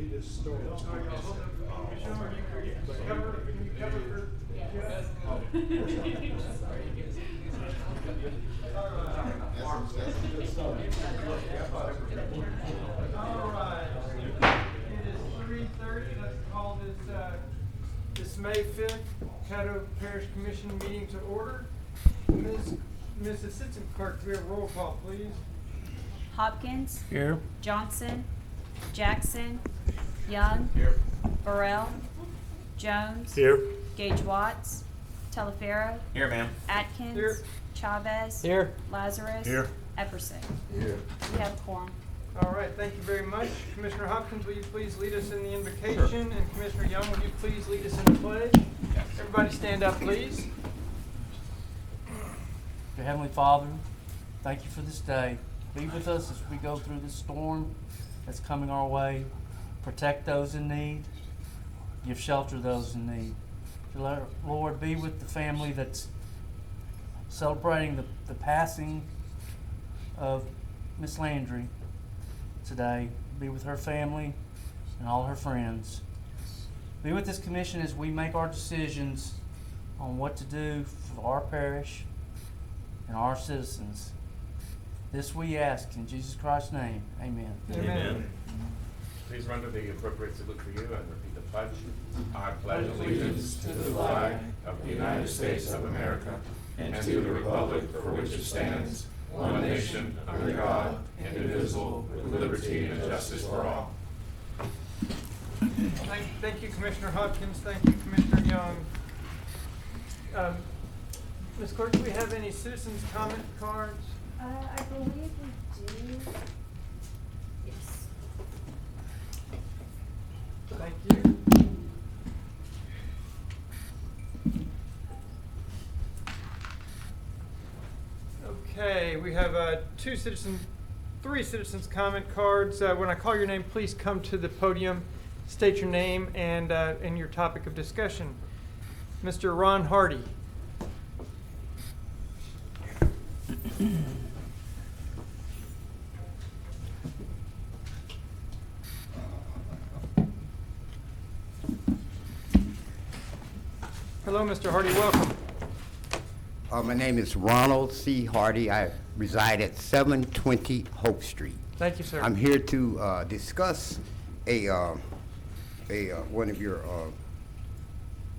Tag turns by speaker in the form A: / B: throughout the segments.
A: Alright, it is 3:30. Let's call this May 5th Caddo Parish Commission meeting to order. Ms. Assistant Clerk, do we have roll call, please?
B: Hopkins.
C: Here.
B: Johnson. Jackson. Young.
C: Here.
B: Burrell. Jones.
C: Here.
B: Gage Watts. Telefero.
C: Here, ma'am.
B: Atkins.
A: Here.
B: Chavez.
C: Here.
B: Lazarus.
C: Here.
B: Epperson.
C: Here.
B: We have a quorum.
A: All right, thank you very much. Commissioner Hopkins, will you please lead us in the invocation? Sure. And Commissioner Young, will you please lead us in the pledge?
C: Yes.
A: Everybody stand up, please.
D: Dear Heavenly Father, thank you for this day. Be with us as we go through this storm that's coming our way. Protect those in need. Give shelter to those in need. Lord, be with the family that's celebrating the passing of Miss Landry today. Be with her family and all her friends. Be with this commission as we make our decisions on what to do for our parish and our citizens. This we ask in Jesus Christ's name. Amen.
A: Amen.
E: Please run to the appropriate salute for you and repeat the pledge. I pledge allegiance to the flag of the United States of America and to the republic for which it stands, one nation, under God, indivisible, with liberty and justice for all.
A: Thank you, Commissioner Hopkins. Thank you, Commissioner Young. Ms. Clerk, do we have any citizens' comment cards?
B: I believe we do. Yes.
A: Thank you. Okay, we have three citizens' comment cards. When I call your name, please come to the podium, state your name and your topic of discussion. Mr. Ron Hardy. Hello, Mr. Hardy. Welcome.
F: My name is Ronald C. Hardy. I reside at 720 Hope Street.
A: Thank you, sir.
F: I'm here to discuss one of your.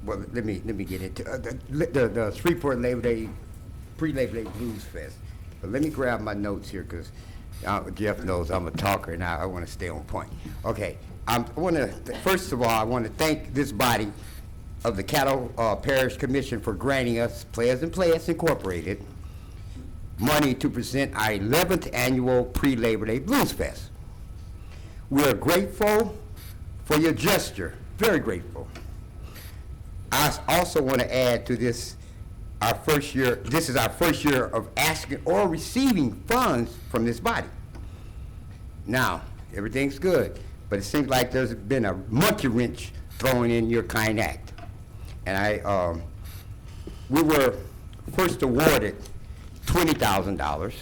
F: Well, let me get into the Shreveport Labor Day pre-Labor Day Blues Fest. But let me grab my notes here because Jeff knows I'm a talker and I want to stay on point. Okay. First of all, I want to thank this body of the Caddo Parish Commission for granting us, Players and Players Incorporated, money to present our 11th annual pre-Labor Day Blues Fest. We are grateful for your gesture, very grateful. I also want to add to this, this is our first year of asking or receiving funds from this body. Now, everything's good, but it seems like there's been a monkey wrench thrown in your kind act. And we were first awarded $20,000.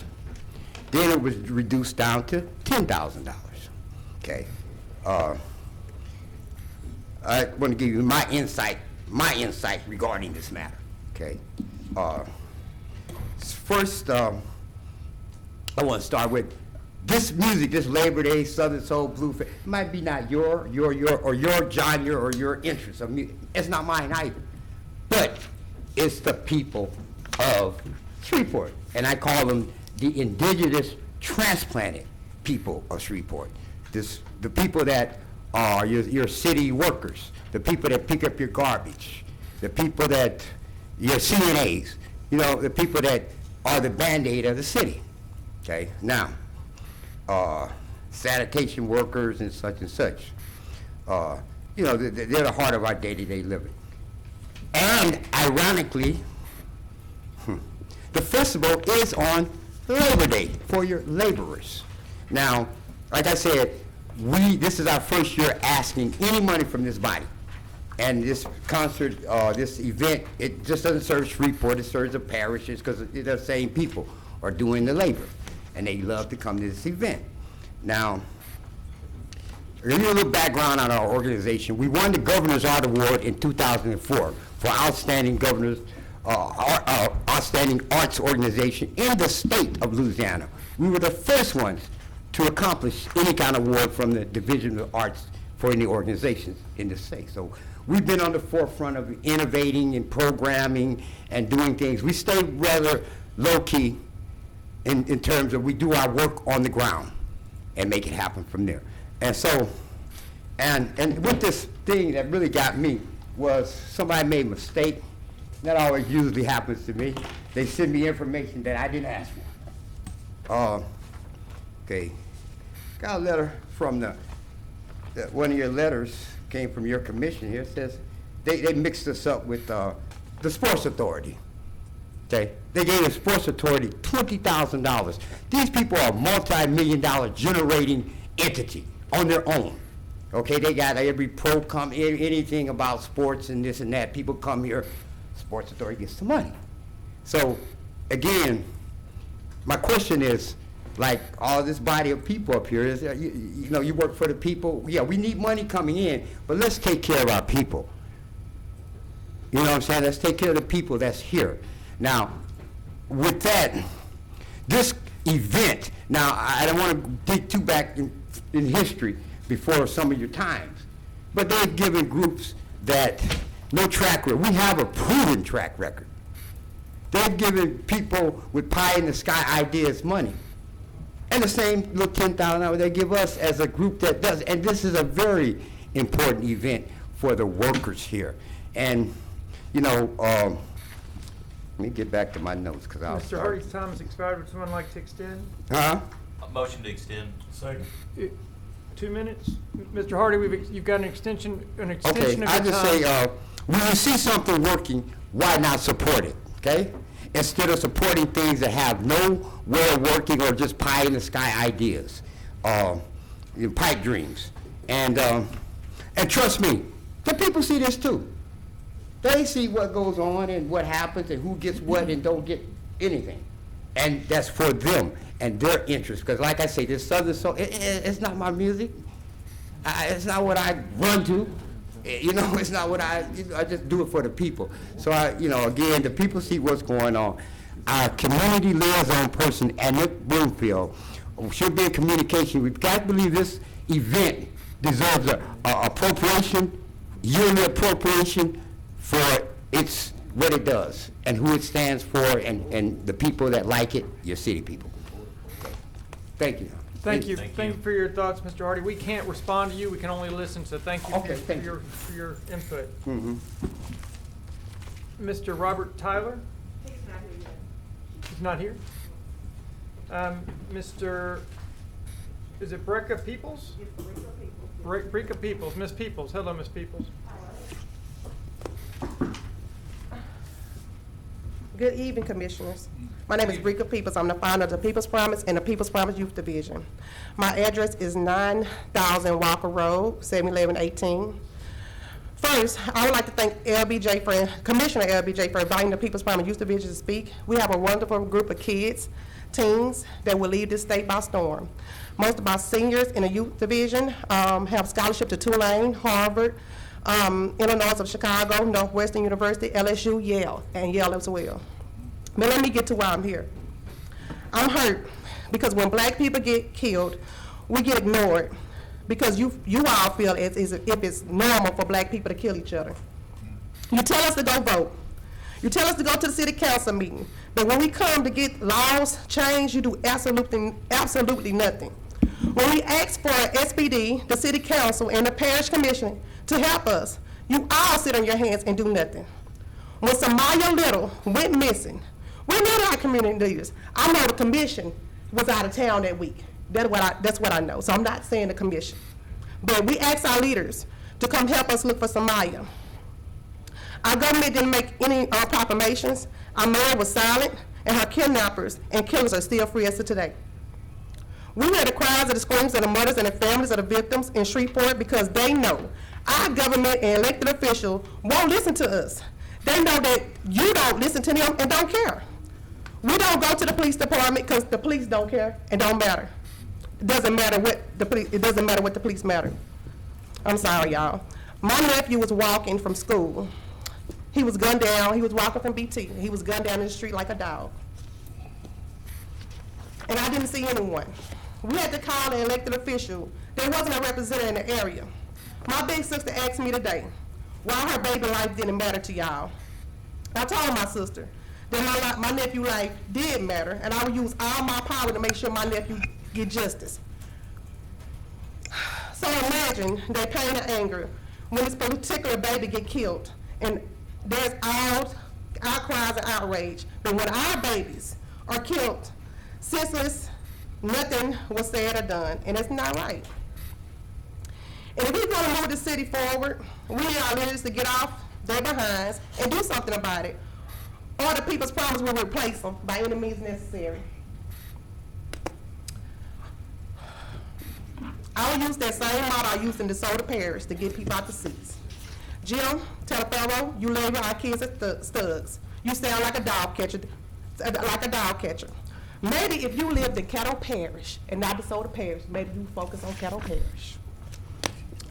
F: Then it was reduced down to $10,000. Okay. I want to give you my insight regarding this matter. Okay. First, I want to start with this music, this Labor Day Southern Soul Blue Fest. It might be not your genre or your interest of music. It's not mine either. But it's the people of Shreveport. And I call them the indigenous transplanted people of Shreveport. The people that are your city workers, the people that pick up your garbage, the people that, your CNAs, the people that are the Band-Aid of the city. Okay, now, sanitation workers and such. They're the heart of our day-to-day living. And ironically, the festival is on Labor Day for your laborers. Now, like I said, this is our first year asking any money from this body. And this concert, this event, it just doesn't serve Shreveport, it serves the parishes because the same people are doing the labor. And they love to come to this event. Now, give you a little background on our organization. We won the Governor's Art Award in 2004 for outstanding outstanding arts organization in the state of Louisiana. We were the first ones to accomplish any kind of award from the Division of Arts for any organizations in the state. So we've been on the forefront of innovating and programming and doing things. We stay rather low-key in terms of we do our work on the ground and make it happen from there. And so, and with this thing that really got me was somebody made a mistake. That always usually happens to me. They send me information that I didn't ask for. Okay, got a letter from one of your letters came from your commission here. It says they mixed us up with the Sports Authority. Okay, they gave the Sports Authority $20,000. These people are a multi-million-dollar generating entity on their own. Okay, they got every pro come anything about sports and this and that. People come here, Sports Authority gets the money. So again, my question is, like all this body of people up here is, you know, you work for the people. Yeah, we need money coming in, but let's take care of our people. You know what I'm saying? Let's take care of the people that's here. Now, with that, this event, now I don't want to dig too back in history before some of your times, but they've given groups that no track record. We have a proven track record. They've given people with pie in the sky ideas money. And the same little $10,000 they give us as a group that does. And this is a very important event for the workers here. And, you know, let me get back to my notes because I'll
A: Mr. Hardy's time has expired. Would someone like to extend?
F: Huh?
C: A motion to extend. Second.
A: 2 minutes? Mr. Hardy, you've got an extension of your
F: Okay,
A: time.
F: I just say, when you see something working, why not support it, okay? Instead of supporting things that have no way of working or just pie in the sky ideas, pipe dreams. And trust me, the people see this too. They see what goes on and what happens and who gets what and don't get anything. And that's for them and their interest. Because like I say, this Southern soul, it's not my music. It's not what I run to. You know, it's not what I just do it for the people. So again, the people see what's going on. Our community liaison person, Annette Broomfield, should be in communication. We've got to believe this event deserves a appropriation, yearly appropriation for what it does and who it stands for and the people that like it, your city people. Thank you.
A: Thank you. Thank you for your thoughts, Mr. Hardy. We can't respond to you. We can only listen, so thank you for your input.
F: Mm-hmm.
A: Mr. Robert Tyler? He's not here. Mr. Is it Brecca Peoples? Brecca Peoples. Miss Peoples. Hello, Miss Peoples.
G: Good evening, Commissioners. My name is Brecca Peoples. I'm the founder of the People's Promise and the People's Promise Youth Division. My address is 9000 Walker Road, 71118. First, I would like to thank Commissioner LBJ for inviting the People's Promise Youth Division to speak. We have a wonderful group of kids, teens, that will lead this state by storm. Most of our seniors in the youth division have scholarship to Tulane, Harvard, Illinois of Chicago, Northwestern University, LSU, Yale, and Yale as well. But let me get to why I'm here. I'm hurt because when black people get killed, we get ignored because you all feel as if it's normal for black people to kill each other. You tell us to go vote. You tell us to go to the city council meeting. But when we come to get laws changed, you do absolutely nothing. When we ask for SPD, the city council, and the parish commission to help us, you all sit on your hands and do nothing. When Samaya Little went missing, we know our community leaders. I know the commission was out of town that week. That's what I know. So I'm not saying the commission. But we asked our leaders to come help us look for Samaya. Our government didn't make any proclamations. Our mayor was silent, and her kidnappers and killers are still free as of today. We hear the cries and the screams of the mothers and the families of the victims in Shreveport because they know our government and elected officials won't listen to us. They know that you don't listen to them and don't care. We don't go to the police department because the police don't care and don't matter. It doesn't matter what the police matter. I'm sorry, y'all. My nephew was walking from school. He was gunned down. He was walking from BT. He was gunned down in the street like a dog. And I didn't see anyone. We had to call an elected official. There wasn't a representative in the area. My big sister asked me today why her baby life didn't matter to y'all. I told my sister that my nephew life did matter, and I would use all my power to make sure my nephew get justice. So imagine that pain and anger when this particular baby get killed, and there's outcries and outrage. But when our babies are killed, senseless, nothing was said or done, and it's not right. And if we want to move the city forward, we need our leaders to get off their behinds and do something about it, or the people's promise will replace them by any means necessary. I will use that same model I used in DeSoto Parish to get people out the seats. Jim Telefero, you label our kids as thugs. You sound like a dog catcher. Maybe if you lived in Caddo Parish and not DeSoto Parish, maybe you focus on Caddo Parish.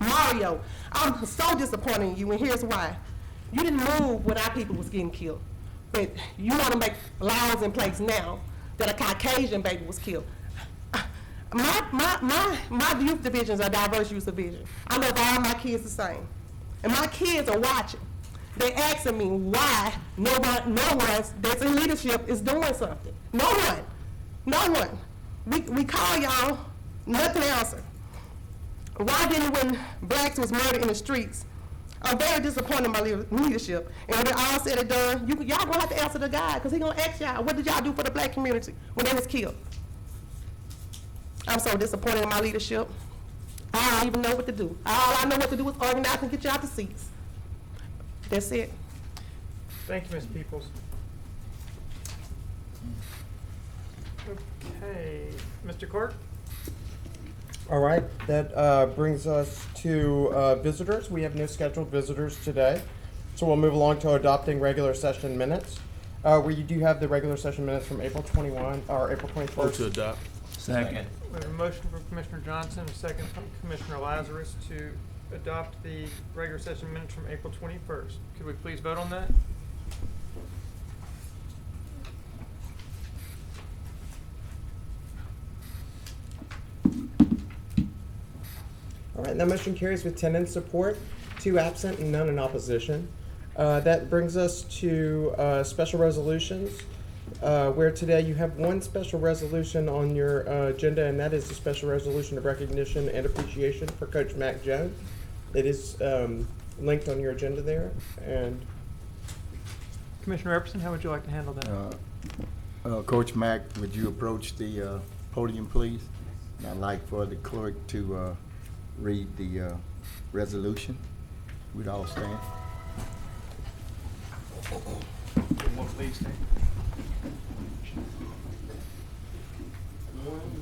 G: Mario, I'm so disappointed in you, and here's why. You didn't move when our people was getting killed, but you want to make laws in place now that a Caucasian baby was killed. My youth divisions are diverse youth division. I love all my kids the same, and my kids are watching. They asking me why no one that's in leadership is doing something. No one. We call y'all, nothing answer. Why didn't when blacks was murdered in the streets? I'm very disappointed in my leadership. And when it all said and done, y'all gonna have to answer to God, because he gonna ask y'all, what did y'all do for the black community when they was killed? I'm so disappointed in my leadership. I don't even know what to do. All I know what to do is organize and get you out the seats. That's it.
A: Thank you, Ms. Peoples. Okay, Mr. Clerk?
H: All right, that brings us to visitors. We have no scheduled visitors today, so we'll move along to adopting regular session minutes. We do have the regular session minutes from April 21, or April 21st.
C: Vote to adopt.
D: Second.
A: We have a motion from Commissioner Johnson, a second from Commissioner Lazarus to adopt the regular session minutes from April 21st. Could we please vote on that?
H: All right, that motion carries with 10 in support, 2 absent, and none in opposition. That brings us to special resolutions, where today you have one special resolution on your agenda, and that is the special resolution of recognition and appreciation for Coach Mack Jones. It is linked on your agenda there. And
A: Commissioner Epperson, how would you like to handle that?
I: Coach Mack, would you approach the podium, please? And I'd like for the clerk to read the resolution. We'd all stand.
H: One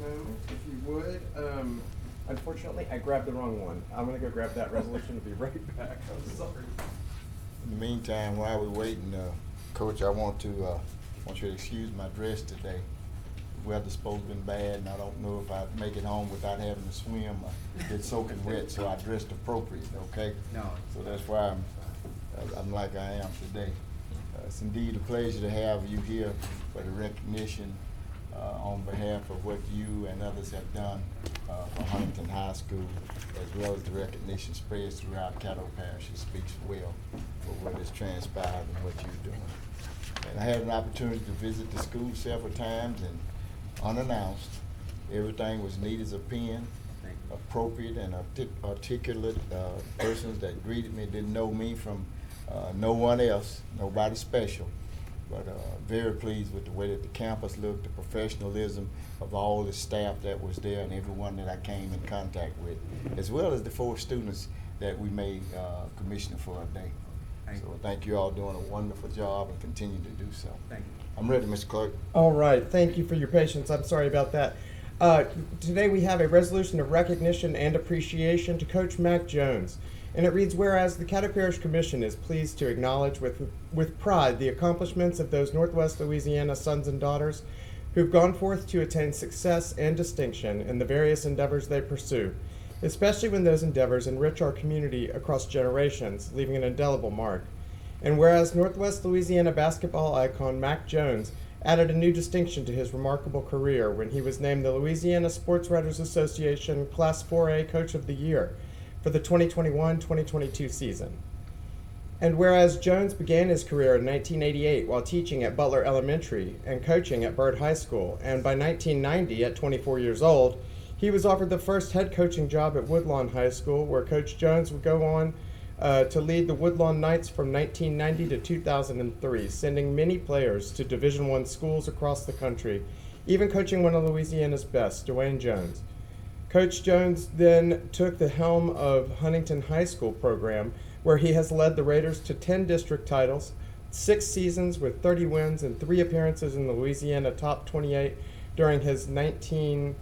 H: moment, if you would. Unfortunately, I grabbed the wrong one. I'm going to go grab that resolution and be right back. I'm sorry.
I: In the meantime, while we're waiting, Coach, I want you to excuse my dress today. The weather's supposed to be bad, and I don't know if I'd make it home without having to swim. I get soaking wet, so I dressed appropriate, okay? No. So that's why I'm like I am today. It's indeed a pleasure to have you here for the recognition on behalf of what you and others have done for Huntington High School, as well as the recognition spreads throughout Caddo Parish. It speaks well for what has transpired and what you're doing. And I had an opportunity to visit the school several times, and unannounced, everything was neat as a pin, appropriate and articulate persons that greeted me didn't know me from no one else, nobody special. But very pleased with the way that the campus looked, the professionalism of all the staff that was there and everyone that I came in contact with, as well as the 4 students that we made commissioner for a day. So thank you all doing a wonderful job and continue to do so. Thank you. I'm ready, Mr. Clerk.
H: All right, thank you for your patience. I'm sorry about that. Today we have a resolution of recognition and appreciation to Coach Mack Jones. And it reads, whereas the Caddo Parish Commission is pleased to acknowledge with pride the accomplishments of those Northwest Louisiana sons and daughters who've gone forth to attain success and distinction in the various endeavors they pursue. especially when those endeavors enrich our community across generations, leaving an indelible mark. And whereas Northwest Louisiana basketball icon Mack Jones added a new distinction to his remarkable career when he was named the Louisiana Sports Writers Association Class 4A Coach of the Year for the 2021-2022 season. And whereas Jones began his career in 1988 while teaching at Butler Elementary and coaching at Byrd High School, and by 1990, at 24 years old, he was offered the first head coaching job at Woodlawn High School, where Coach Jones would go on to lead the Woodlawn Knights from 1990 to 2003, sending many players to Division I schools across the country, even coaching one of Louisiana's best, Dwayne Jones. Coach Jones then took the helm of Huntington High School program, where he has led the Raiders to 10 district titles, 6 seasons with 30 wins, and 3 appearances in the Louisiana Top 28 during his 19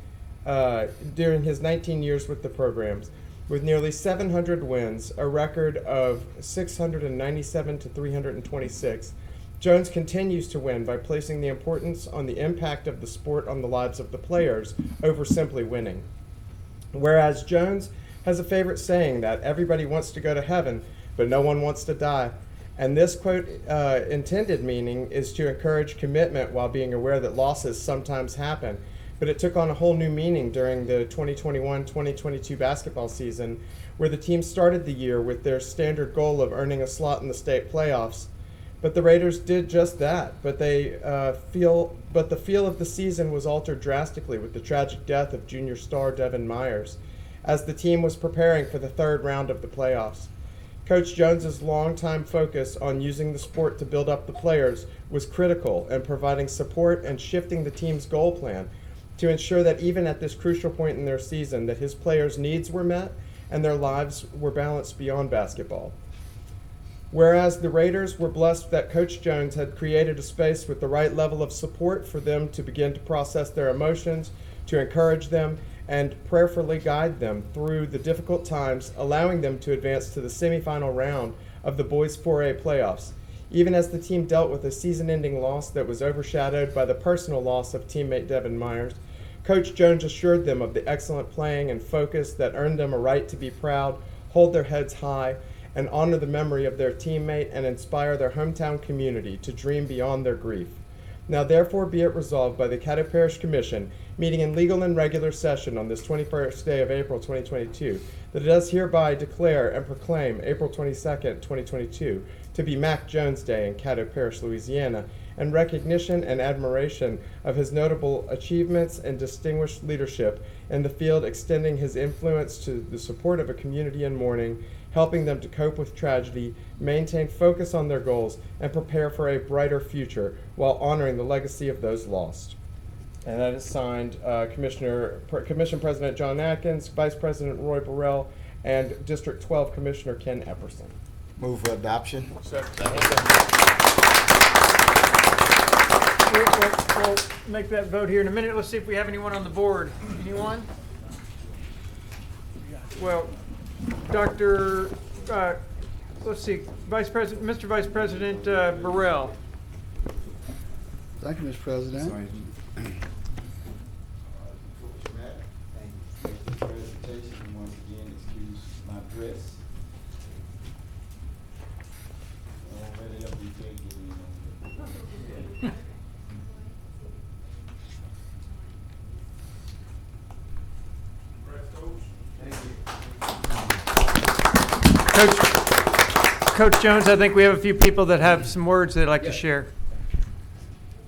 H: years with the programs. With nearly 700 wins, a record of 697 to 326, Jones continues to win by placing the importance on the impact of the sport on the lives of the players over simply winning. Whereas Jones has a favorite saying that everybody wants to go to heaven, but no one wants to die. And this quote intended meaning is to encourage commitment while being aware that losses sometimes happen. But it took on a whole new meaning during the 2021-2022 basketball season, where the team started the year with their standard goal of earning a slot in the state playoffs. But the Raiders did just that. But the feel of the season was altered drastically with the tragic death of junior star Devin Myers, as the team was preparing for the third round of the playoffs. Coach Jones's longtime focus on using the sport to build up the players was critical in providing support and shifting the team's goal plan to ensure that even at this crucial point in their season, that his players' needs were met and their lives were balanced beyond basketball. Whereas the Raiders were blessed that Coach Jones had created a space with the right level of support for them to begin to process their emotions, to encourage them, and prayerfully guide them through the difficult times, allowing them to advance to the semifinal round of the Boys 4A playoffs, even as the team dealt with a season-ending loss that was overshadowed by the personal loss of teammate Devin Myers. Coach Jones assured them of the excellent playing and focus that earned them a right to be proud, hold their heads high, and honor the memory of their teammate and inspire their hometown community to dream beyond their grief. Now therefore be it resolved by the Caddo Parish Commission, meeting in legal and regular session on this 21st day of April 2022, that it does hereby declare and proclaim April 22nd, 2022, to be Mack Jones Day in Caddo Parish, Louisiana, and recognition and admiration of his notable achievements and distinguished leadership in the field, extending his influence to the support of a community in mourning, helping them to cope with tragedy, maintain focus on their goals, and prepare for a brighter future while honoring the legacy of those lost. And that is signed Commission President John Atkins, Vice President Roy Burrell, and District 12 Commissioner Ken Epperson.
I: Move for adoption.
A: We'll make that vote here in a minute. Let's see if we have anyone on the board. Anyone? Well, Dr. Let's see, Mr. Vice President Burrell.
J: Thank you, Mr. President.
I: Thank you for the presentation, and once again, excuse my dress. Already up, you can't get in on it.
A: Coach Jones, I think we have a few people that have some words they'd like to share.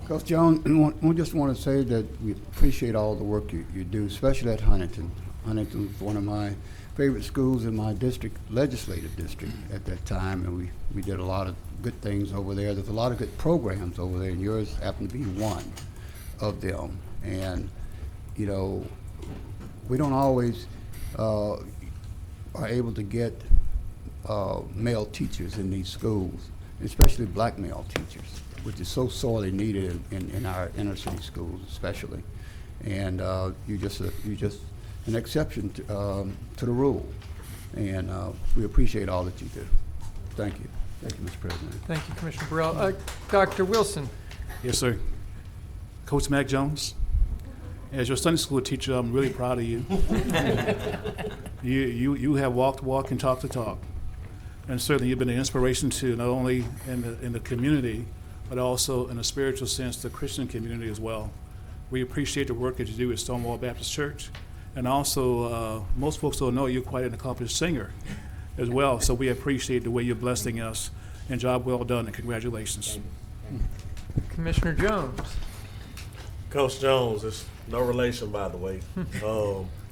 J: Coach Jones, we just want to say that we appreciate all the work you do, especially at Huntington. Huntington was one of my favorite schools in my district, legislative district at that time, and we did a lot of good things over there. There's a lot of good programs over there, and yours happened to be one of them. And, you know, we don't always are able to get male teachers in these schools, especially black male teachers, which is so sorely needed in our inner city schools especially. And you're just an exception to the rule. And we appreciate all that you do. Thank you. Thank you, Mr. President.
A: Thank you, Commissioner Burrell. Dr. Wilson.
K: Yes, sir. Coach Mack Jones, as your Sunday school teacher, I'm really proud of you. You have walked the walk and talked the talk. And certainly you've been an inspiration to not only in the community, but also in a spiritual sense, the Christian community as well. We appreciate the work that you do at Stonewall Baptist Church. And also, most folks don't know you're quite an accomplished singer as well. So we appreciate the way you're blessing us. And job well done, and congratulations.
A: Commissioner Jones.
L: Coach Jones, it's no relation, by the way.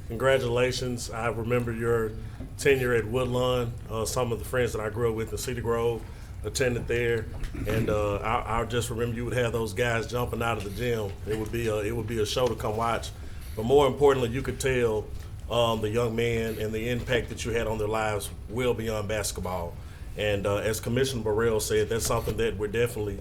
L: Congratulations. I remember your tenure at Woodlawn. Some of the friends that I grew up with in Cedar Grove attended there, and I just remember you would have those guys jumping out of the gym. It would be a show to come watch. But more importantly, you could tell the young men and the impact that you had on their lives well beyond basketball. And as Commissioner Burrell said, that's something that we're definitely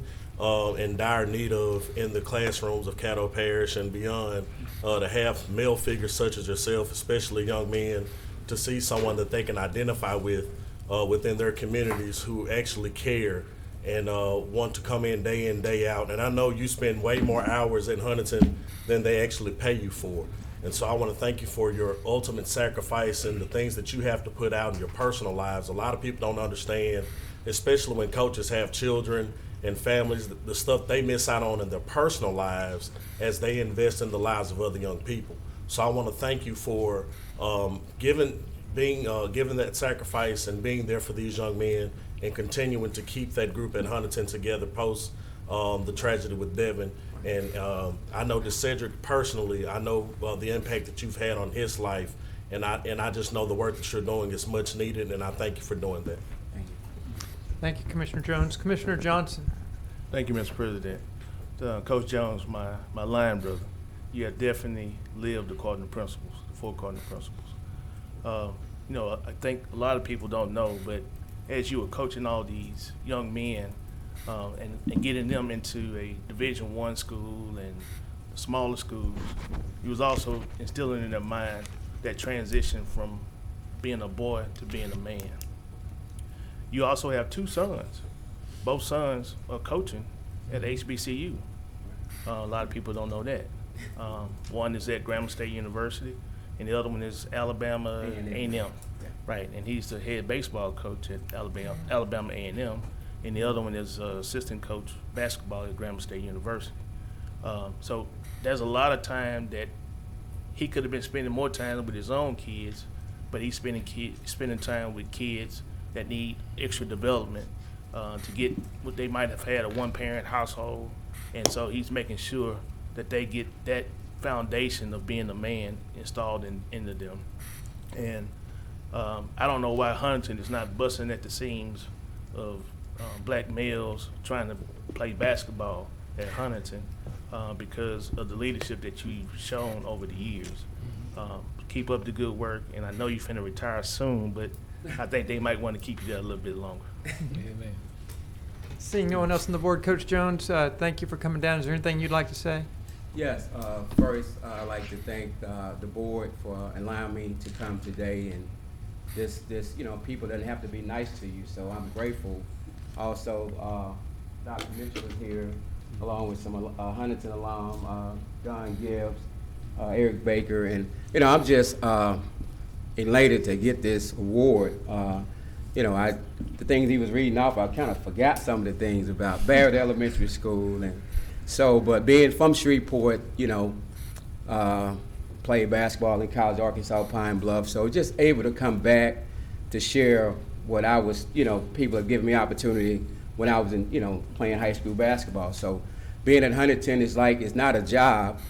L: in dire need of in the classrooms of Caddo Parish and beyond, to have male figures such as yourself, especially young men, to see someone that they can identify with within their communities who actually care and want to come in, day out. And I know you spend way more hours in Huntington than they actually pay you for. And so I want to thank you for your ultimate sacrifice and the things that you have to put out in your personal lives. A lot of people don't understand, especially when coaches have children and families, the stuff they miss out on in their personal lives as they invest in the lives of other young people. So I want to thank you for giving that sacrifice and being there for these young men and continuing to keep that group at Huntington together post the tragedy with Devin. And I know that Cedric personally, I know the impact that you've had on his life, and I just know the work that you're doing is much needed, and I thank you for doing that.
A: Thank you, Commissioner Jones. Commissioner Johnson.
M: Thank you, Mr. President. Coach Jones, my line brother, you have definitely lived according to principles, the 4 cardinal principles. I think a lot of people don't know, but as you were coaching all these young men and getting them into a Division I school and smaller schools, you was also instilling in their mind that transition from being a boy to being a man. You also have 2 sons. Both sons are coaching at HBCU. A lot of people don't know that. One is at Grambling State University, and the other one is Alabama A&M. Right, and he's the head baseball coach at Alabama A&M, and the other one is assistant coach basketball at Grambling State University. So there's a lot of time that he could have been spending more time with his own kids, but he's spending time with kids that need extra development to get what they might have had a one-parent household, and so he's making sure that they get that foundation of being a man installed into them. And I don't know why Huntington is not busting at the seams of black males trying to play basketball at Huntington because of the leadership that you've shown over the years. Keep up the good work, and I know you're finna retire soon, but I think they might want to keep you there a little bit longer.
A: Amen. Seeing no one else on the board, Coach Jones, thank you for coming down. Is there anything you'd like to say?
N: Yes. First, I'd like to thank the board for allowing me to come today. And this, people doesn't have to be nice to you, so I'm grateful. Also, Dr. Mitchell is here, along with some Huntington alum, Don Gibbs, Eric Baker, and I'm just elated to get this award. The things he was reading off, I kind of forgot some of the things about Barrett Elementary School, and so, but being from Shreveport, played basketball in college, Arkansas, Pine Bluff, so just able to come back to share what I was, people have given me opportunity when I was in, playing high school basketball. So being at Huntington is like, it's not a job.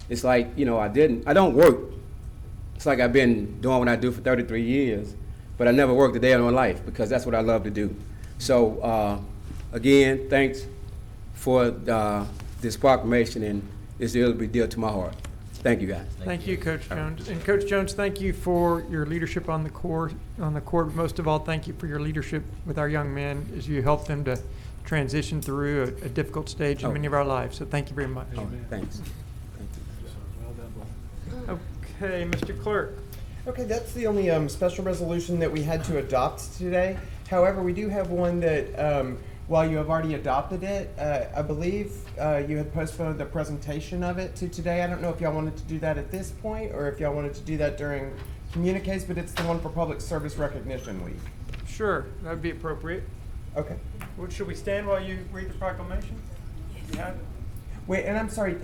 N: It's like, I don't work. It's like I've been doing what I do for 33 years, but I never worked a day in my life because that's what I love to do. So again, thanks for this proclamation, and it's a really big deal to my heart. Thank you, guys.
A: Thank you, Coach Jones. And Coach Jones, thank you for your leadership on the court. Most of all, thank you for your leadership with our young men as you help them to transition through a difficult stage in many of our lives. So thank you very much.
N: Thanks.
A: Okay, Mr. Clerk.
H: Okay, that's the only special resolution that we had to adopt today. However, we do have one that, while you have already adopted it, I believe you had postponed the presentation of it to today. I don't know if y'all wanted to do that at this point or if y'all wanted to do that during communiques, but it's the one for Public Service Recognition Week.
A: Sure, that would be appropriate.
H: Okay.
A: Well, should we stand while you read the proclamation? You have it?
H: Wait, and I'm sorry,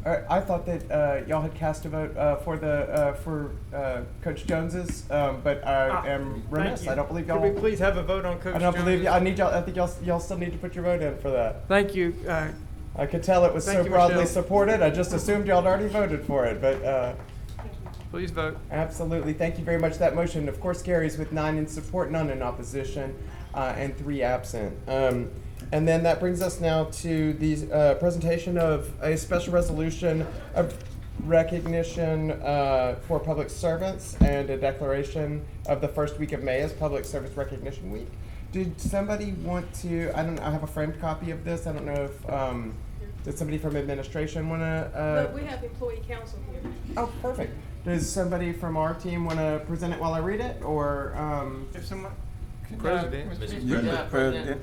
H: I thought that y'all had cast a vote for Coach Jones's, but I am remiss.
A: Thank you.
H: I don't believe
A: Could
H: y'all.
A: we please have a vote on Coach
H: I don't believe
A: Jones's?
H: I need y'all. I think y'all still need to put your vote in for that.
A: Thank you.
H: I could tell it was
A: Thank
H: so
A: you,
H: broadly
A: Michelle.
H: supported. I just assumed y'all had already voted for it, but
A: Please vote.
H: absolutely. Thank you very much. That motion, of course, carries with 9 in support, none in opposition, and 3 absent. And then that brings us now to the presentation of a special resolution of recognition for public servants and a declaration of the first week of May as Public Service Recognition Week. Did somebody want to, I have a framed copy of this. I don't know if, did somebody from administration want to?
O: But we have employee council here.
H: Oh, perfect. Does somebody from our team want to present it while I read it, or?
A: If someone,
C: President.
A: Mr.
C: President.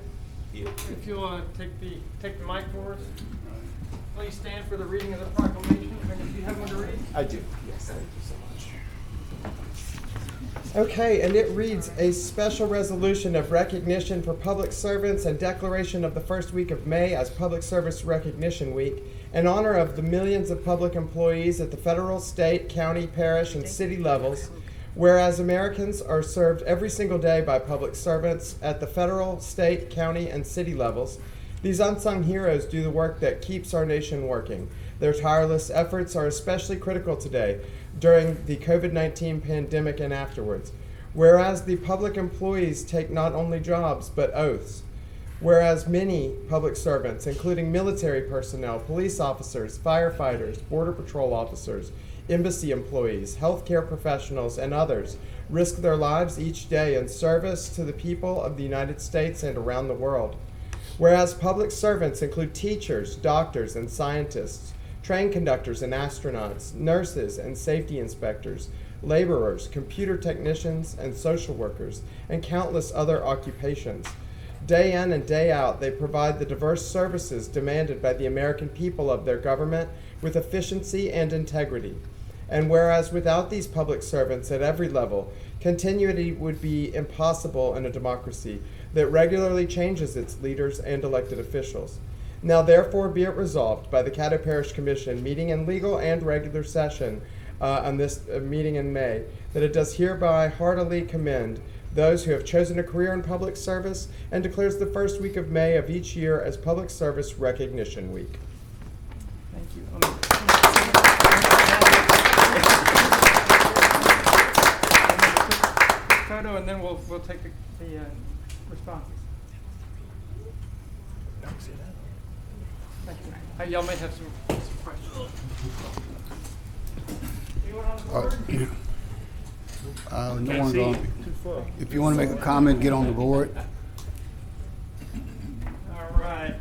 A: If you'll take the mic for us, please stand for the reading of the proclamation. And if you have one to read.
H: I do. Yes, thank you so much. Okay, and it reads, a special resolution of recognition for public servants and declaration of the first week of May as Public Service Recognition Week in honor of the millions of public employees at the federal, state, county, parish, and city levels. Whereas Americans are served every single day by public servants at the federal, state, county, and city levels, these unsung heroes do the work that keeps our nation working. Their tireless efforts are especially critical today during the COVID-19 pandemic and afterwards. Whereas the public employees take not only jobs, but oaths. Whereas many public servants, including military personnel, police officers, firefighters, border patrol officers, embassy employees, healthcare professionals, and others risk their lives each day in service to the people of the United States and around the world. Whereas public servants include teachers, doctors, and scientists, train conductors and astronauts, nurses and safety inspectors, laborers, computer technicians, and social workers, and countless other occupations. Day in and day out, they provide the diverse services demanded by the American people of their government with efficiency and integrity. And whereas without these public servants at every level, continuity would be impossible in a democracy that regularly changes its leaders and elected officials. Now therefore be it resolved by the Caddo Parish Commission meeting in legal and regular session on this meeting in May, that it does hereby heartily commend those who have chosen a career in public service and declares the first week of May of each year as Public Service Recognition Week.
A: Thank you. Photo, and then we'll take the responses. Thank you. Y'all may have some questions. Anyone on the board?
J: No one's on. If you want to make a comment, get on the board.
A: All right.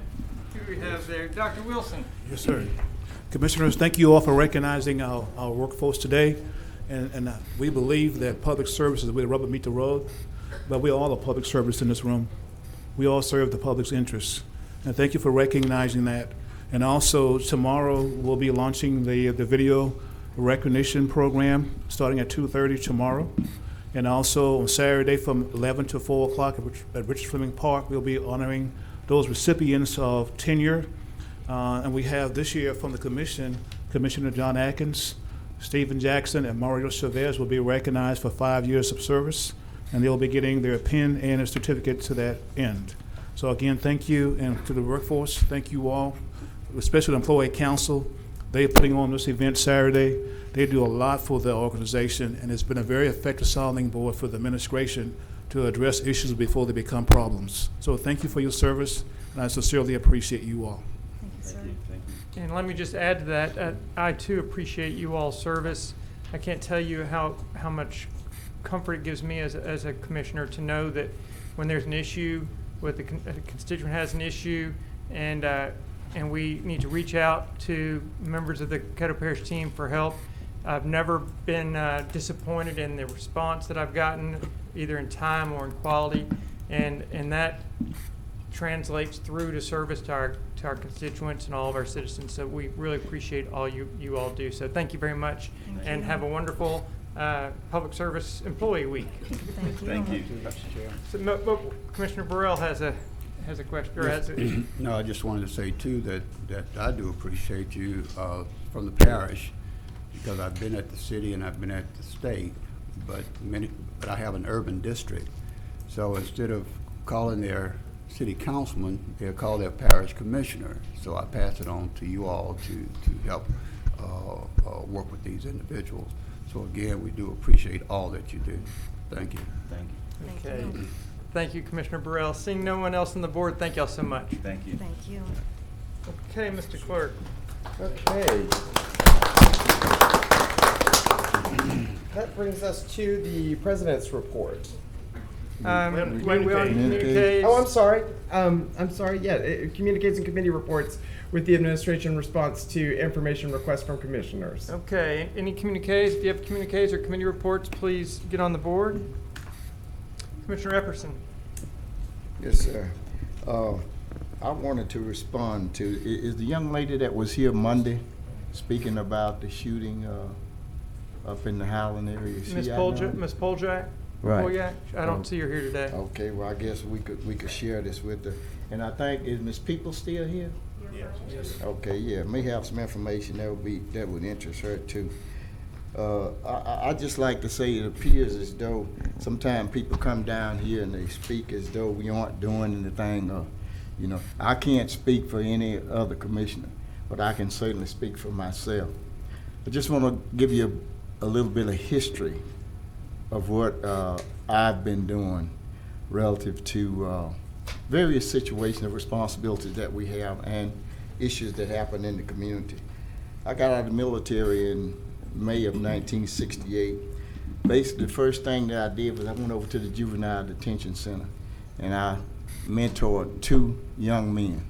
A: Who do we have there? Dr. Wilson.
K: Yes, sir. Commissioners, thank you all for recognizing our workforce today. And we believe that public service is where the rubber meet the road, but we all are public service in this room. We all serve the public's interests. And thank you for recognizing that. And also, tomorrow we'll be launching the video recognition program starting at 2:30 tomorrow. And also on Saturday from 11 to 4 o'clock at Richard Fleming Park, we'll be honoring those recipients of tenure. And we have this year from the commission, Commissioner John Atkins, Stephen Jackson, and Mario Chavez will be recognized for 5 years of service, and they'll be getting their pin and a certificate to that end. So again, thank you, and to the workforce, thank you all, especially the Employee Council. They're putting on this event Saturday. They do a lot for the organization, and it's been a very effective sounding board for the administration to address issues before they become problems. So thank you for your service, and I sincerely appreciate you all.
A: And let me just add to that, I too appreciate you all's service. I can't tell you how much comfort it gives me as a commissioner to know that when there's an issue, with a constituent has an issue, and we need to reach out to members of the Caddo Parish team for help. I've never been disappointed in the response that I've gotten, either in time or in quality, and that translates through to service to our constituents and all of our citizens. So we really appreciate all you all do. So thank you very much, and have a wonderful Public Service Employee Week.
C: Thank you.
A: So, Commissioner Burrell has a question, or has a,
J: No, I just wanted to say too that I do appreciate you from the parish, because I've been at the city and I've been at the state, but I have an urban district. So instead of calling their city councilman, they'll call their parish commissioner. So I pass it on to you all to help work with these individuals. So again, we do appreciate all that you do. Thank you.
C: Thank you.
A: okay. Thank you, Commissioner Burrell. Seeing no one else on the board, thank y'all so much.
C: Thank you.
B: Thank you.
A: Okay, Mr. Clerk.
H: Okay. That brings us to the president's report.
A: We on communiques.
H: Oh, I'm sorry. Yeah, it communicates and committee reports with the administration response to information requests from commissioners.
A: Okay, any communiques? If you have communiques or committee reports, please get on the board. Commissioner Epperson.
I: Yes, sir. I wanted to respond to, is the young lady that was here Monday speaking about the shooting up in the Highland area?
A: Miss Poljak?
I: Right.
A: Poljak? I don't see her here today.
I: Okay, well, I guess we could share this with her. And I think, is Miss People still here?
L: Yes.
I: Okay, yeah, may have some information that would interest her too. I just like to say it appears as though sometimes people come down here and they speak as though we aren't doing anything. I can't speak for any other commissioner, but I can certainly speak for myself. I just want to give you a little bit of history of what I've been doing relative to various situations of responsibilities that we have and issues that happen in the community. I got out of the military in May of 1968. Basically, the first thing that I did was I went over to the Juvenile Detention Center and I mentored 2 young men.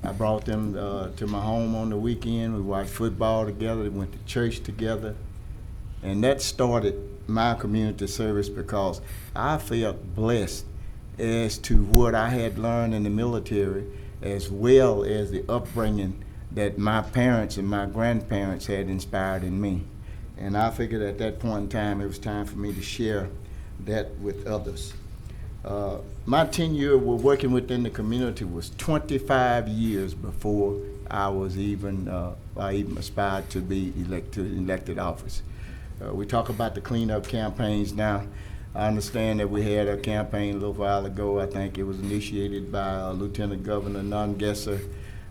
I: I brought them to my home on the weekend. We watched football together, we went to church together, and that started my community service because I felt blessed as to what I had learned in the military, as well as the upbringing that my parents and my grandparents had inspired in me. And I figured at that point in time, it was time for me to share that with others. My tenure with working within the community was 25 years before I was even aspired to be elected office. We talk about the cleanup campaigns now. I understand that we had a campaign a little while ago. I think it was initiated by Lieutenant Governor Nungesser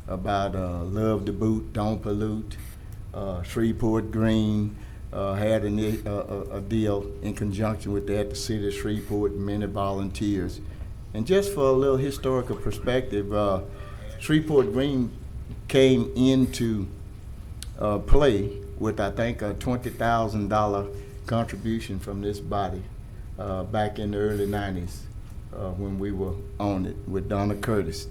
I: about love to boot, don't pollute. Shreveport Green had a deal in conjunction with that, the city of Shreveport, many volunteers. And just for a little historical perspective, Shreveport Green came into play with, I think, a $20,000 contribution from this body back in the early 90s when we were on it with Donna Curtis.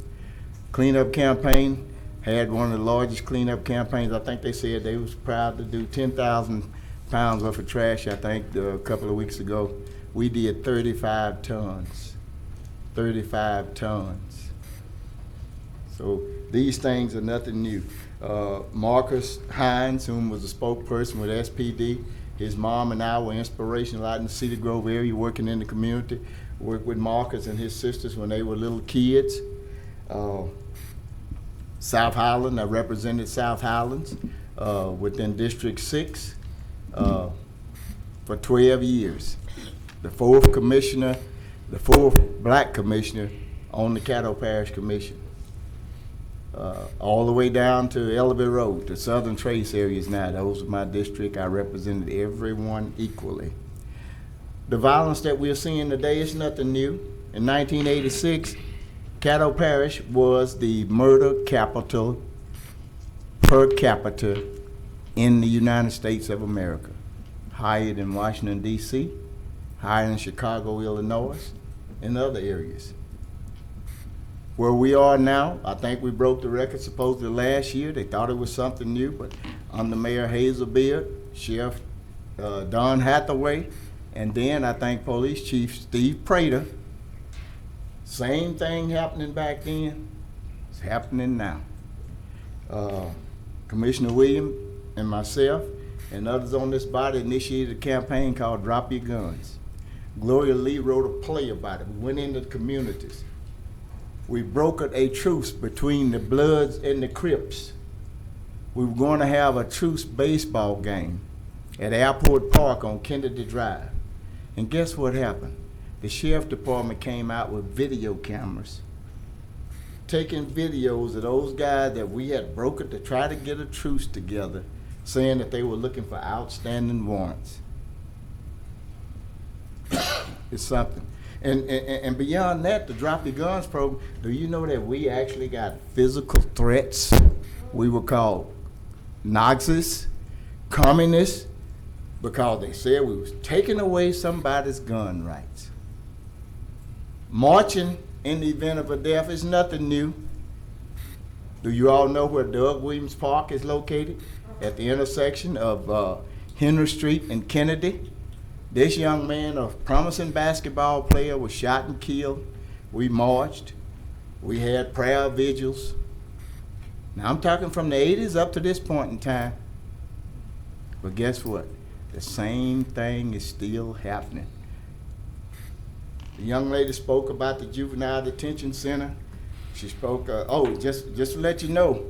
I: Cleanup campaign had one of the largest cleanup campaigns. I think they said they was proud to do 10,000 pounds worth of trash, I think, a couple of weeks ago. We did 35 tons. 35 tons. So these things are nothing new. Marcus Hines, whom was a spokesperson with SPD, his mom and I were inspirational out in the Cedar Grove area working in the community. Worked with Marcus and his sisters when they were little kids. South Highland, I represented South Highlands within District 6 for 12 years. The fourth black commissioner on the Caddo Parish Commission. All the way down to Ellerby Road, the Southern Trace areas now. Those are my district. I represented everyone equally. The violence that we're seeing today is nothing new. In 1986, Caddo Parish was the murder capital per capita in the United States of America. Higher than Washington, D.C., higher than Chicago, Illinois, and other areas. Where we are now, I think we broke the record supposedly last year. They thought it was something new, but under Mayor Hazelbeard, Sheriff Don Hathaway, and then I think Police Chief Steve Prater, same thing happening back then, it's happening now. Commissioner Williams and myself and others on this body initiated a campaign called Drop Your Guns. Gloria Lee wrote a play about it. We went into the communities. We brokered a truce between the Bloods and the Crips. We were going to have a truce baseball game at Airport Park on Kennedy Drive. And guess what happened? The sheriff department came out with video cameras, taking videos of those guys that we had brokered to try to get a truce together, saying that they were looking for outstanding warrants. It's something. And beyond that, the Drop Your Guns program, do you know that we actually got physical threats? We were called Nazis, communists, because they said we was taking away somebody's gun rights. Marching in the event of a death is nothing new. Do you all know where Doug Williams Park is located? At the intersection of Henry Street and Kennedy. This young man, a promising basketball player, was shot and killed. We marched. We had prayer vigils. Now I'm talking from the 80s up to this point in time. But guess what? The same thing is still happening. The young lady spoke about the juvenile detention center. She spoke, just to let you know,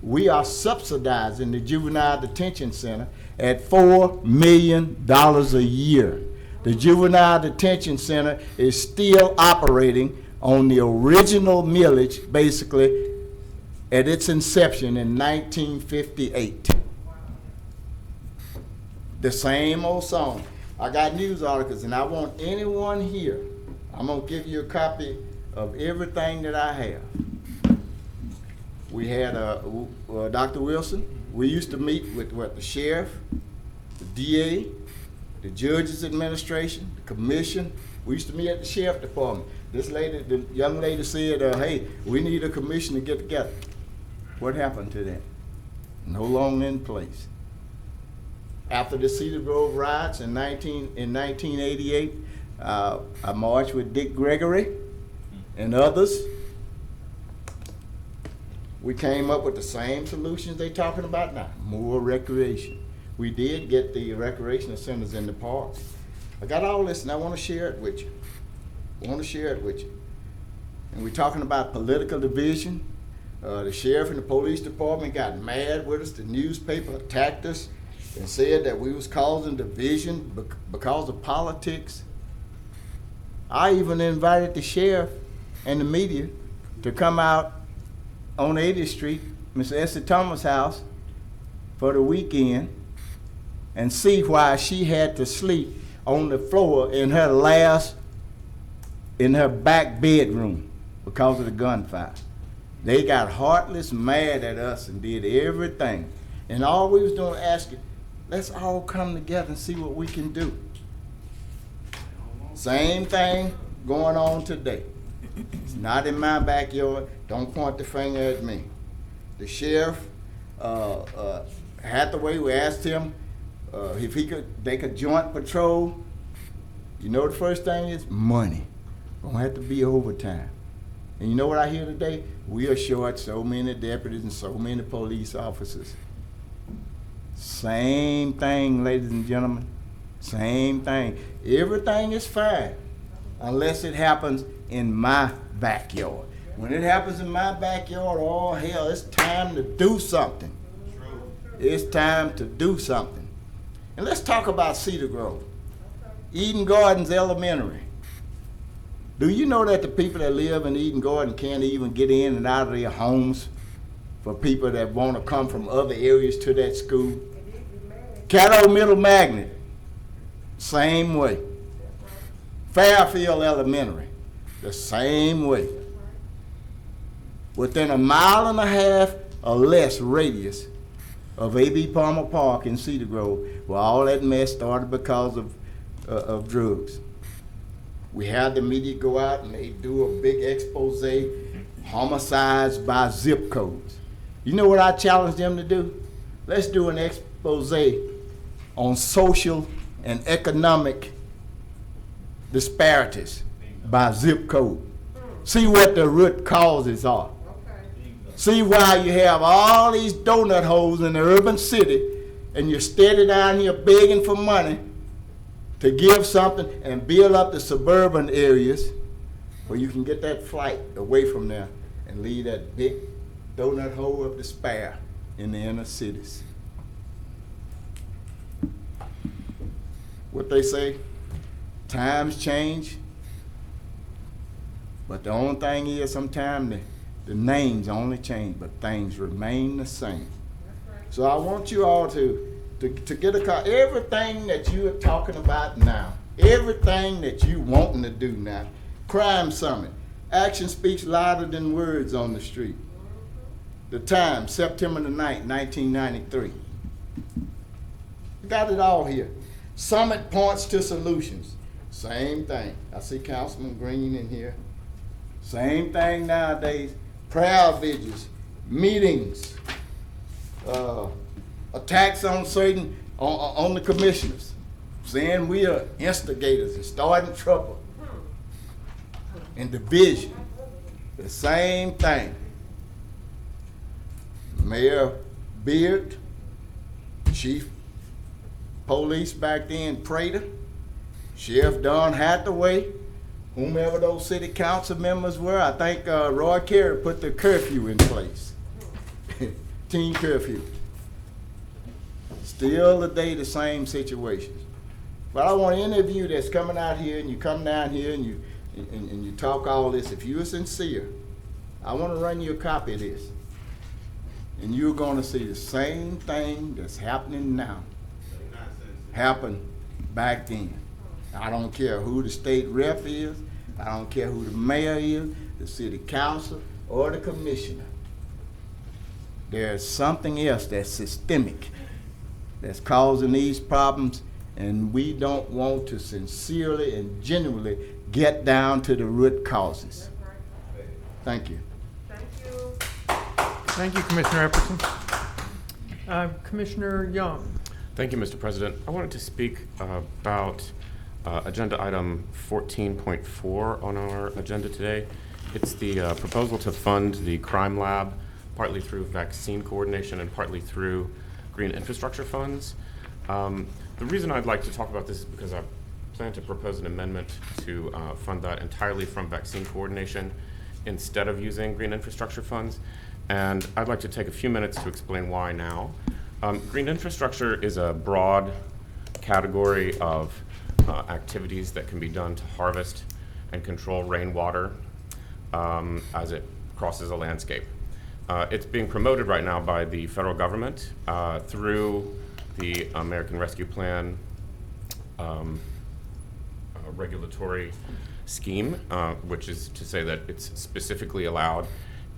I: we are subsidizing the juvenile detention center at $4 million a year. The juvenile detention center is still operating on the original millage, basically, at its inception in 1958. The same old song. I got news articles, and I want anyone here, I'm going to give you a copy of everything that I have. We had Dr. Wilson. We used to meet with the sheriff, the DA, the judge's administration, the commission. We used to meet at the sheriff department. This lady, the young lady said, hey, we need a commission to get together. What happened to that? No longer in place. After the Cedar Grove riots in 1988, I marched with Dick Gregory and others. We came up with the same solutions they're talking about now, more recreation. We did get the recreational centers in the parks. I got all this and I want to share it with you. And we're talking about political division. The sheriff and the police department got mad with us. The newspaper attacked us and said that we was causing division because of politics. I even invited the sheriff and the media to come out on 80th Street, Miss Essie Thomas' house, for the weekend and see why she had to sleep on the floor in her back bedroom because of the gunfire. They got heartless mad at us and did everything. And all we was doing was asking, let's all come together and see what we can do. Same thing going on today. It's not in my backyard. Don't point the finger at me. The sheriff, Hathaway, we asked him if they could joint patrol. You know the first thing is money. Gonna have to be overtime. And you know what I hear today? We are short so many deputies and so many police officers. Same thing, ladies and gentlemen. Same thing. Everything is fine unless it happens in my backyard. When it happens in my backyard, oh hell, it's time to do something. It's time to do something. And let's talk about Cedar Grove. Eden Gardens Elementary. Do you know that the people that live in Eden Garden can't even get in and out of their homes for people that want to come from other areas to that school? Caddo Middle Magnet, same way. Fairfield Elementary, the same way. Within a mile and a half or less radius of A.B. Palmer Park in Cedar Grove, where all that mess started because of drugs. We had the media go out and they do a big expose, homicides by zip codes. You know what I challenged them to do? Let's do an expose on social and economic disparities by zip code. See what the root causes are. See why you have all these donut holes in the urban city and you're steady down here begging for money to give something and build up the suburban areas where you can get that flight away from there and leave that big donut hole of despair in the inner cities. What they say, times change, but the only thing is sometimes the names only change, but things remain the same. So I want you all to get a call. Everything that you are talking about now, everything that you wanting to do now, Crime Summit, action speaks louder than words on the street. The Times, September the 9th, 1993. You got it all here. Summit points to solutions. Same thing. I see Councilman Green in here. Same thing nowadays. Prayer vigils, meetings, attacks on certain, on the commissioners, saying we are instigators and starting trouble and division. The same thing. Mayor Beard, Chief Police back then, Prater, Sheriff Don Hathaway, whomever those city council members were. I think Roy Carey put the curfew in place. Teen curfew. Still today the same situations. But I want any of you that's coming out here and you come down here and you talk all this, if you're sincere, I want to run you a copy of this. And you're going to see the same thing that's happening now happen back then. I don't care who the state rep is, I don't care who the mayor is, the city council, or the commissioner. There's something else that's systemic that's causing these problems, and we don't want to sincerely and genuinely get down to the root causes. Thank you.
A: Thank you, Commissioner Epperson. Commissioner Young.
E: Thank you, Mr. President. I wanted to speak about agenda item 14.4 on our agenda today. It's the proposal to fund the crime lab, partly through vaccine coordination and partly through green infrastructure funds. The reason I'd like to talk about this is because I plan to propose an amendment to fund that entirely from vaccine coordination instead of using green infrastructure funds. And I'd like to take a few minutes to explain why now. Green infrastructure is a broad category of activities that can be done to harvest and control rainwater as it crosses a landscape. It's being promoted right now by the federal government through the American Rescue Plan regulatory scheme, which is to say that it's specifically allowed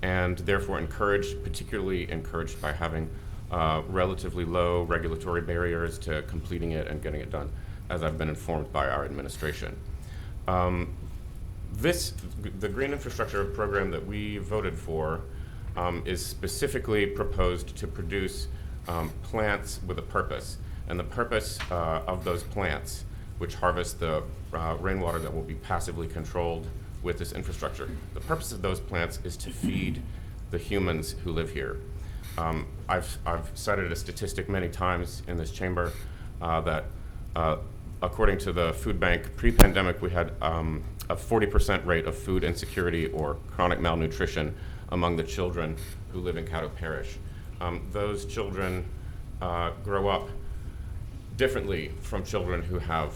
E: and therefore encouraged, particularly encouraged by having relatively low regulatory barriers to completing it and getting it done, as I've been informed by our administration. The green infrastructure program that we voted for is specifically proposed to produce plants with a purpose. And the purpose of those plants, which harvest the rainwater that will be passively controlled with this infrastructure, the purpose of those plants is to feed the humans who live here. I've cited a statistic many times in this chamber that according to the food bank, pre-pandemic we had a 40% rate of food insecurity or chronic malnutrition among the children who live in Caddo Parish. Those children grow up differently from children who have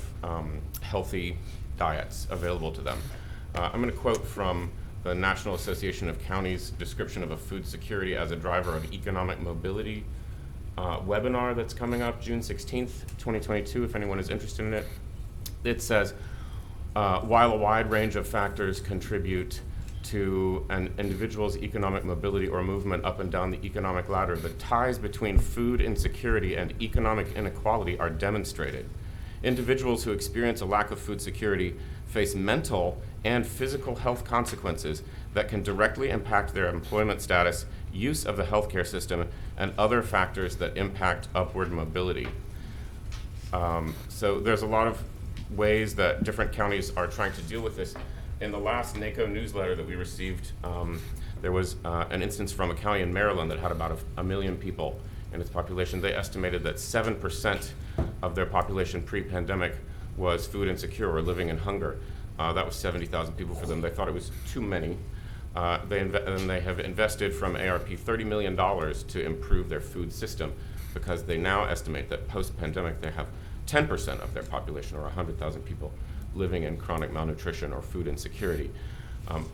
E: healthy diets available to them. I'm going to quote from the National Association of Counties description of a food security as a driver of economic mobility webinar that's coming up June 16th, 2022, if anyone is interested in it. It says, while a wide range of factors contribute to an individual's economic mobility or movement up and down the economic ladder, the ties between food insecurity and economic inequality are demonstrated. Individuals who experience a lack of food security face mental and physical health consequences that can directly impact their employment status, use of the healthcare system, and other factors that impact upward mobility. So there's a lot of ways that different counties are trying to deal with this. In the last NACO newsletter that we received, there was an instance from a county in Maryland that had about 1 million people in its population. They estimated that 7% of their population pre-pandemic was food insecure or living in hunger. That was 70,000 people for them. They thought it was too many. And they have invested from ARP $30 million to improve their food system, because they now estimate that post-pandemic they have 10% of their population, or 100,000 people, living in chronic malnutrition or food insecurity.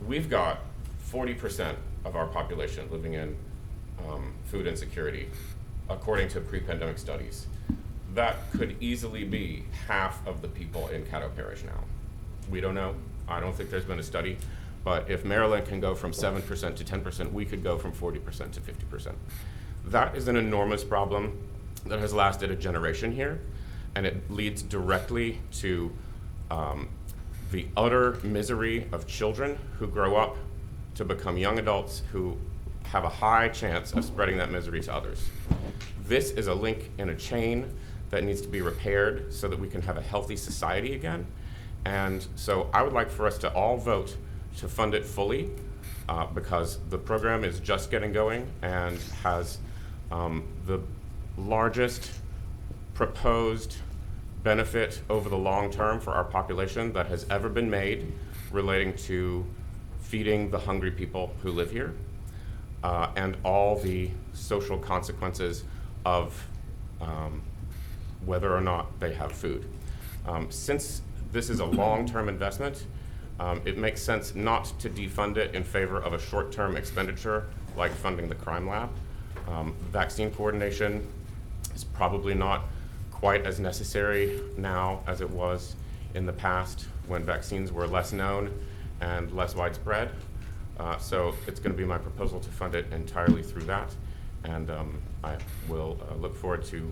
E: We've got 40% of our population living in food insecurity, according to pre-pandemic studies. That could easily be half of the people in Caddo Parish now. We don't know. I don't think there's been a study. But if Maryland can go from 7% to 10%, we could go from 40% to 50%. That is an enormous problem that has lasted a generation here, and it leads directly to the utter misery of children who grow up to become young adults who have a high chance of spreading that misery to others. This is a link in a chain that needs to be repaired so that we can have a healthy society again. And so I would like for us to all vote to fund it fully, because the program is just getting going and has the largest proposed benefit over the long term for our population that has ever been made relating to feeding the hungry people who live here, and all the social consequences of whether or not they have food. Since this is a long-term investment, it makes sense not to defund it in favor of a short-term expenditure like funding the crime lab. Vaccine coordination is probably not quite as necessary now as it was in the past when vaccines were less known and less widespread. So it's going to be my proposal to fund it entirely through that, and I will look forward to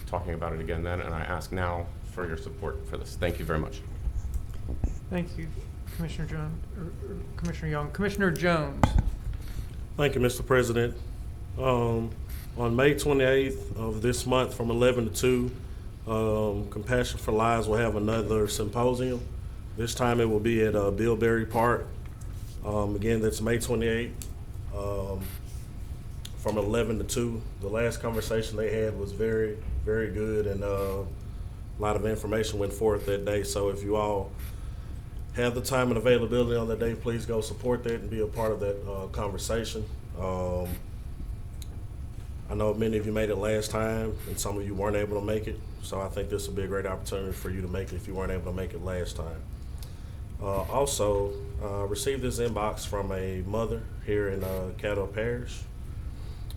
E: talking about it again then, and I ask now for your support for this. Thank you very much.
A: Thank you, Commissioner Commissioner Young. Commissioner Jones.
L: Thank you, Mr. President. On May 28th of this month from 11 to 2, Compassion for Lives will have another symposium. This time it will be at Bilberry Park. Again, that's May 28th from 11 to 2. The last conversation they had was very, very good, and a lot of information went forth that day. So if you all have the time and availability on that day, please go support that and be a part of that conversation. I know many of you made it last time, and some of you weren't able to make it, so I think this will be a great opportunity for you to make it if you weren't able to make it last time. Also, received this inbox from a mother here in Caddo Parish.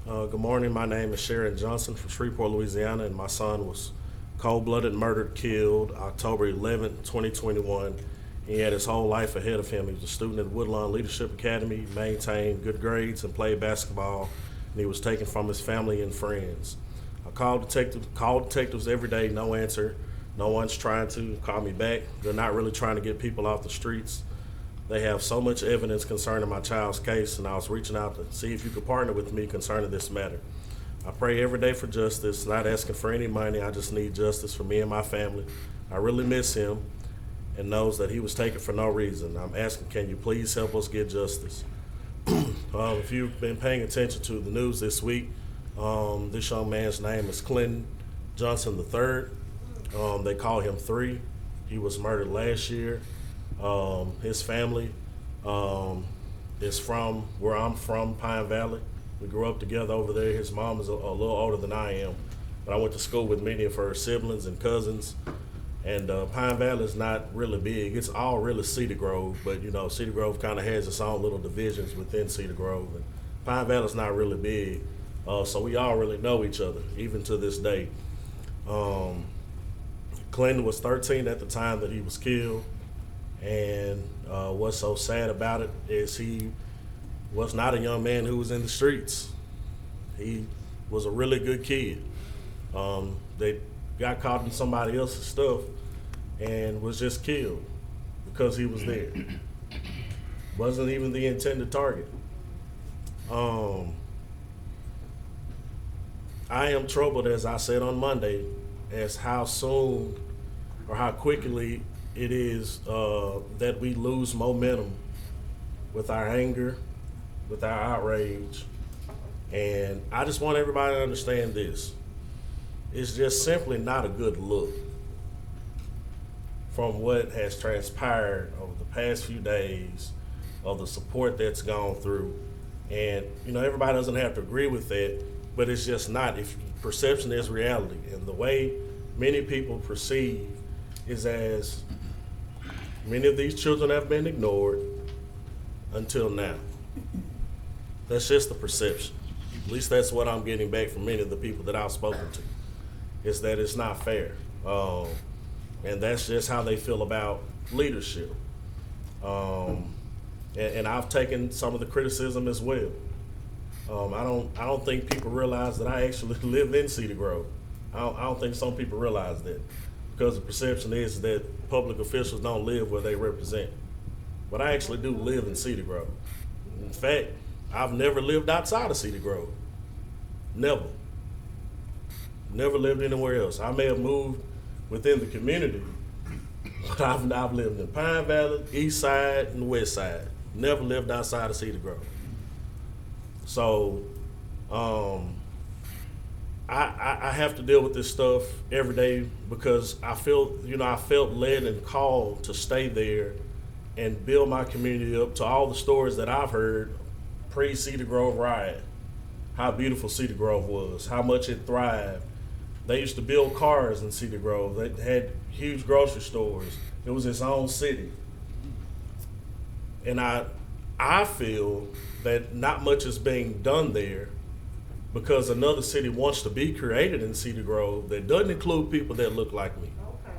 L: Good morning, my name is Sharon Johnson from Shreveport, Louisiana, and my son was cold-blooded murdered, killed October 11, 2021. He had his whole life ahead of him. He was a student at Woodlawn Leadership Academy, maintained good grades, and played basketball, and he was taken from his family and friends. I called detectives every day, no answer. No one's trying to call me back. They're not really trying to get people off the streets. They have so much evidence concerning my child's case, and I was reaching out to see if you could partner with me concerning this matter. I pray every day for justice, not asking for any money. I just need justice for me and my family. I really miss him and knows that he was taken for no reason. I'm asking, can you please help us get justice? If you've been paying attention to the news this week, this young man's name is Clinton Johnson III. They call him 3. He was murdered last year. His family is from where I'm from, Pine Valley. We grew up together over there. His mom is a little older than I am, but I went to school with many of her siblings and cousins. And Pine Valley is not really big. It's all really Cedar Grove, but you know, Cedar Grove kind of has its own little divisions within Cedar Grove. And Pine Valley is not really big, so we all really know each other, even to this day. Clinton was 13 at the time that he was killed, and what's so sad about it is he was not a young man who was in the streets. He was a really good kid. They got caught in somebody else's stuff and was just killed because he was there. Wasn't even the intended target. I am troubled, as I said on Monday, as how soon or how quickly it is that we lose momentum with our anger, with our outrage, And I just want everybody to understand this. It's just simply not a good look from what has transpired over the past few days, of the support that's gone through. And, you know, everybody doesn't have to agree with that, but it's just not. If perception is reality, and the way many people perceive is as many of these children have been ignored until now. That's just the perception. At least that's what I'm getting back from many of the people that I've spoken to, is that it's not fair. And that's just how they feel about leadership. And I've taken some of the criticism as well. I don't think people realize that I actually live in Cedar Grove. I don't think some people realize that, because the perception is that public officials don't live where they represent. But I actually do live in Cedar Grove. In fact, I've never lived outside of Cedar Grove. Never. Never lived anywhere else. I may have moved within the community, but I've lived in Pine Valley, East Side, and West Side. Never lived outside of Cedar Grove. So I have to deal with this stuff every day, because I felt led and called to stay there and build my community up to all the stories that I've heard pre-Cedar Grove riot. How beautiful Cedar Grove was, how much it thrived. They used to build cars in Cedar Grove. They had huge grocery stores. It was its own city. And I feel that not much is being done there, because another city wants to be created in Cedar Grove that doesn't include people that look like me.
G: Okay.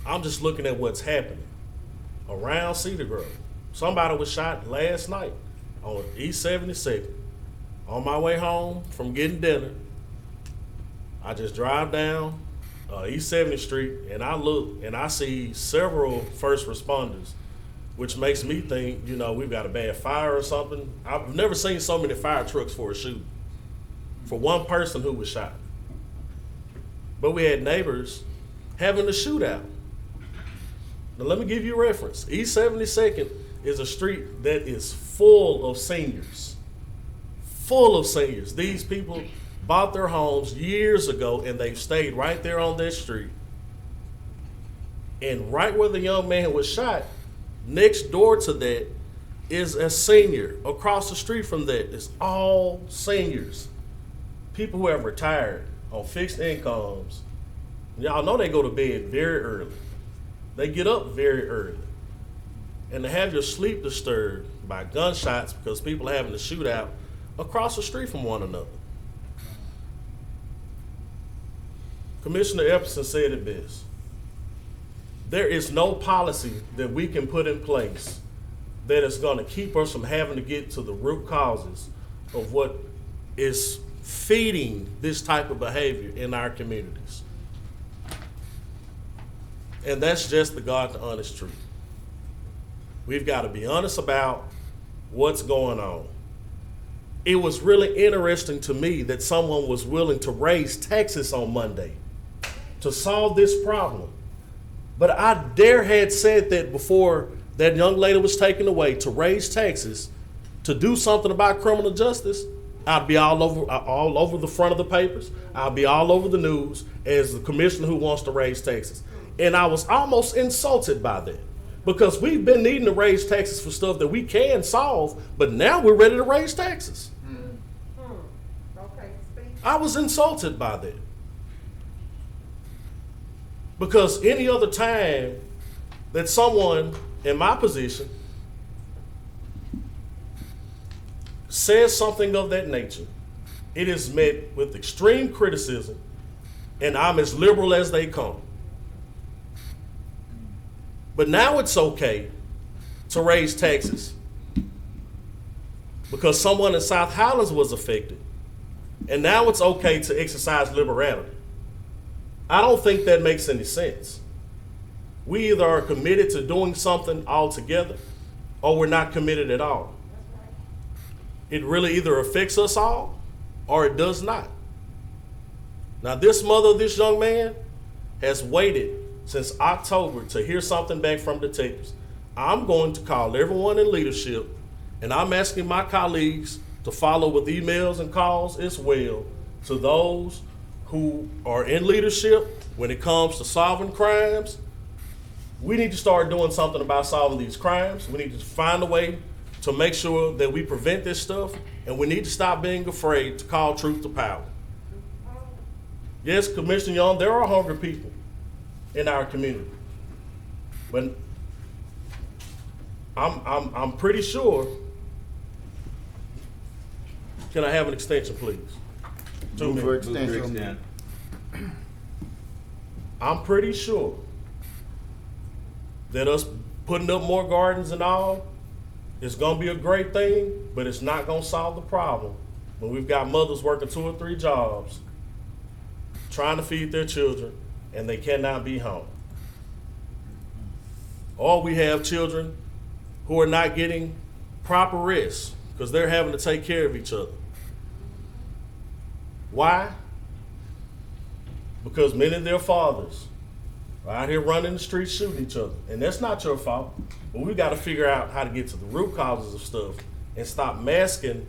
L: I'm just looking at what's happening around Cedar Grove. Somebody was shot last night on East 72nd. On my way home from getting dinner, I just drive down East 70th Street, and I look and I see several first responders, which makes me think, we've got a bad fire or something. I've never seen so many fire trucks for a shooting, for one person who was shot. But we had neighbors having a shootout. Now let me give you a reference. East 72nd is a street that is full of seniors. Full of seniors. These people bought their homes years ago, and they've stayed right there on that street. And right where the young man was shot, next door to that is a senior. Across the street from that is all seniors. People who have retired on fixed incomes. Y'all know they go to bed very early. They get up very early. And to have your sleep disturbed by gunshots because people are having a shootout across the street from one another. Commissioner Epperson said it best. There is no policy that we can put in place that is going to keep us from having to get to the root causes of what is feeding this type of behavior in our communities. And that's just the God, the honest truth. We've got to be honest about what's going on. It was really interesting to me that someone was willing to raise taxes on Monday to solve this problem. But I dare had said that before that young lady was taken away, to raise taxes, to do something about criminal justice. I'd be all over the front of the papers. I'll be all over the news as the commissioner who wants to raise taxes. And I was almost insulted by that, because we've been needing to raise taxes for stuff that we can solve, but now we're ready to raise taxes.
G: Okay, speak.
L: I was insulted by that. Because any other time that someone in my position says something of that nature, it is met with extreme criticism, and I'm as liberal as they come. But now it's okay to raise taxes because someone in South Highlands was affected, and now it's okay to exercise liberality. I don't think that makes any sense. We either are committed to doing something altogether, or we're not committed at all. It really either affects us all, or it does not. Now, this mother of this young man has waited since October to hear something back from detectives. I'm going to call everyone in leadership, and I'm asking my colleagues to follow with emails and calls as well to those who are in leadership when it comes to solving crimes. We need to start doing something about solving these crimes. We need to find a way to make sure that we prevent this stuff, and we need to stop being afraid to call truth to power. Yes, Commissioner Young, there are hungry people in our community, but I'm pretty sure. Can I have an extension, please? 2
I: Move for
L: minutes.
I: extension.
L: I'm pretty sure that us putting up more gardens and all is gonna be a great thing, but it's not gonna solve the problem when we've got mothers working 2 or 3 jobs, trying to feed their children, and they cannot be home. Or we have children who are not getting proper rest because they're having to take care of each other. Why? Because many of their fathers are out here running the streets shooting each other. And that's not your fault. But we've got to figure out how to get to the root causes of stuff and stop masking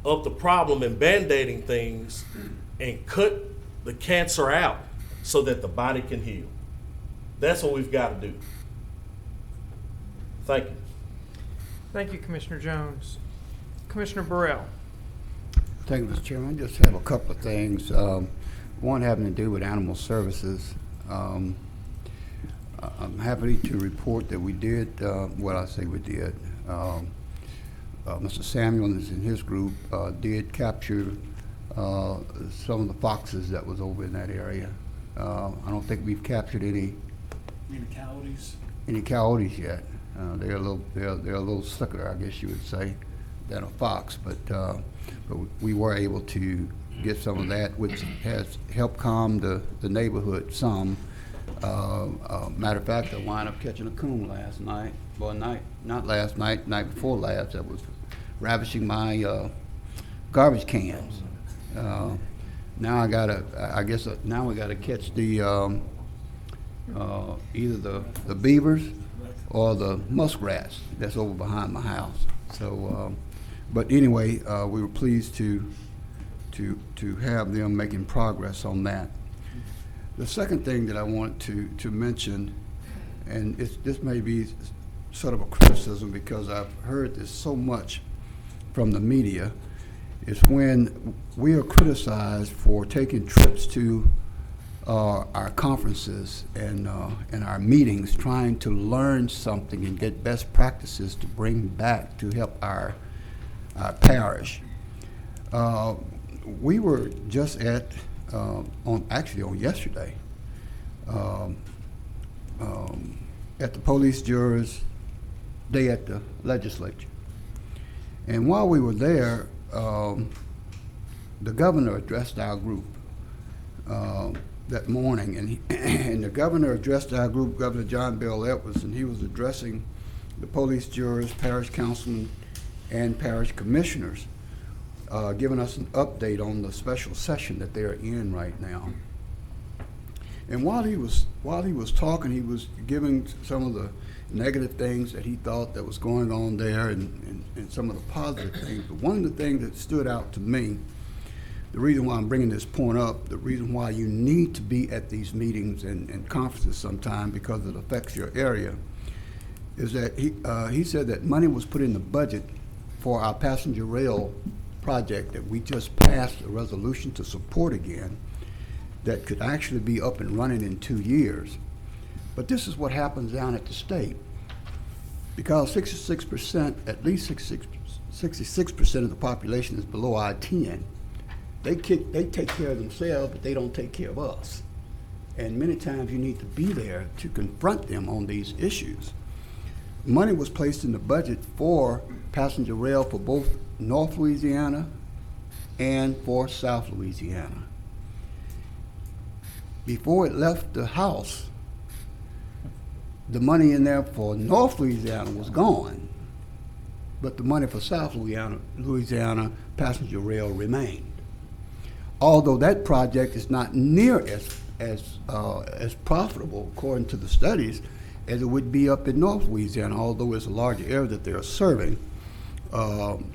L: up the problem and band-aiding things and cut the cancer out so that the body can heal. That's what we've got to do. Thank you.
A: Thank you, Commissioner Jones. Commissioner Burrell.
J: Thank you, Mr. Chairman. I just have a couple of things. One having to do with animal services. I'm happy to report that we did what I say we did. Mr. Samuel and his group did capture some of the foxes that was over in that area. I don't think we've captured any coyotes yet. They're a little slicker, I guess you would say, than a fox. But we were able to get some of that, which has helped calm the neighborhood some. Matter of fact, I wound up catching a coon last night. Well, not last night, night before last. That was ravishing my garbage cans. Now I guess now we gotta catch the either the beavers or the muskrats that's over behind my house. So, but anyway, we were pleased to have them making progress on that. The second thing that I want to mention, and this may be sort of a criticism because I've heard this so much from the media, is when we are criticized for taking trips to our conferences and our meetings, trying to learn something and get best practices to bring back to help our parish. We were just at on yesterday at the police jurors' day at the legislature, and while we were there, the governor addressed our group that morning, and the governor addressed our group, Governor John Bell Edwards, and he was addressing the police jurors, parish councilmen, and parish commissioners, giving us an update on the special session that they're in right now. And while he was talking, he was giving some of the negative things that he thought that was going on there, and some of the positive things. But one of the things that stood out to me, the reason why I'm bringing this point up, the reason why you need to be at these meetings and conferences sometime because it affects your area, is that he said that money was put in the budget for our passenger rail project that we just passed a resolution to support again, that could actually be up and running in 2 years. But this is what happens down at the state. Because 66%, at least 66% of the population is below I-10, they take care of themselves, but they don't take care of us. And many times you need to be there to confront them on these issues. Money was placed in the budget for passenger rail for both North Louisiana and for South Louisiana. Before it left the House, the money in there for North Louisiana was gone, but the money for South Louisiana passenger rail remained. Although that project is not near as profitable, according to the studies, as it would be up in North Louisiana, although it's a larger area that they're serving. And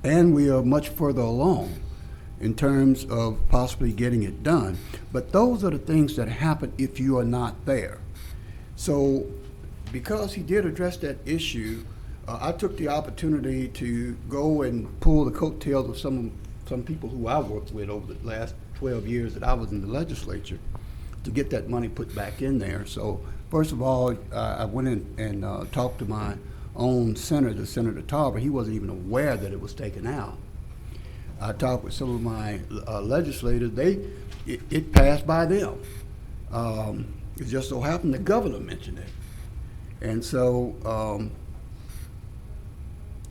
J: and we are much further along in terms of possibly getting it done. But those are the things that happen if you are not there. So because he did address that issue, I took the opportunity to go and pull the coattails of some people who I worked with over the last 12 years that I was in the legislature to get that money put back in there. So first of all, I went in and talked to my own senator, Senator Tarver. He wasn't even aware that it was taken out. I talked with some of my legislators. It passed by them. It just so happened the governor mentioned it. And so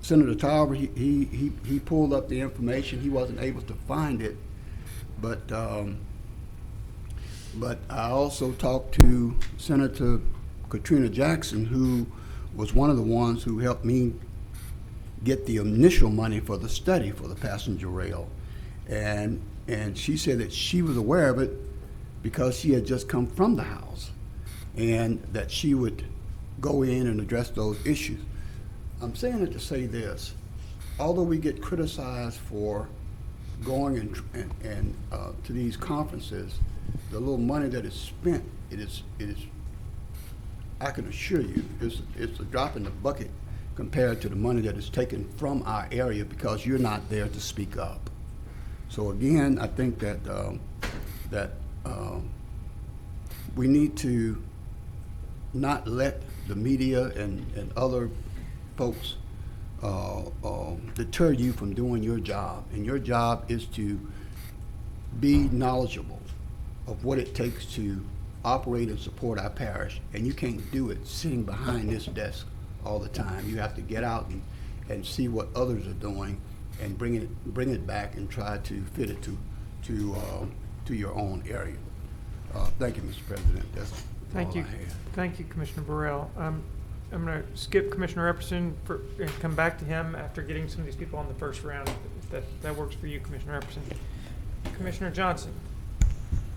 J: Senator Tarver, he pulled up the information. He wasn't able to find it, but I also talked to Senator Katrina Jackson, who was one of the ones who helped me get the initial money for the study for the passenger rail. And she said that she was aware of it because she had just come from the House, and that she would go in and address those issues. I'm saying it to say this: although we get criticized for going and to these conferences, the little money that is spent, it is I can assure you, it's a drop in the bucket compared to the money that is taken from our area because you're not there to speak up. So again, I think that we need to not let the media and other folks deter you from doing your job. And your job is to be knowledgeable of what it takes to operate and support our parish. And you can't do it sitting behind this desk all the time. You have to get out and see what others are doing and bring it back and try to fit it to your own area. Thank you, Mr. President. That's
A: Thank
J: all
A: you.
J: I have.
A: Thank you, Commissioner Burrell. I'm going to skip Commissioner Epperson and come back to him after getting some of these people on the first round, if that works for you, Commissioner Epperson. Commissioner Johnson.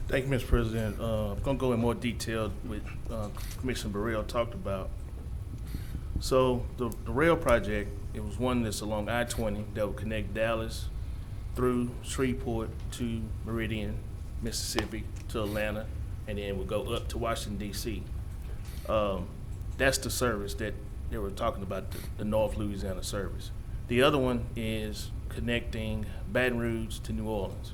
M: Thank you, Mr. President. I'm going to go in more detail with Commissioner Burrell talked about. So the rail project, it was one that's along I-20 that would connect Dallas through Shreveport to Meridian, Mississippi, to Atlanta, and then would go up to Washington, D.C. That's the service that they were talking about, the North Louisiana service. The other one is connecting Baton Rouge to New Orleans.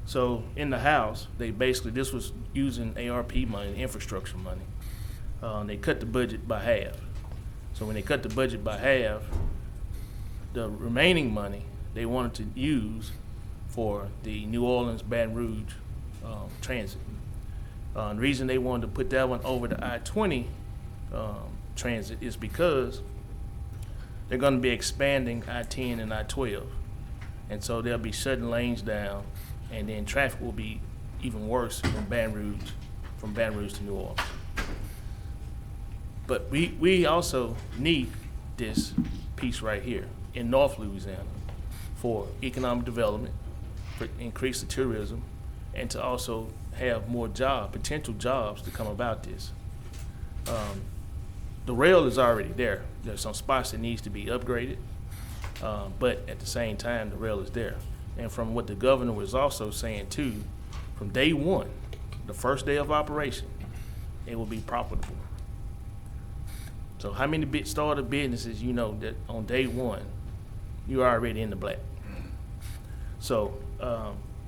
M: So in the House, this was using ARP money, infrastructure money. They cut the budget by half. So when they cut the budget by half, the remaining money they wanted to use for the New Orleans Baton Rouge transit. The reason they wanted to put that one over the I-20 transit is because they're going to be expanding I-10 and I-12, and so they'll be shutting lanes down, and then traffic will be even worse from Baton Rouge to New Orleans. But we also need this piece right here in North Louisiana for economic development, for increase the tourism, and to also have more potential jobs to come about this. The rail is already there. There's some spots that needs to be upgraded, but at the same time, the rail is there. And from what the governor was also saying too, from day one, the first day of operation, it will be profitable. So how many startup businesses you know that on day one, you're already in the black? So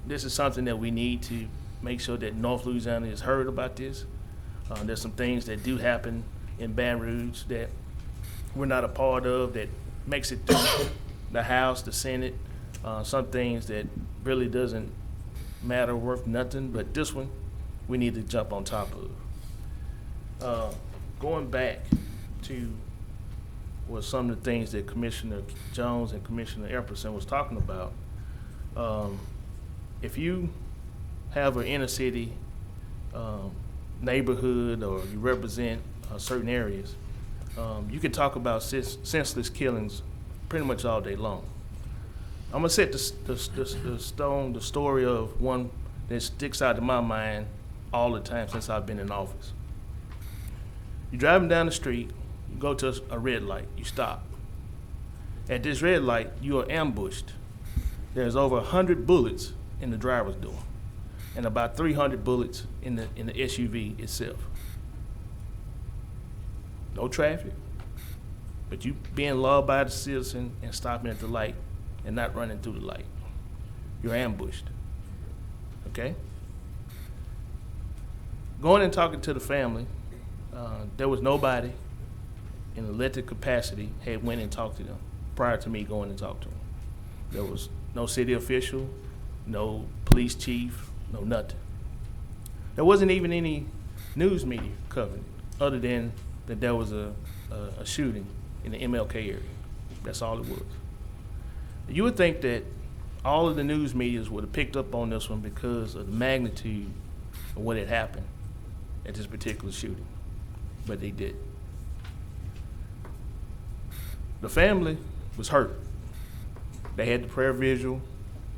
M: this is something that we need to make sure that North Louisiana is heard about this. There's some things that do happen in Baton Rouge that we're not a part of that makes it through the House, the Senate, some things that really doesn't matter, worth nothing, but this one we need to jump on top of. Going back to some of the things that Commissioner Jones and Commissioner Epperson was talking about, if you have an inner city neighborhood or you represent certain areas, you can talk about senseless killings pretty much all day long. I'm gonna set the story of one that sticks out in my mind all the time since I've been in office. You're driving down the street, you go to a red light, you stop. At this red light, you are ambushed. There's over 100 bullets in the driver's door and about 300 bullets in the SUV itself. No traffic, but you being law-abiding citizen and stopping at the light and not running through the light. You're ambushed, okay? Going and talking to the family, there was nobody in elected capacity had went and talked to them prior to me going and talk to them. There was no city official, no police chief, no nothing. There wasn't even any news media covering it, other than that there was a shooting in the MLK area. That's all it was. You would think that all of the news medias would have picked up on this one because of the magnitude of what had happened at this particular shooting, but they didn't. The family was hurt. They had the prayer vigil.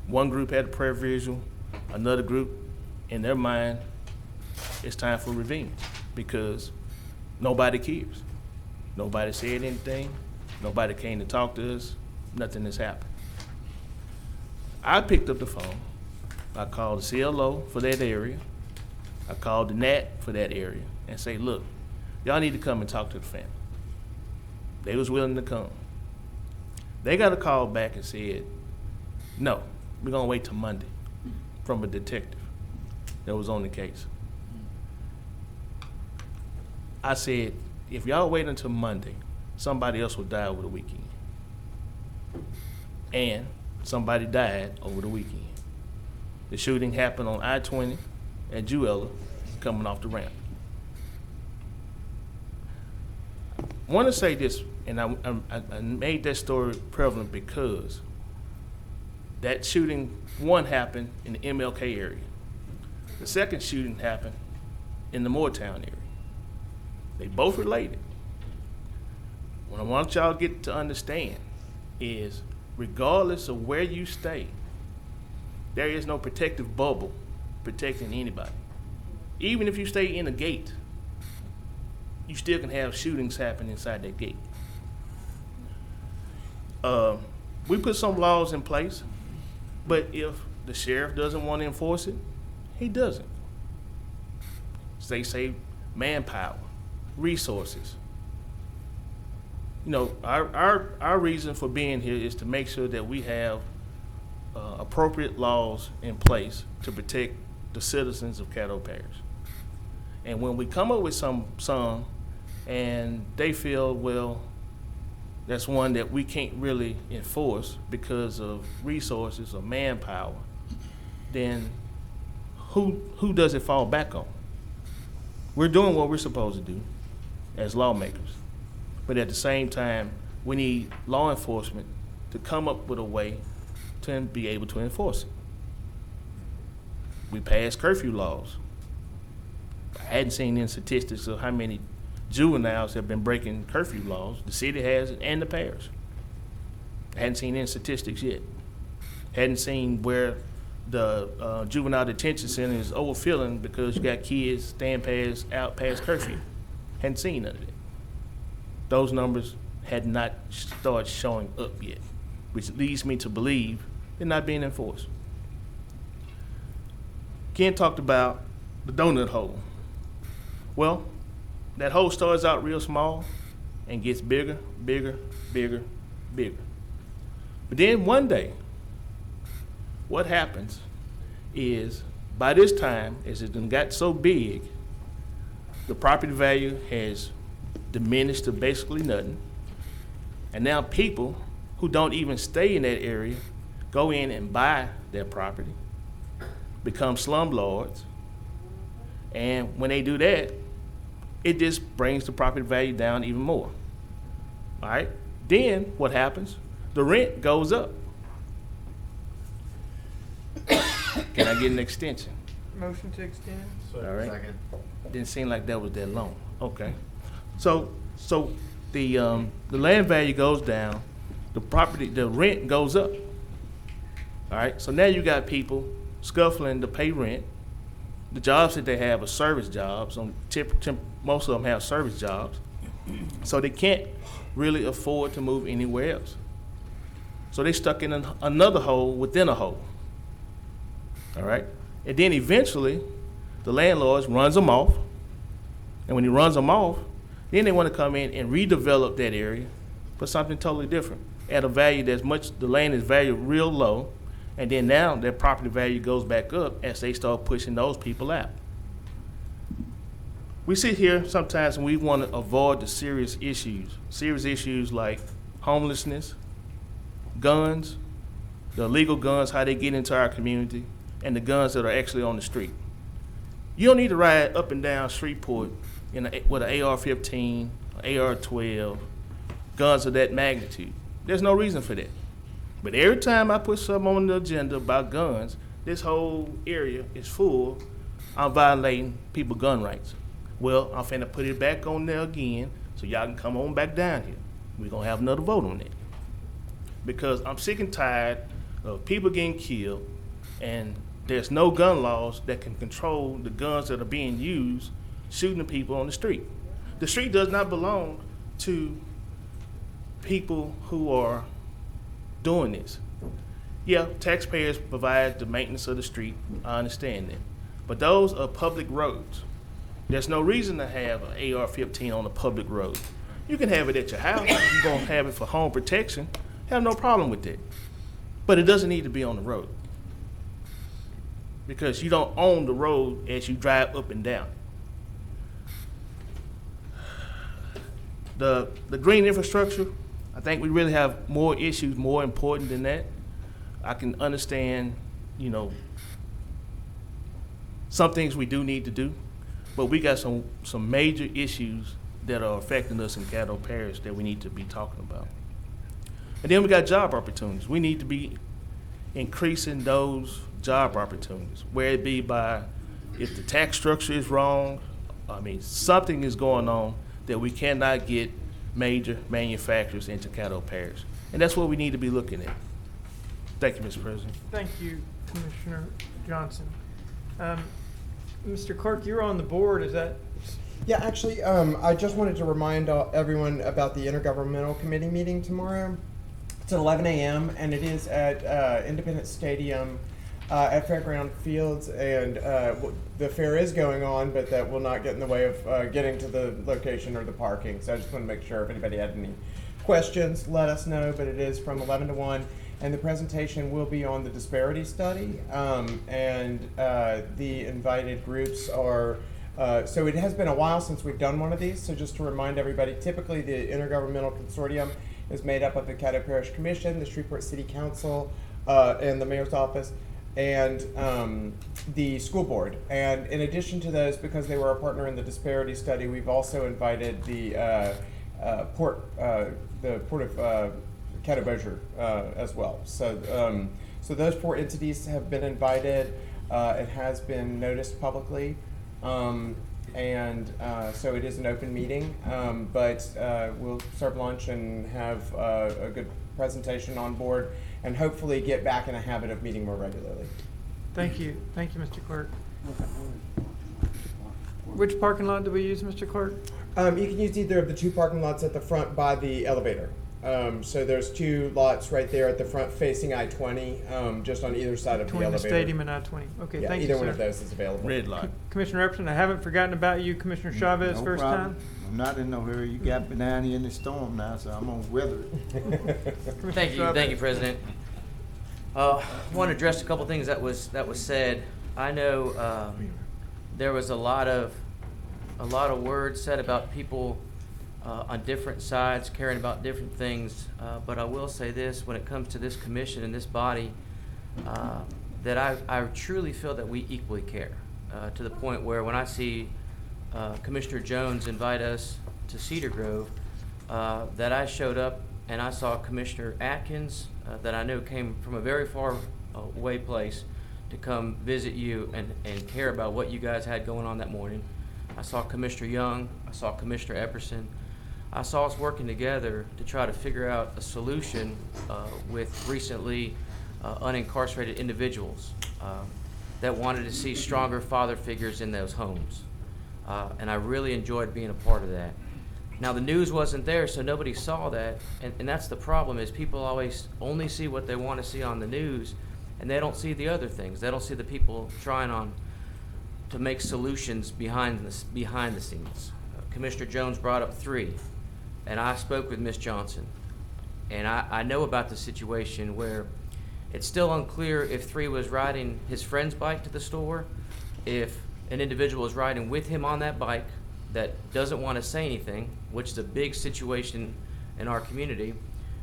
M: One group had the prayer vigil. Another group, in their mind, it's time for revenge because nobody cares. Nobody said anything. Nobody came to talk to us. Nothing has happened. I picked up the phone. I called the CLO for that area. I called the NAT for that area and say, look, y'all need to come and talk to the family. They was willing to come. They got a call back and said, no, we're gonna wait till Monday from a detective that was on the case. I said, if y'all wait until Monday, somebody else will die over the weekend. And somebody died over the weekend. The shooting happened on I-20 at Jewella coming off the ramp. I want to say this, and I made that story prevalent because that shooting, one happened in the MLK area. The second shooting happened in the Moortown area. They both related. What I want y'all to get to understand is regardless of where you stay, there is no protective bubble protecting anybody. Even if you stay in a gate, you still can have shootings happen inside that gate. We put some laws in place, but if the sheriff doesn't want to enforce it, he doesn't. They say manpower, resources. You know, our reason for being here is to make sure that we have appropriate laws in place to protect the citizens of Caddo Parish. And when we come up with some and they feel, well, that's one that we can't really enforce because of resources or manpower, then who does it fall back on? We're doing what we're supposed to do as lawmakers. But at the same time, we need law enforcement to come up with a way to be able to enforce it. We passed curfew laws. I hadn't seen any statistics of how many juveniles have been breaking curfew laws. The city has it and the parish. I hadn't seen any statistics yet. Hadn't seen where the juvenile detention center is overfilling because you got kids staying out past curfew. Hadn't seen none of it. Those numbers had not started showing up yet, which leads me to believe they're not being enforced. Ken talked about the donut hole. Well, that hole starts out real small and gets bigger, bigger, bigger, bigger. But then one day, what happens is by this time, as it got so big, the property value has diminished to basically nothing. And now people who don't even stay in that area go in and buy their property, become slumlords. And when they do that, it just brings the property value down even more. All right? Then what happens? The rent goes up. Can I get an extension?
A: Motion to extend?
M: All right. Second. Didn't seem like that was that long. Okay. So the land value goes down, the rent goes up. All right. So now you got people scuffling to pay rent. The jobs that they have are service jobs. Most of them have service jobs, so they can't really afford to move anywhere else. So they stuck in another hole within a hole. All right? And then eventually, the landlord runs them off. And when he runs them off, then they want to come in and redevelop that area for something totally different at a value that's much, the land is valued real low, and then now their property value goes back up as they start pushing those people out. We sit here sometimes and we want to avoid the serious issues like homelessness, guns, the illegal guns, how they get into our community, and the guns that are actually on the street. You don't need to ride up and down Shreveport with an AR-15, AR-12, guns of that magnitude. There's no reason for that. But every time I put something on the agenda about guns, this whole area is full. I'm violating people's gun rights. Well, I'm finna put it back on there again so y'all can come on back down here. We're gonna have another vote on that. Because I'm sick and tired of people getting killed, and there's no gun laws that can control the guns that are being used shooting the people on the street. The street does not belong to people who are doing this. Yeah, taxpayers provide the maintenance of the street, I understand that. But those are public roads. There's no reason to have an AR-15 on a public road. You can have it at your house, you're gonna have it for home protection, have no problem with that. But it doesn't need to be on the road. Because you don't own the road as you drive up and down. The green infrastructure, I think we really have more issues more important than that. I can understand, some things we do need to do, but we got some major issues that are affecting us in Caddo Parish that we need to be talking about. And then we got job opportunities. We need to be increasing those job opportunities, where it be by, if the tax structure is wrong, something is going on that we cannot get major manufacturers into Caddo Parish. And that's what we need to be looking at. Thank you, Mr. President.
A: Thank you, Commissioner Johnson. Mr. Clerk, you're on the board, is that?
H: Yeah, actually, I just wanted to remind everyone about the Intergovernmental Committee meeting tomorrow. It's at 11 a.m. and it is at Independence Stadium at Fairground Fields, and the fair is going on, but that will not get in the way of getting to the location or the parking. So I just want to make sure if anybody had any questions, let us know, but it is from 11 to 1. And the presentation will be on the disparity study, and the invited groups are, so it has been a while since we've done one of these, so just to remind everybody, typically the Intergovernmental Consortium is made up of the Caddo Parish Commission, the Shreveport City Council, and the Mayor's Office, and the school board. And in addition to those, because they were a partner in the disparity study, we've also invited the Port of Caddo Bossier as well. So, so those 4 entities have been invited. It has been noticed publicly, and so it is an open meeting. But we'll serve lunch and have a good presentation on board, and hopefully get back in a habit of meeting more regularly.
A: Thank you, Mr. Clerk. Which parking lot do we use, Mr. Clerk?
H: You can use either of the 2 parking lots at the front by the elevator. So there's 2 lots right there at the front facing I-20, just on either side of the elevator.
A: Between the stadium and I-20. Okay,
H: yeah,
A: thank you, sir.
H: either one of those is available.
M: Red light.
A: Commissioner Epperson, I haven't forgotten about you. Commissioner Chavez,
I: No
A: first
I: problem.
A: time.
I: I'm not in no hurry. You got me down here in the storm now, so I'm gonna weather it.
P: Thank you, President. I want to address a couple things that was said. I know there was a lot of words said about people on different sides caring about different things, but I will say this: when it comes to this commission and this body, that I truly feel that we equally care, to the point where when I see Commissioner Jones invite us to Cedar Grove, that I showed up and I saw Commissioner Atkins, that I know came from a very far away place to come visit you and care about what you guys had going on that morning. I saw Commissioner Young, I saw Commissioner Epperson. I saw us working together to try to figure out a solution with recently unincarcerated individuals that wanted to see stronger father figures in those homes. And I really enjoyed being a part of that. Now, the news wasn't there, so nobody saw that, and that's the problem, is people always only see what they want to see on the news, and they don't see the other things. They don't see the people trying to make solutions behind the scenes. Commissioner Jones brought up 3, and I spoke with Ms. Johnson, and I know about the situation where it's still unclear if 3 was riding his friend's bike to the store, if an individual is riding with him on that bike that doesn't want to say anything, which is a big situation in our community,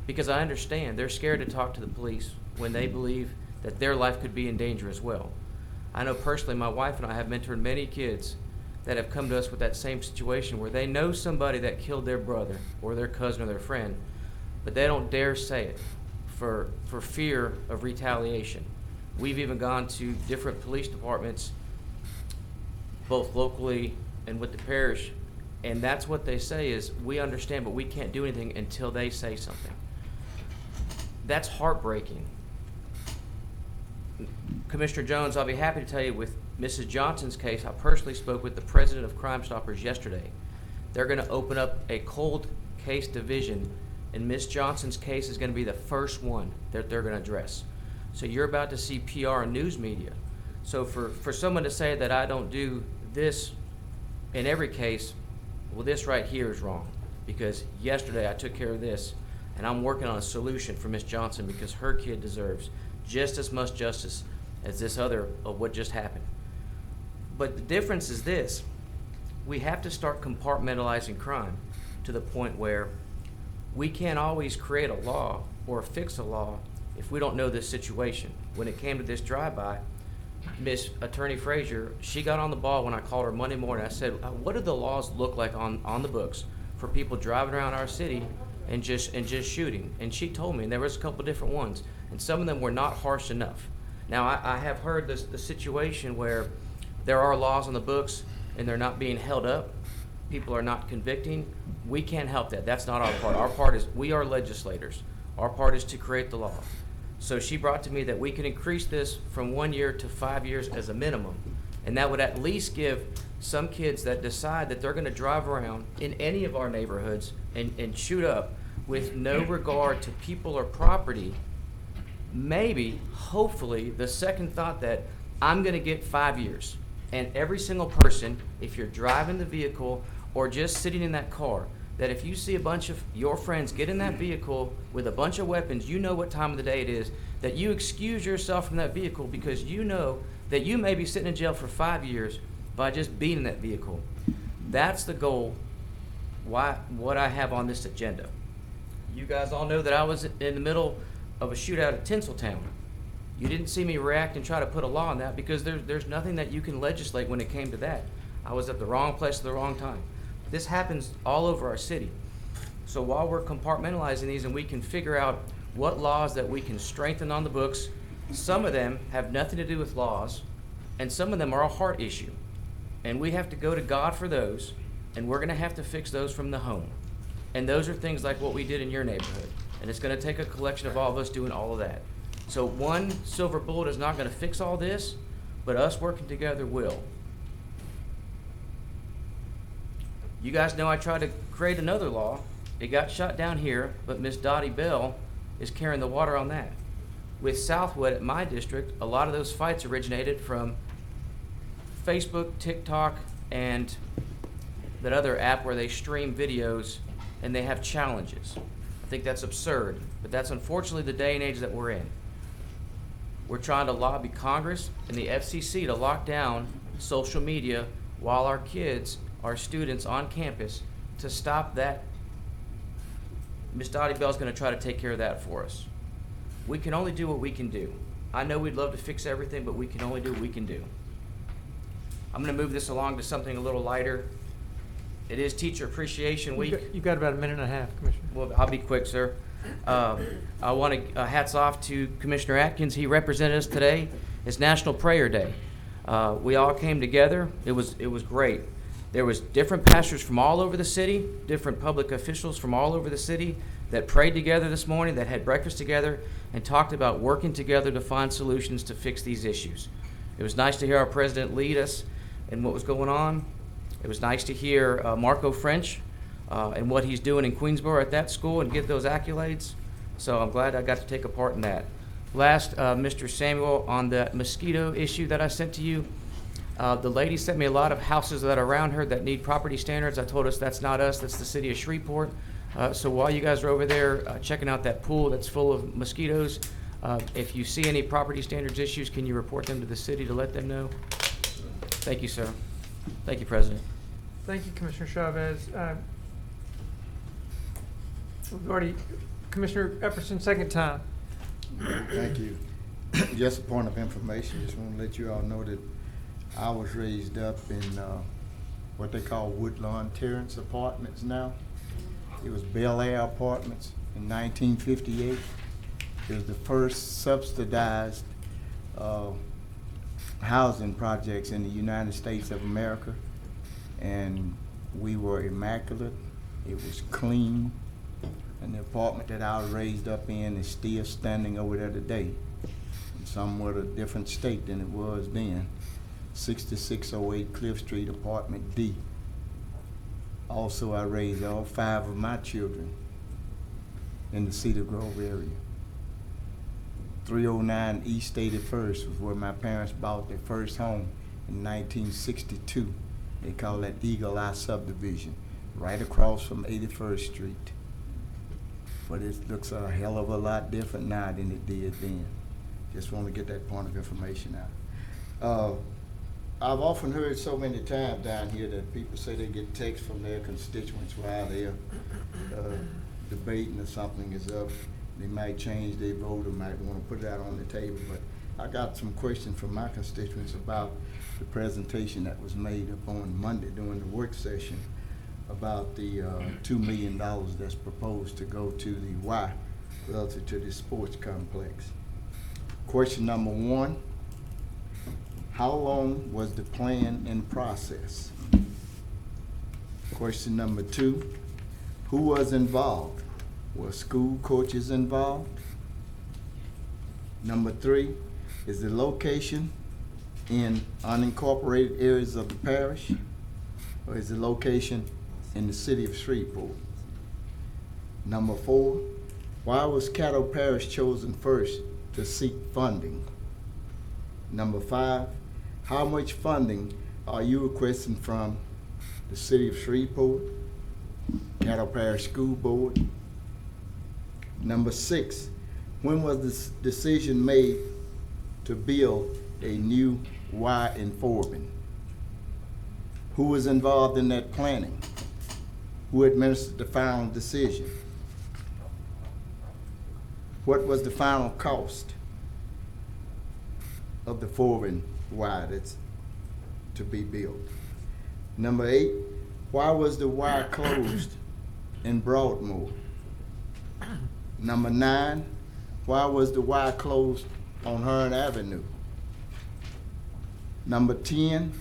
P: because I understand they're scared to talk to the police when they believe that their life could be in danger as well. I know personally my wife and I have mentored many kids that have come to us with that same situation where they know somebody that killed their brother or their cousin or their friend, but they don't dare say it for fear of retaliation. We've even gone to different police departments, both locally and with the parish, and that's what they say is, we understand, but we can't do anything until they say something. That's heartbreaking. Commissioner Jones, I'll be happy to tell you with Mrs. Johnson's case, I personally spoke with the president of Crime Stoppers yesterday. They're going to open up a cold case division, and Ms. Johnson's case is going to be the first one that they're going to address. So you're about to see PR and news media. So for someone to say that I don't do this in every case, well, this right here is wrong, because yesterday I took care of this, and I'm working on a solution for Ms. Johnson because her kid deserves just as much justice as this other of what just happened. But the difference is this: we have to start compartmentalizing crime to the point where we can't always create a law or fix a law if we don't know this situation. When it came to this drive-by, Miss Attorney Frazier, she got on the ball when I called her Monday morning. I said, what do the laws look like on the books for people driving around our city and just shooting? And she told me, and there was a couple different ones, and some of them were not harsh enough. Now, I have heard the situation where there are laws on the books and they're not being held up. People are not convicting. We can't help that. That's not our part. Our part is, we are legislators. Our part is to create the law. So she brought to me that we can increase this from 1 year to 5 years as a minimum. And that would at least give some kids that decide that they're going to drive around in any of our neighborhoods and shoot up with no regard to people or property, maybe, hopefully, the second thought that I'm going to get 5 years. And every single person, if you're driving the vehicle or just sitting in that car, that if you see a bunch of your friends get in that vehicle with a bunch of weapons, you know what time of the day it is, that you excuse yourself from that vehicle because you know that you may be sitting in jail for 5 years by just being in that vehicle. That's the goal, what I have on this agenda. You guys all know that I was in the middle of a shootout at Tinseltown. You didn't see me react and try to put a law on that because there's nothing that you can legislate when it came to that. I was at the wrong place at the wrong time. This happens all over our city. So while we're compartmentalizing these and we can figure out what laws that we can strengthen on the books, some of them have nothing to do with laws, and some of them are a heart issue. And we have to go to God for those, and we're gonna have to fix those from the home. And those are things like what we did in your neighborhood. And it's gonna take a collection of all of us doing all of that. So one silver bullet is not gonna fix all this, but us working together will. You guys know I tried to create another law. It got shot down here, but Miss Dottie Bell is carrying the water on that. With Southwood at my district, a lot of those fights originated from Facebook, TikTok, and that other app where they stream videos and they have challenges. I think that's absurd, but that's unfortunately the day and age that we're in. We're trying to lobby Congress and the FCC to lock down social media while our kids, our students on campus, to stop that. Ms. Dottie Bell's going to try to take care of that for us. We can only do what we can do. I know we'd love to fix everything, but we can only do what we can do. I'm going to move this along to something a little lighter. It is Teacher Appreciation Week.
A: You've got about a minute and a half, Commissioner.
P: Well, I'll be quick, sir. I want to hats off to Commissioner Atkins. He represented us today. It's National Prayer Day. We all came together. It was great. There was different pastors from all over the city, different public officials from all over the city that prayed together this morning, that had breakfast together, and talked about working together to find solutions to fix these issues. It was nice to hear our president lead us in what was going on. It was nice to hear Marco French and what he's doing in Queensboro at that school and get those accolades. So I'm glad I got to take a part in that. Last, Mr. Samuel, on the mosquito issue that I sent to you, the lady sent me a lot of houses that are around her that need property standards. I told us that's not us, that's the city of Shreveport. So while you guys are over there checking out that pool that's full of mosquitoes, if you see any property standards issues, can you report them to the city to let them know? Thank you, sir. Thank you, President.
A: Thank you, Commissioner Chavez. We've already, Commissioner Epperson, second time.
I: Thank you. Just a point of information, just want to let you all know that I was raised up in what they call Woodlawn Terrace Apartments now. It was Bel Air Apartments in 1958. It was the first subsidized housing projects in the United States of America. And we were immaculate. It was clean. And the apartment that I was raised up in is still standing over there today. It's somewhat a different state than it was then. 6608 Cliff Street, Apartment D. Also, I raised all 5 of my children in the Cedar Grove area. 309 East 81st was where my parents bought their first home in 1962. They call that Eagle Eye subdivision, right across from 81st Street. But it looks a hell of a lot different now than it did then. Just want to get that point of information out. I've often heard so many times down here that people say they get texts from their constituents while they're debating or something is up. They might change their vote or might want to put it out on the table. But I got some questions from my constituents about the presentation that was made up on Monday during the work session about the $2 million that's proposed to go to the Y relative to the sports complex. Question number 1, how long was the plan in process? Question number 2, who was involved? Were school coaches involved? Number 3, is the location in unincorporated areas of the parish, or is the location in the city of Shreveport? Number 4, why was Caddo Parish chosen first to seek funding? Number 5, how much funding are you requesting from the city of Shreveport, Caddo Parish School Board? Number 6, when was this decision made to build a new Y in Forbin? Who was involved in that planning? Who administered the final decision? What was the final cost of the Forbin Y that's to be built? Number 8, why was the Y closed in Broadmoor? Number 9, why was the Y closed on Hearn Avenue? Number 10,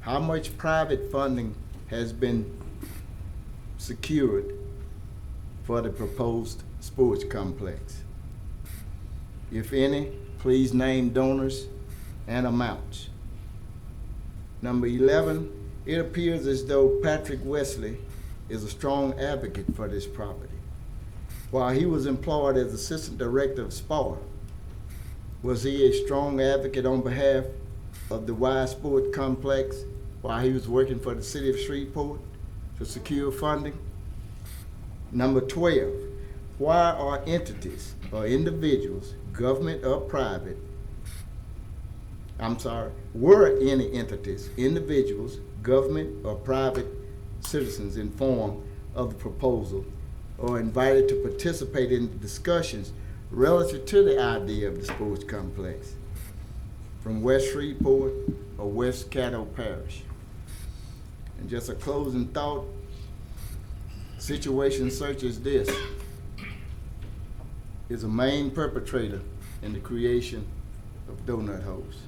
I: how much private funding has been secured for the proposed sports complex? If any, please name donors and amounts. Number 11, it appears as though Patrick Wesley is a strong advocate for this property. While he was employed as Assistant Director of SPAR, was he a strong advocate on behalf of the Y Sport Complex while he was working for the city of Shreveport to secure funding? Number 12, why are entities or individuals, government or private, were any entities, individuals, government or private citizens informed of the proposal or invited to participate in the discussions relative to the idea of the sports complex from West Shreveport or West Caddo Parish? And just a closing thought, situation such as this is a main perpetrator in the creation of donut holes.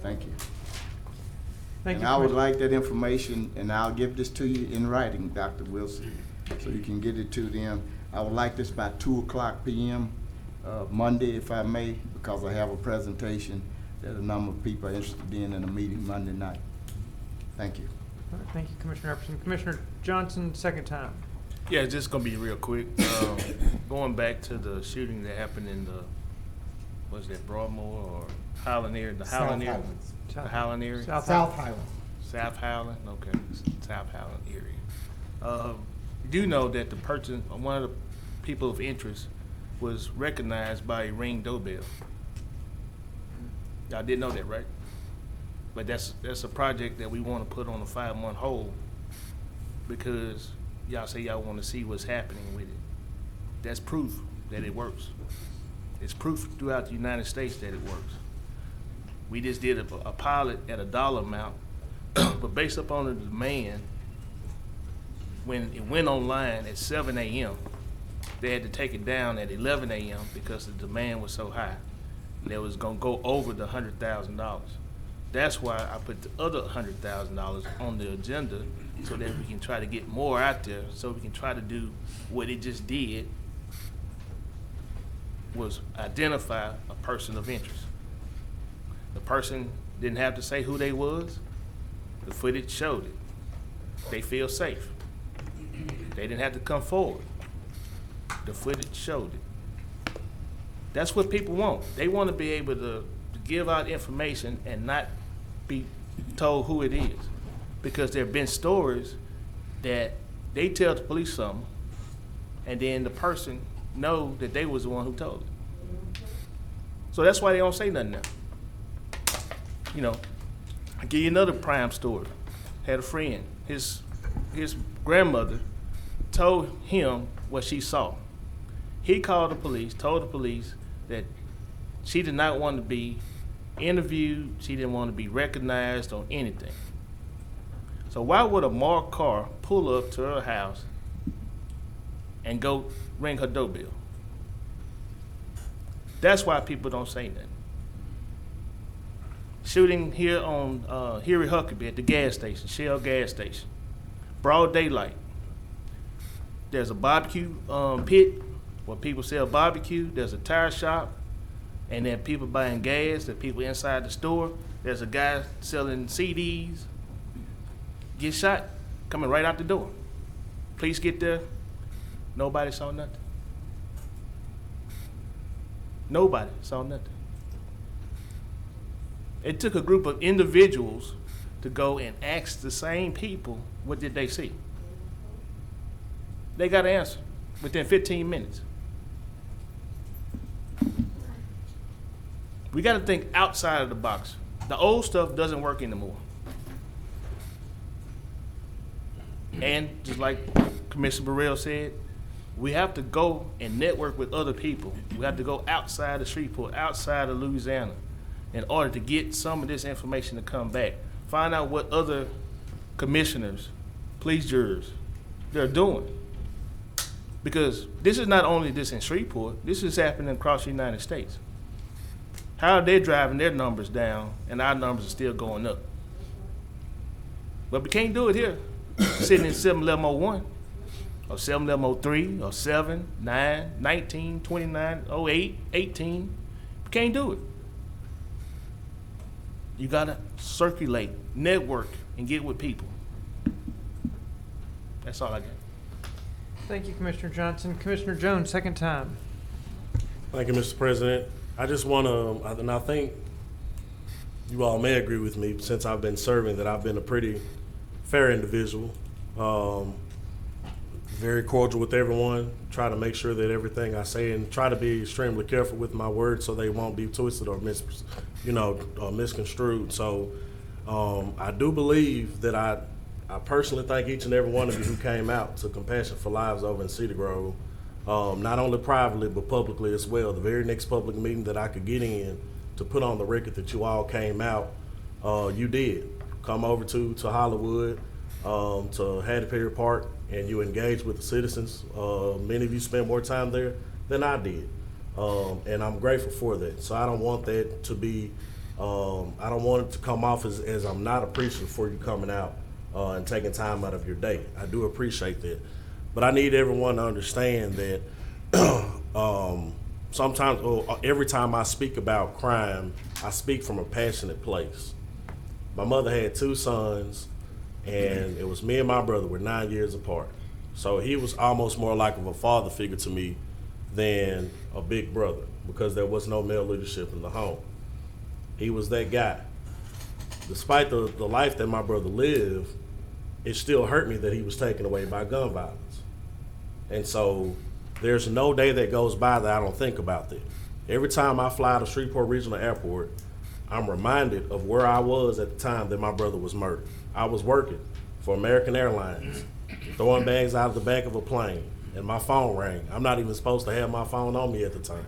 I: Thank you.
A: Thank you.
I: I would like that information, and I'll give this to you in writing, Dr. Wilson, so you can get it to them. I would like this by 2:00 p.m. Monday, if I may, because I have a presentation that a number of people are interested in a meeting Monday night. Thank you.
A: All right, thank you, Commissioner Epperson. Commissioner Johnson, second time.
M: Yeah, it's just gonna be real quick. Going back to the shooting that happened in the, was that Broadmoor or Highland area? The Highland area?
H: Highlands.
M: The Highland area?
A: South
H: Highland.
M: South Highland, okay, South Highland area. You do know that the person, one of the people of interest, was recognized by a Ring doorbell. Y'all did know that, right? But that's a project that we want to put on a 5-month hold because y'all say y'all want to see what's happening with it. That's proof that it works. It's proof throughout the United States that it works. We just did a pilot at a dollar amount, but based upon the demand, when it went online at 7 a.m., they had to take it down at 11 a.m. because the demand was so high. That was gonna go over the $100,000. That's why I put the other $100,000 on the agenda so that we can try to get more out there, so we can try to do what it just did, was identify a person of interest. The person didn't have to say who they was. The footage showed it. They feel safe. They didn't have to come forward. The footage showed it. That's what people want. They want to be able to give out information and not be told who it is. Because there have been stories that they tell the police something and then the person know that they was the one who told it. So that's why they don't say nothing now. You know, I'll give you another prime story. Had a friend, his grandmother told him what she saw. He called the police, told the police that she did not want to be interviewed, she didn't want to be recognized or anything. So why would a marked car pull up to her house and go ring her doorbell? That's why people don't say nothing. Shooting here on Huey Huckabee at the gas station, Shell gas station. Broad daylight. There's a barbecue pit where people sell barbecue. There's a tire shop. And then people buying gas. There's people inside the store. There's a guy selling CDs. Get shot, coming right out the door. Police get there. Nobody saw nothing. Nobody saw nothing. It took a group of individuals to go and ask the same people, what did they see? They got an answer within 15 minutes. We got to think outside of the box. The old stuff doesn't work anymore. And just like Commissioner Burrell said, we have to go and network with other people. We have to go outside of Shreveport, outside of Louisiana, in order to get some of this information to come back. Find out what other commissioners, police jurors, they're doing. Because this is not only this in Shreveport, this is happening across the United States. How are they driving their numbers down and our numbers are still going up? But we can't do it here, sitting in 71101 or 71103 or 7, 9, 19, 29, 08, 18. We can't do it. You gotta circulate, network, and get with people. That's all I got.
A: Thank you, Commissioner Johnson. Commissioner Jones, second time.
L: Thank you, Mr. President. I just want to, and I think you all may agree with me since I've been serving that I've been a pretty fair individual, very cordial with everyone, try to make sure that everything I say and try to be extremely careful with my words so they won't be twisted or misconstrued. So I do believe that I personally thank each and every one of you who came out to Compassion for Lives over in Cedar Grove. Not only privately, but publicly as well. The very next public meeting that I could get in to put on the record that you all came out, you did. Come over to Hollywood, to Hattie Perry Park, and you engaged with the citizens. Many of you spent more time there than I did. And I'm grateful for that. So I don't want that to be, I don't want it to come off as I'm not appreciative for you coming out and taking time out of your day. I do appreciate that. But I need everyone to understand that sometimes, or every time I speak about crime, I speak from a passionate place. My mother had 2 sons, and it was me and my brother. We're 9 years apart. So he was almost more like of a father figure to me than a big brother, because there was no male leadership in the home. He was that guy. Despite the life that my brother lived, it still hurt me that he was taken away by gun violence. And so there's no day that goes by that I don't think about that. Every time I fly to Shreveport Regional Airport, I'm reminded of where I was at the time that my brother was murdered. I was working for American Airlines, throwing bags out of the back of a plane, and my phone rang. I'm not even supposed to have my phone on me at the time.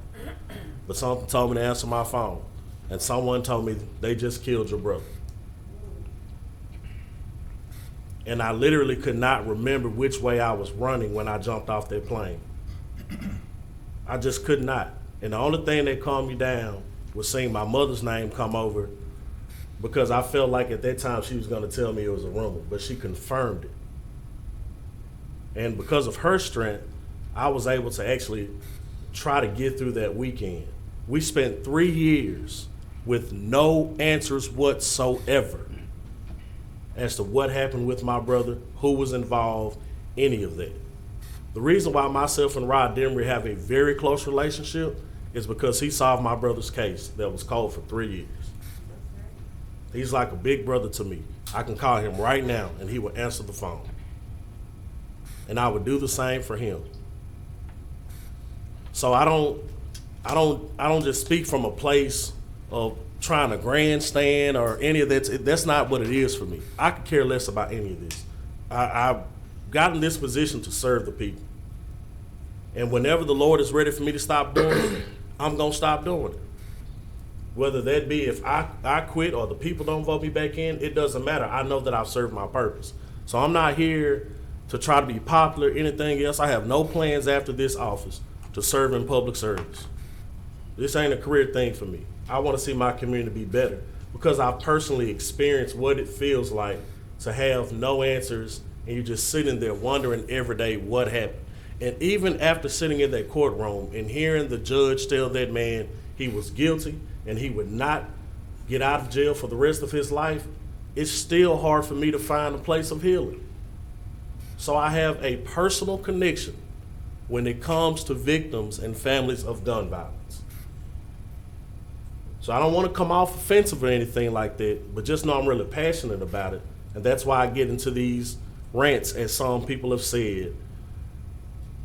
L: But something told me to answer my phone, and someone told me they just killed your brother. And I literally could not remember which way I was running when I jumped off that plane. I just could not. And the only thing that calmed me down was seeing my mother's name come over, because I felt like at that time she was going to tell me it was a rumor, but she confirmed it. And because of her strength, I was able to actually try to get through that weekend. We spent 3 years with no answers whatsoever as to what happened with my brother, who was involved, any of that. The reason why myself and Rod Demery have a very close relationship is because he solved my brother's case that was cold for 3 years. He's like a big brother to me. I can call him right now and he will answer the phone. And I would do the same for him. So I don't just speak from a place of trying to grandstand or any of that. That's not what it is for me. I could care less about any of this. I've gotten this position to serve the people. And whenever the Lord is ready for me to stop doing it, I'm going to stop doing it. Whether that be if I quit or the people don't vote me back in, it doesn't matter. I know that I've served my purpose. So I'm not here to try to be popular, anything else. I have no plans after this office to serve in public service. This ain't a career thing for me. I want to see my community be better because I've personally experienced what it feels like to have no answers and you're just sitting there wondering every day what happened. And even after sitting in that courtroom and hearing the judge tell that man he was guilty and he would not get out of jail for the rest of his life, it's still hard for me to find a place of healing. So I have a personal connection when it comes to victims and families of gun violence. So I don't want to come off offensive or anything like that, but just know I'm really passionate about it. And that's why I get into these rants, as some people have said.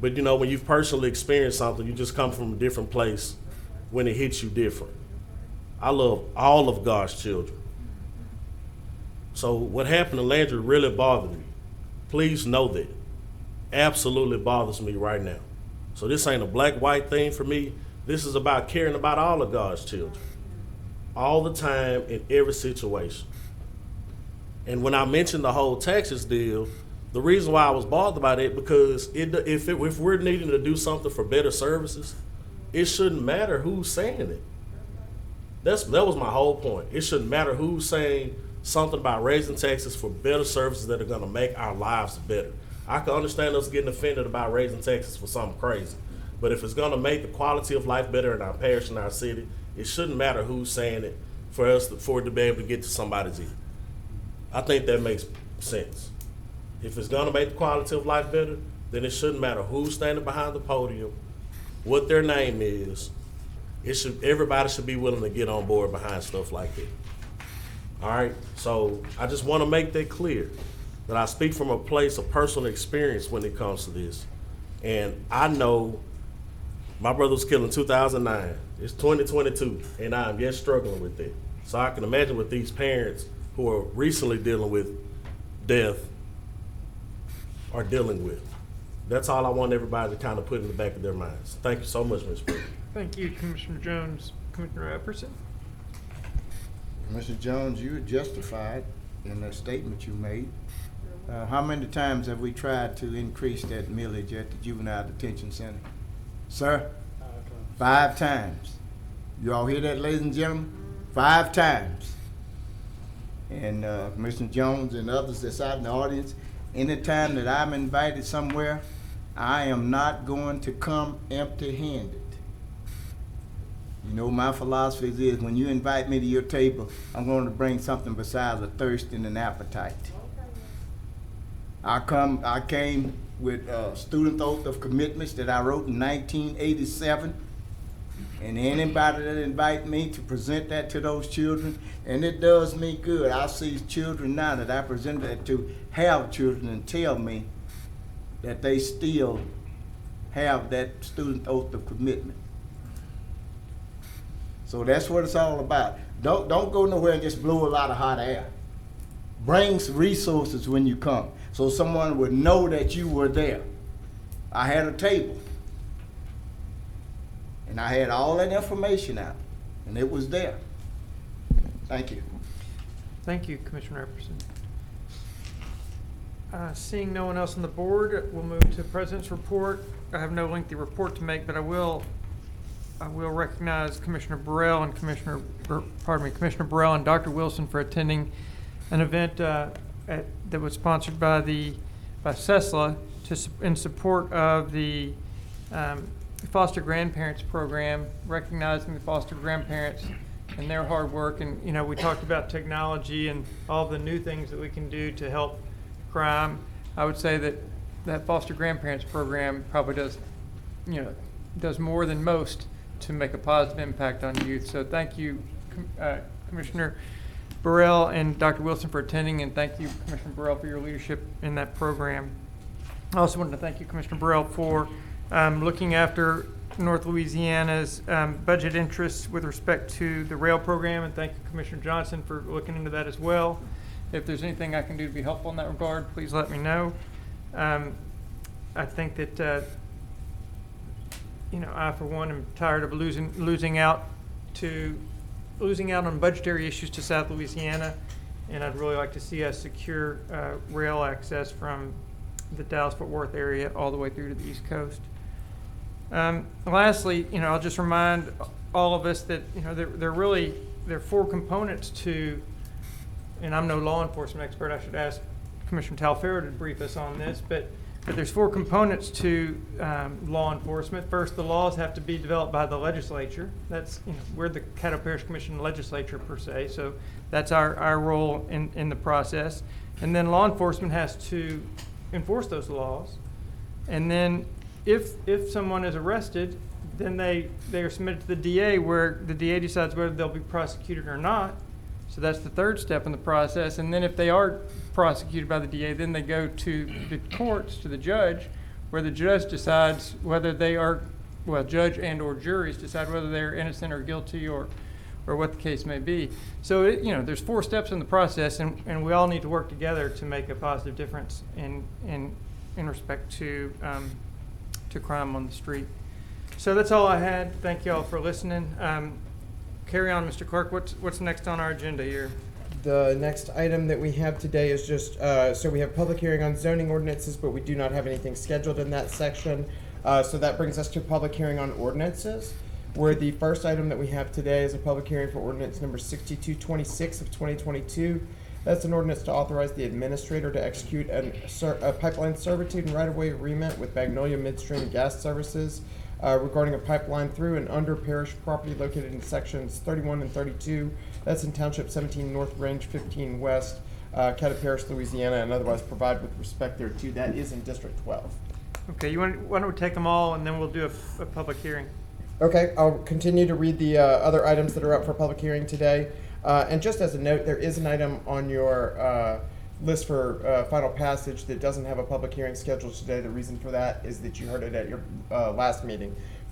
L: But you know, when you've personally experienced something, you just come from a different place when it hits you different. I love all of God's children. So what happened to Landry really bothered me. Please know that. Absolutely bothers me right now. So this ain't a black-white thing for me. This is about caring about all of God's children. All the time, in every situation. And when I mentioned the whole Texas deal, the reason why I was bothered by it, because if we're needing to do something for better services, it shouldn't matter who's saying it. That was my whole point. It shouldn't matter who's saying something about raising taxes for better services that are going to make our lives better. I can understand us getting offended about raising taxes for something crazy. But if it's going to make the quality of life better in our parish and our city, it shouldn't matter who's saying it for it to be able to get to somebody's ear. I think that makes sense. If it's going to make the quality of life better, then it shouldn't matter who's standing behind the podium, what their name is. Everybody should be willing to get on board behind stuff like that. All right, so I just want to make that clear, that I speak from a place of personal experience when it comes to this. And I know my brother was killed in 2009. It's 2022, and I'm yet struggling with that. So I can imagine what these parents who are recently dealing with death are dealing with. That's all I want everybody to kind of put in the back of their minds. Thank you so much, Mr. President.
A: Thank you, Commissioner Jones. Commissioner Epperson?
I: Mr. Jones, you are justified in the statement you made. How many times have we tried to increase that millage at the Juvenile Detention Center? Sir? 5 times. You all hear that, ladies and gentlemen? 5 times. And Commissioner Jones and others that's out in the audience, anytime that I'm invited somewhere, I am not going to come empty-handed. You know, my philosophy is when you invite me to your table, I'm going to bring something besides a thirst and an appetite. I came with student oath of commitments that I wrote in 1987. And anybody that invite me to present that to those children, and it does me good. I see children now that I present that to have children and tell me that they still have that student oath of commitment. So that's what it's all about. Don't go nowhere and just blow a lot of hot air. Bring some resources when you come, so someone would know that you were there. I had a table, and I had all that information out, and it was there. Thank you.
A: Thank you, Commissioner Epperson. Seeing no one else on the board, we'll move to President's report. I have no lengthy report to make, but I will recognize Commissioner Burrell and Commissioner Burrell and Dr. Wilson for attending an event that was sponsored by CESLA in support of the foster grandparents program, recognizing the foster grandparents and their hard work. And we talked about technology and all the new things that we can do to help crime. I would say that foster grandparents program probably does more than most to make a positive impact on youth. So thank you, Commissioner Burrell and Dr. Wilson for attending, and thank you, Commissioner Burrell, for your leadership in that program. I also wanted to thank you, Commissioner Burrell, for looking after North Louisiana's budget interests with respect to the rail program, and thank you, Commissioner Johnson, for looking into that as well. If there's anything I can do to be helpful in that regard, please let me know. I think that I, for one, am tired of losing out on budgetary issues to South Louisiana, and I'd really like to see us secure rail access from the Dallas-Fort Worth area all the way through to the East Coast. Lastly, I'll just remind all of us that there are four components to, and I'm no law enforcement expert. I should ask Commissioner Talfero to brief us on this, but there's four components to law enforcement. First, the laws have to be developed by the legislature. That's, we're the Caddo Parish Commission legislature per se, so that's our role in the process. And then law enforcement has to enforce those laws. And then if someone is arrested, then they are submitted to the DA, where the DA decides whether they'll be prosecuted or not. So that's the third step in the process. And then if they are prosecuted by the DA, then they go to the courts, to the judge, where the judge decides whether they are, judge and or juries decide whether they're innocent or guilty or what the case may be. So, there's four steps in the process, and we all need to work together to make a positive difference in respect to crime on the street. So that's all I had. Thank you all for listening. Carry on, Mr. Clerk. What's next on our agenda here?
H: The next item that we have today is just, so we have public hearing on zoning ordinances, but we do not have anything scheduled in that section. So that brings us to public hearing on ordinances, where the first item that we have today is a public hearing for ordinance number 6226 of 2022. That's an ordinance to authorize the administrator to execute a pipeline servitude and right-of-way agreement with Magnolia Midstream and Gas Services regarding a pipeline through and under parish property located in sections 31 and 32. That's in Township 17 North, Range 15 West, Caddo Parish, Louisiana, and otherwise provide with respect thereto. That is in District 12.
A: Okay, why don't we take them all, and then we'll do a public hearing.
H: Okay, I'll continue to read the other items that are up for public hearing today. And just as a note, there is an item on your list for final passage that doesn't have a public hearing scheduled today. The reason for that is that you heard it at your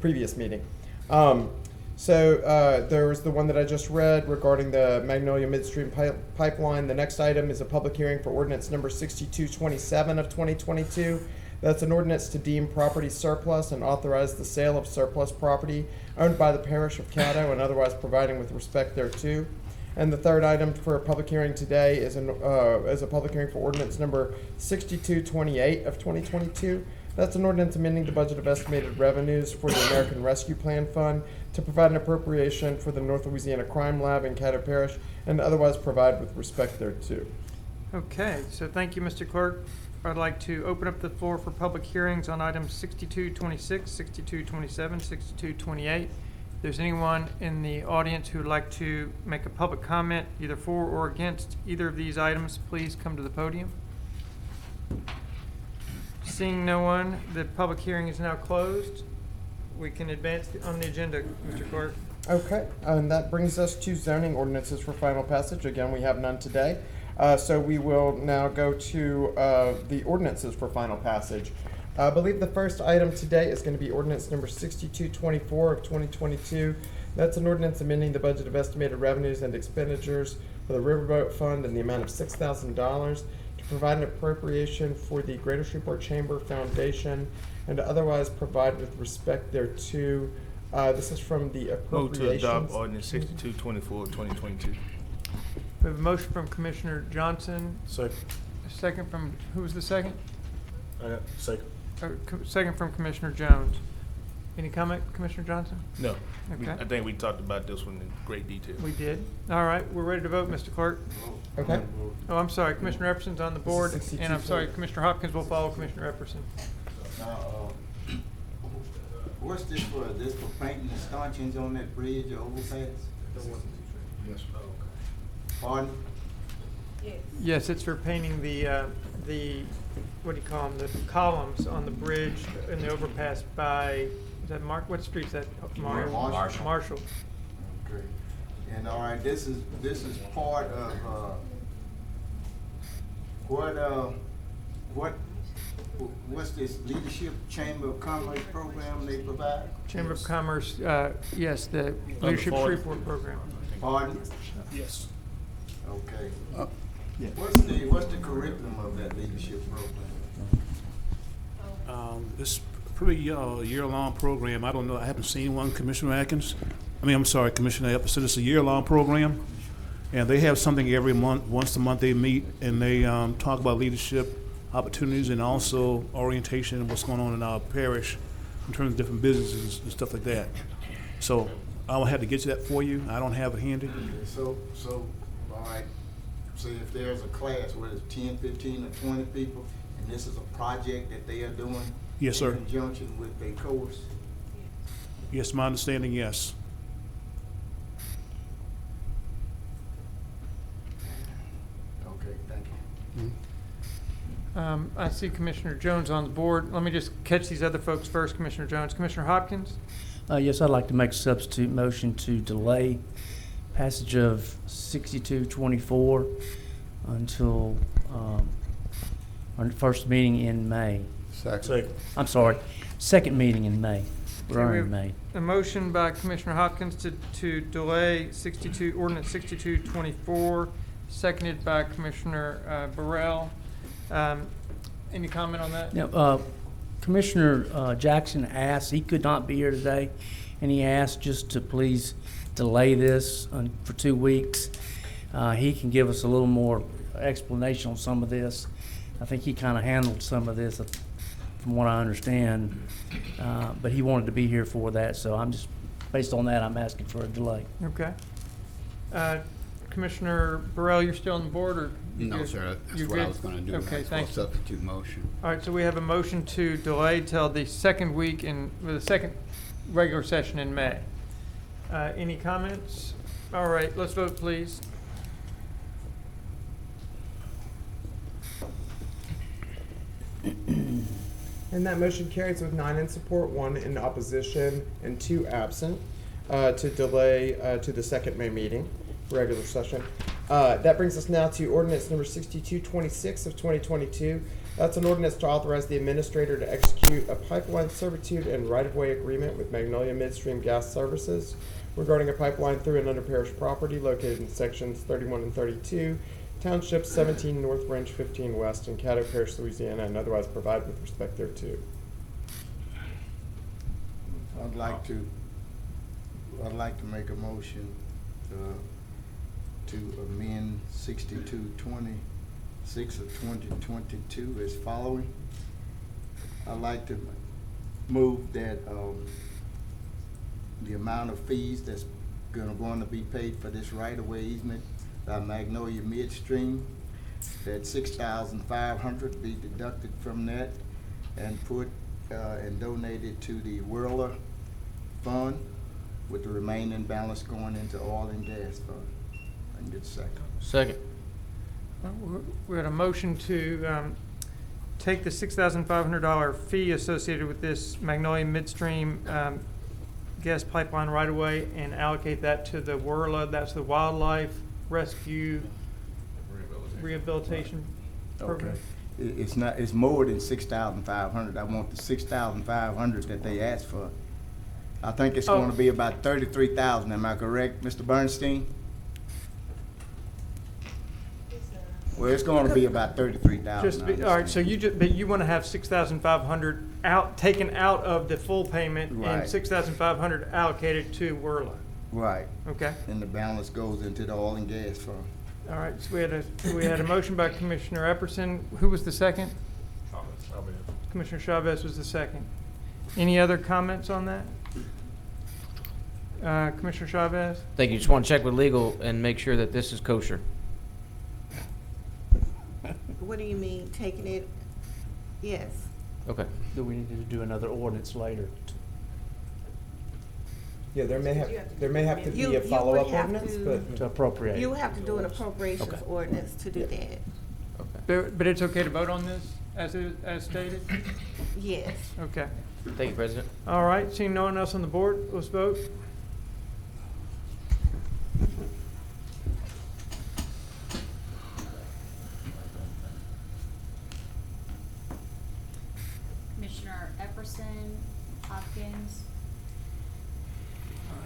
H: previous meeting. So there was the one that I just read regarding the Magnolia Midstream pipeline. The next item is a public hearing for ordinance number 6227 of 2022. That's an ordinance to deem property surplus and authorize the sale of surplus property owned by the parish of Caddo and otherwise providing with respect thereto. And the third item for a public hearing today is a public hearing for ordinance number 6228 of 2022. That's an ordinance amending the budget of estimated revenues for the American Rescue Plan Fund to provide an appropriation for the North Louisiana Crime Lab in Caddo Parish and otherwise provide with respect thereto.
A: Okay, so thank you, Mr. Clerk. I'd like to open up the floor for public hearings on items 6226, 6227, 6228. If there's anyone in the audience who would like to make a public comment either for or against either of these items, please come to the podium. Seeing no one, the public hearing is now closed. We can advance on the agenda, Mr. Clerk.
H: Okay, and that brings us to zoning ordinances for final passage. Again, we have none today. So we will now go to the ordinances for final passage. I believe the first item today is going to be ordinance number 6224 of 2022. That's an ordinance amending the budget of estimated revenues and expenditures for the Riverboat Fund in the amount of $6,000 to provide an appropriation for the Greater Shreveport Chamber Foundation and to otherwise provide with respect thereto. This is from the
M: Move to
H: appropriations.
M: adopt ordinance 6224 of 2022.
A: We have a motion from Commissioner Johnson,
L: Second.
A: a second from, who was the second?
L: I got second.
A: Second from Commissioner Jones. Any comment, Commissioner Johnson?
M: No.
A: Okay.
M: I think we talked about this one in great detail.
A: We did. All right, we're ready to vote, Mr. Clerk.
H: Okay.
A: Oh, I'm sorry, Commissioner Epperson's on the board,
H: This is
A: and I'm sorry,
H: 62.
A: Commissioner Hopkins will follow Commissioner Epperson.
I: Now, what's this for? This for painting the stanchions on that bridge or overpass? Yes. Pardon?
A: Yes, it's for painting the, what do you call them, the columns on the bridge and the overpass by, is that what street's that?
I: Marshall.
A: Marshall.
I: Okay. And all right, this is part of, what's this Leadership Chamber of Commerce program they provide?
A: Chamber of Commerce, yes, the
M: Under
A: Leadership
M: 40.
A: Shreveport program.
I: Pardon?
M: Yes.
I: Okay.
J: Yeah.
I: What's the curriculum of that leadership program?
K: It's pretty year-long program. I don't know, I haven't seen one, Commissioner Atkins. I'm sorry, Commissioner Epperson. It's a year-long program, and they have something every month. Once a month they meet and they talk about leadership opportunities and also orientation and what's going on in our parish in terms of different businesses and stuff like that. So I'll have to get you that for you. I don't have it handy.
I: Okay, so, all right, say if there's a class where it's 10, 15, or 20 people, and this is a project that they are doing?
K: Yes, sir.
I: In conjunction with their course?
K: Yes, my understanding, yes.
I: Okay, thank you.
A: I see Commissioner Jones on the board. Let me just catch these other folks first, Commissioner Jones. Commissioner Hopkins?
D: Yes, I'd like to make a substitute motion to delay passage of 6224 until our first meeting in May.
L: Second.
D: I'm sorry, second meeting in May.
A: Okay,
D: We're
A: we
D: in
A: have
D: May.
A: a motion by Commissioner Hopkins to delay ordinance 6224, seconded by Commissioner Burrell. Any comment on that?
D: Now, Commissioner Jackson asked, he could not be here today, and he asked just to please delay this for 2 weeks. He can give us a little more explanation on some of this. I think he kind of handled some of this from what I understand, but he wanted to be here for that, so I'm just, based on that, I'm asking for a delay.
A: Okay. Commissioner Burrell, you're still on the board, or?
J: No,
A: you're-
J: sir, that's
A: you're
J: what I
A: good?
J: was gonna do.
A: Okay,
J: That's
A: thank
J: for
A: you.
J: substitute motion.
A: All right, so we have a motion to delay till the second week the second regular session in May. Any comments? All right, let's vote, please.
H: And that motion carries with 9 in support, 1 in opposition, and 2 absent to delay to the second May meeting, regular session. That brings us now to ordinance number 6226 of 2022. That's an ordinance to authorize the administrator to execute a pipeline servitude and right-of-way agreement with Magnolia Midstream Gas Services regarding a pipeline through and under parish property located in sections 31 and 32, Township 17 North, Range 15 West, in Caddo Parish, Louisiana, and otherwise provide with respect thereto.
I: I'd like to make a motion to amend 6226 of 2022 as following. I'd like to move that the amount of fees that's going to be paid for this right-of-way easement by Magnolia Midstream, that $6,500 be deducted from that and put and donated to the Whirler Fund, with the remaining balance going into oil and gas fund. I can get a second.
P: Second.
A: We had a motion to take the $6,500 fee associated with this Magnolia Midstream gas pipeline right away and allocate that to the WRLA, that's the Wildlife Rescue Rehabilitation Program.
I: It's not, it's more than 6,500. I want the 6,500 that they asked for. I think it's gonna be about 33,000, am I correct, Mr. Bernstein? Well, it's gonna be about 33,000.
A: All right, so but you want to have 6,500 taken out of the full payment and
I: Right.
A: 6,500 allocated to WRLA.
I: Right.
A: Okay.
I: And the balance goes into the oil and gas fund.
A: All right, so we had a motion by Commissioner Epperson. Who was the second? Commissioner Chavez was the second. Any other comments on that? Commissioner Chavez?
P: Thank you. Just want to check with legal and make sure that this is kosher.
C: What do you mean, taking it? Yes.
P: Okay.
D: Do we need to do another ordinance later?
H: Yeah, there may have to be
C: You
H: a
C: would
H: follow-up
C: have
H: ordinance,
C: to-
H: but.
D: To appropriate?
C: You have to do an appropriations
D: Okay.
C: ordinance to do that.
A: But it's okay to vote on this as stated?
C: Yes.
A: Okay.
P: Thank you, President.
A: All right, seeing no one else on the board, let's vote.
B: Commissioner Epperson, Hopkins,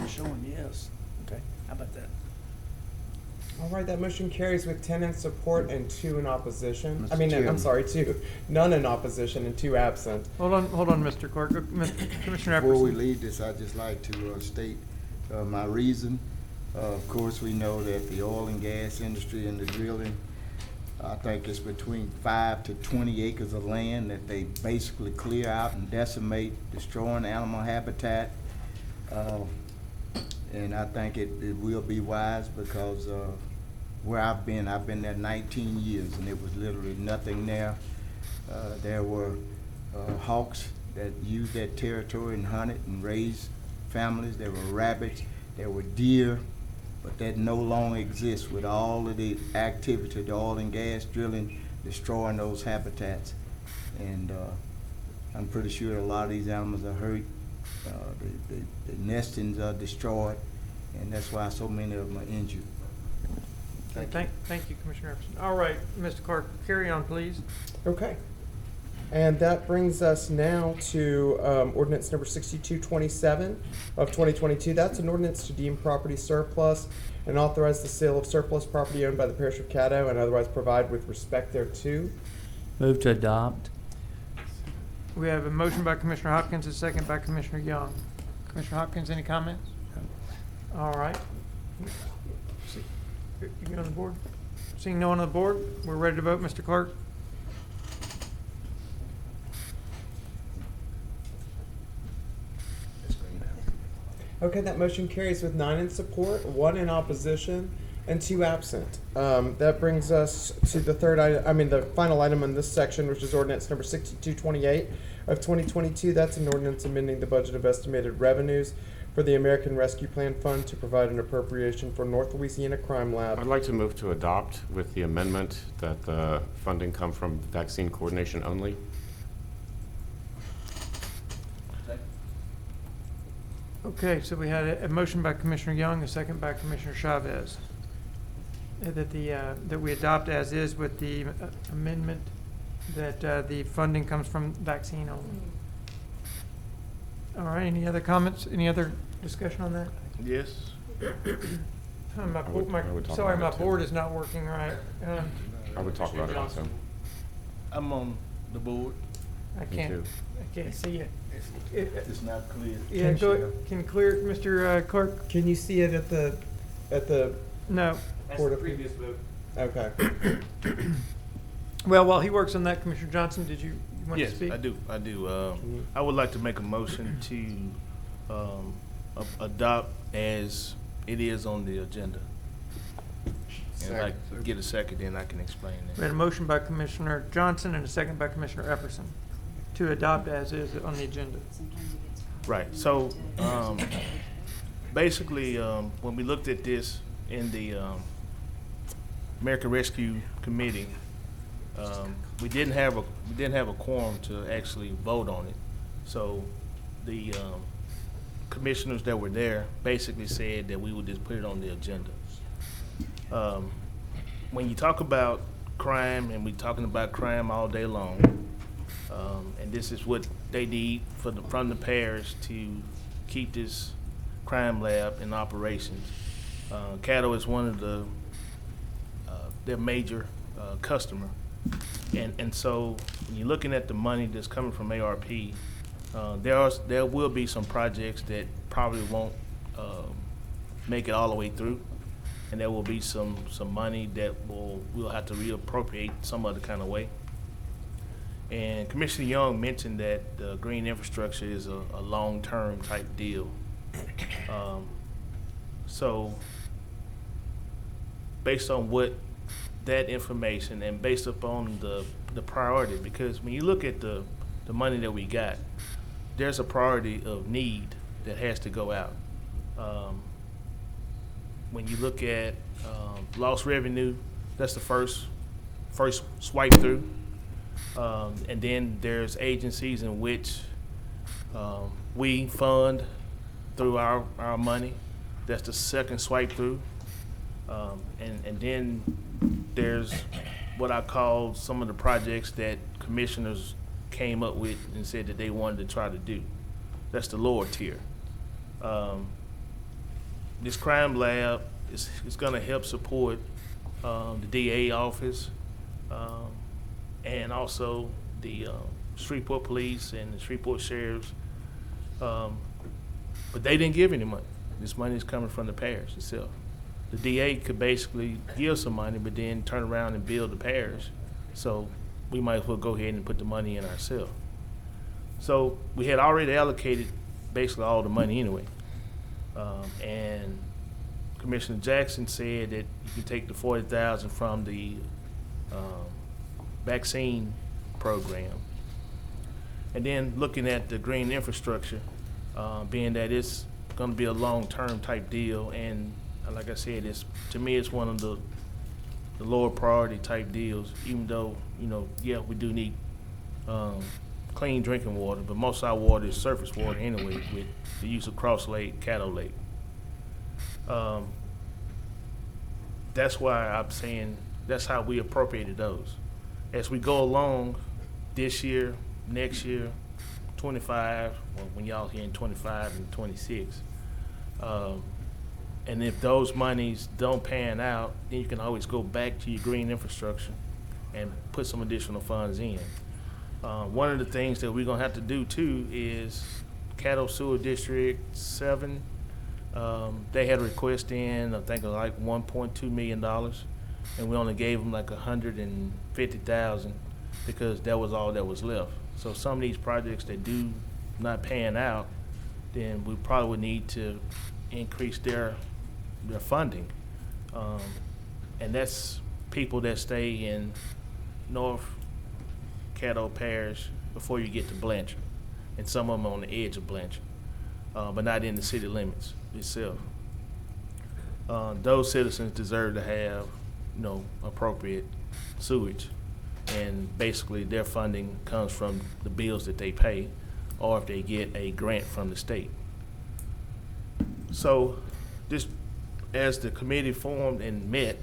D: Showing yes. Okay, how about that?
H: All right, that motion carries with 10 in support and 2 in opposition.
I: Mr.
H: I mean, I'm
I: Chairman.
H: sorry, 2, none in opposition and 2 absent.
A: Hold on, Mr. Clerk. Commissioner
I: Before we
A: Epperson.
I: leave this, I'd just like to state my reason. Of course, we know that the oil and gas industry and the drilling, I think it's between 5 to 20 acres of land that they basically clear out and decimate, destroying animal habitat. And I think it will be wise because where I've been there 19 years and it was literally nothing there. There were hawks that used that territory and hunted and raised families. There were rabbits, there were deer, but that no longer exists with all of the activity, the oil and gas drilling, destroying those habitats. And I'm pretty sure a lot of these animals are hurt. The nestings are destroyed, and that's why so many of them are injured.
A: Thank you, Commissioner Epperson. All right, Mr. Clark, carry on, please.
H: Okay. And that brings us now to ordinance number 6227 of 2022. That's an ordinance to deem property surplus and authorize the sale of surplus property owned by the Parish of Caddo and otherwise provide with respect thereto.
D: Move to adopt.
A: We have a motion by Commissioner Hopkins, a second by Commissioner Young. Commissioner Hopkins, any comments? All right. You on the board? Seeing no one on the board, we're ready to vote. Mr. Clerk?
H: Okay, that motion carries with 9 in support, 1 in opposition, and 2 absent. That brings us to the the final item in this section, which is ordinance number 6228 of 2022. That's an ordinance amending the budget of estimated revenues for the American Rescue Plan Fund to provide an appropriation for North Louisiana Crime Lab.
E: I'd like to move to adopt with the amendment that the funding come from vaccine coordination only.
A: Okay, so we had a motion by Commissioner Young, a second by Commissioner Chavez. That we adopt as is with the amendment that the funding comes from vaccine only. All right, any other comments? Any other discussion on that?
M: Yes.
A: Sorry, my board is not working right.
E: I would talk about it also.
M: I'm on the board.
A: I can't see it.
I: It's not clear.
A: Yeah, can you clear it, Mr. Clerk?
H: Can you see it at the
A: No.
H: Board of previous
D: vote.
H: Okay.
A: Well, while he works on that, Commissioner Johnson, did you want to
M: Yes,
A: speak?
M: I do. I would like to make a motion to adopt as it is on the agenda. And if I get a second, then I can explain
A: We
M: that.
A: had a motion by Commissioner Johnson and a second by Commissioner Epperson to adopt as is on the agenda.
M: Right, so, basically, when we looked at this in the American Rescue Committee, we didn't have a quorum to actually vote on it. So the commissioners that were there basically said that we would just put it on the agenda. When you talk about crime, and we're talking about crime all day long, and this is what they need from the parish to keep this crime lab in operations. Caddo is one of their major customer, and so when you're looking at the money that's coming from ARP, there will be some projects that probably won't make it all the way through, and there will be some money that we'll have to reappropriate some other kind of way. And Commissioner Young mentioned that the green infrastructure is a long-term type deal. So based on what that information and based upon the priority, because when you look at the money that we got, there's a priority of need that has to go out. When you look at lost revenue, that's the first swipe through. And then there's agencies in which we fund through our money. That's the second swipe through. And then there's what I call some of the projects that commissioners came up with and said that they wanted to try to do. That's the lower tier. This crime lab is going to help support the DA office and also the Shreveport Police and the Shreveport Sheriffs. But they didn't give any money. This money is coming from the parish itself. The DA could basically give some money, but then turn around and build the parish. So we might as well go ahead and put the money in ourselves. So we had already allocated basically all the money anyway. And Commissioner Jackson said that you can take the $40,000 from the vaccine program. And then looking at the green infrastructure, being that it's going to be a long-term type deal, and like I said, to me it's one of the lower priority type deals, even though, yeah, we do need clean drinking water, but most of our water is surface water anyway with the use of Cross Lake, Caddo Lake. That's why I'm saying that's how we appropriated those. As we go along this year, next year, 25, well, when y'all here in 25 and 26, and if those monies don't pan out, then you can always go back to your green infrastructure and put some additional funds in. One of the things that we're gonna have to do too is Caddo Sewer District 7, they had a request in, I think, of like $1.2 million, and we only gave them like $150,000 because that was all that was left. So some of these projects that do not pan out, then we probably would need to increase their funding. And that's people that stay in North Caddo Parish before you get to Blanchard. And some of them are on the edge of Blanchard, but not in the city limits itself. Those citizens deserve to have, appropriate sewage. And basically their funding comes from the bills that they pay, or if they get a grant from the state. So this, as the committee formed and met,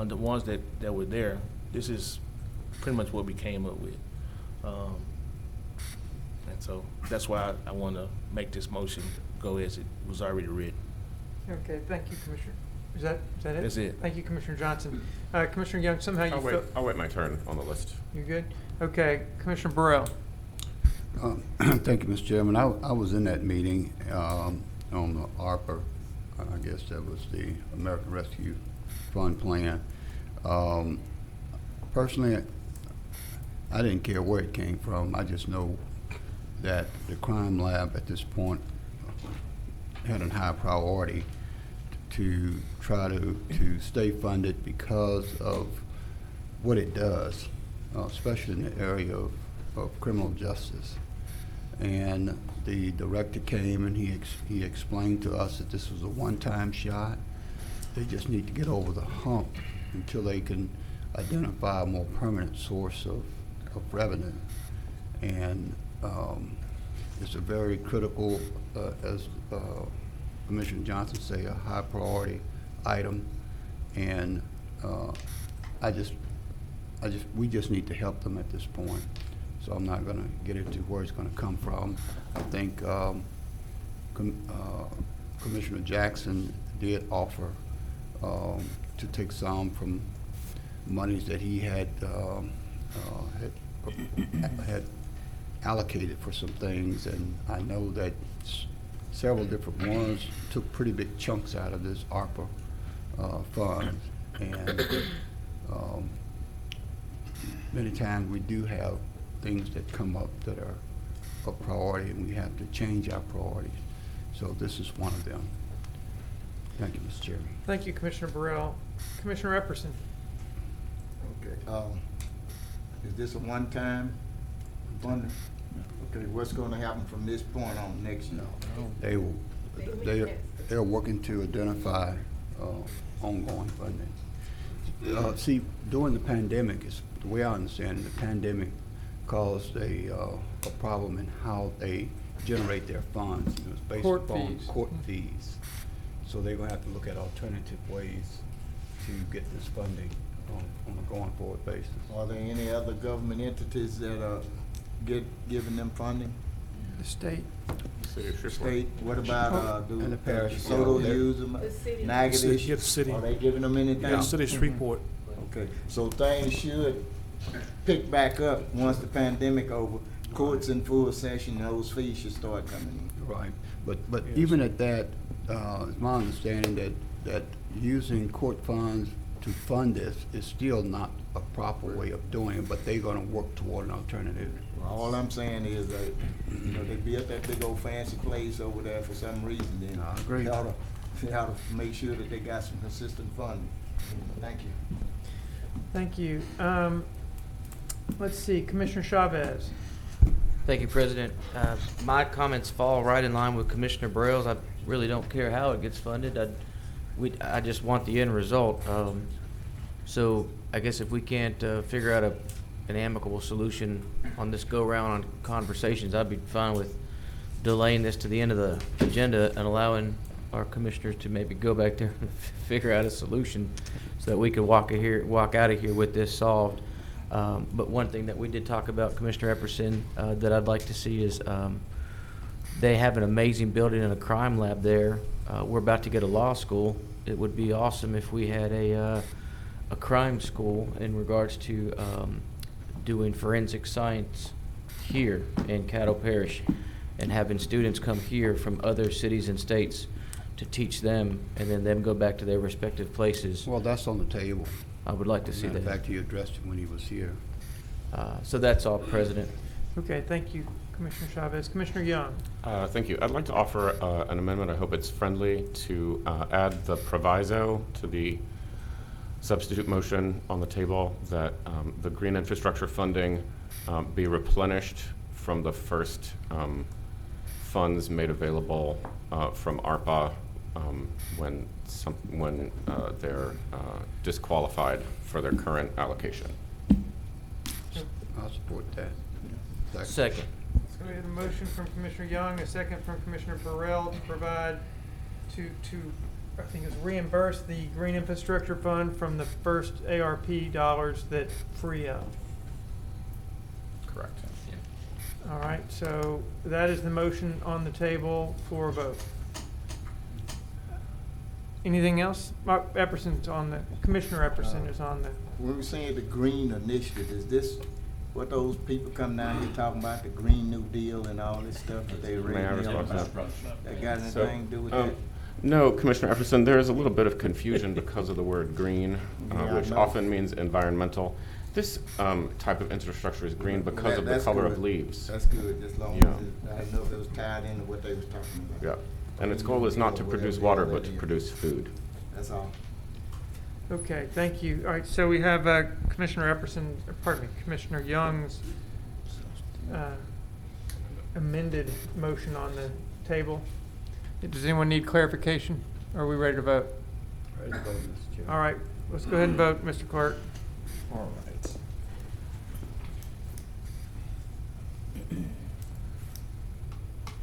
M: the ones that were there, this is pretty much what we came up with. And so that's why I want to make this motion go as it was already written.
A: Okay, thank you, Commissioner. Is that it?
M: That's it.
A: Thank you, Commissioner Johnson. Commissioner Young, somehow you
E: I'll wait my turn on the list.
A: You good? Okay, Commissioner Burrell.
J: Thank you, Mr. Chairman. I was in that meeting on the ARPA. I guess that was the American Rescue Fund plan. Personally, I didn't care where it came from. I just know that the crime lab at this point had a high priority to try to stay funded because of what it does, especially in the area of criminal justice. And the director came and he explained to us that this was a one-time shot. They just need to get over the hump until they can identify a more permanent source of revenue. And it's a very critical, as Commissioner Johnson say, a high priority item. And we just need to help them at this point. So I'm not gonna get into where it's gonna come from. I think Commissioner Jackson did offer to take some from monies that he had allocated for some things, and I know that several different ones took pretty big chunks out of this ARPA fund, and many times we do have things that come up that are a priority, and we have to change our priorities. So this is one of them. Thank you, Mr. Chairman.
A: Thank you, Commissioner Burrell. Commissioner Epperson.
I: Okay, is this a one-time funding? Okay, what's gonna happen from this point on next year?
J: They're working to identify ongoing funding. See, during the pandemic, the way I understand it, the pandemic caused a problem in how they generate their funds. It was based upon court fees. So they're gonna have to look at alternative ways to get this funding on a going forward basis.
I: Are there any other government entities that are giving them funding?
A: The state.
I: State, what about, do
J: And the parish.
I: Soto use them?
O: The city.
I: Natchitoches?
K: Yeah, the city.
I: Are they giving them anything?
K: Yeah, City Shreveport.
I: Okay, so things should pick back up once the pandemic over. Courts in full session, those fees should start coming in.
J: Right, but even at that, it's my understanding that using court funds to fund this is still not a proper way of doing it, but they're gonna work toward an alternative.
I: All I'm saying is that, they built that big old fancy place over there for some reason, then
J: I agree.
I: they ought to make sure that they got some consistent funding. Thank you.
A: Thank you. Let's see, Commissioner Chavez.
P: Thank you, President. My comments fall right in line with Commissioner Burrell's. I really don't care how it gets funded. I just want the end result. So I guess if we can't figure out an amicable solution on this go-round on conversations, I'd be fine with delaying this to the end of the agenda and allowing our commissioners to maybe go back there and figure out a solution so that we could walk out of here with this solved. But one thing that we did talk about, Commissioner Epperson, that I'd like to see is they have an amazing building and a crime lab there. We're about to get a law school. It would be awesome if we had a crime school in regards to doing forensic science here in Caddo Parish and having students come here from other cities and states to teach them and then them go back to their respective places.
J: Well, that's on the table.
P: I would like to see
J: Matter of
P: that.
J: fact, he addressed it when he was here.
P: So that's all, President.
A: Okay, thank you, Commissioner Chavez. Commissioner Young.
E: Thank you. I'd like to offer an amendment. I hope it's friendly to add the proviso to the substitute motion on the table that the green infrastructure funding be replenished from the first funds made available from ARPA when they're disqualified for their current allocation.
J: I'll support that.
P: Second.
A: So we have a motion from Commissioner Young, a second from Commissioner Burrell to provide to I think it's reimburse the Green Infrastructure Fund from the first ARP dollars that free up.
E: Correct.
A: All right, so that is the motion on the table for a vote. Anything else? Epperson's on the, Commissioner Epperson is on the.
I: When we saying the green initiative, is this what those people come down here talking about, the Green New Deal and all this stuff that they read?
E: May I respond to that?
I: That got anything to do with that?
E: No, Commissioner Epperson, there is a little bit of confusion because of the word green, which often means environmental. This type of infrastructure is green because of the color of leaves.
I: That's good, as long as I didn't know if it was tied into what they was talking about.
E: Yeah, and its goal is not to produce water, but to produce food.
I: That's all.
A: Okay, thank you. All right, so we have Commissioner Epperson, pardon me, Commissioner Young's amended motion on the table. Does anyone need clarification? Or are we ready to vote?
J: Ready to vote, Mr. Chairman.
A: All right, let's go ahead and vote, Mr. Clerk.
H: All right.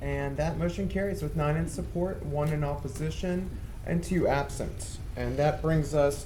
H: And that motion carries with 9 in support, 1 in opposition, and 2 absent. And that brings us,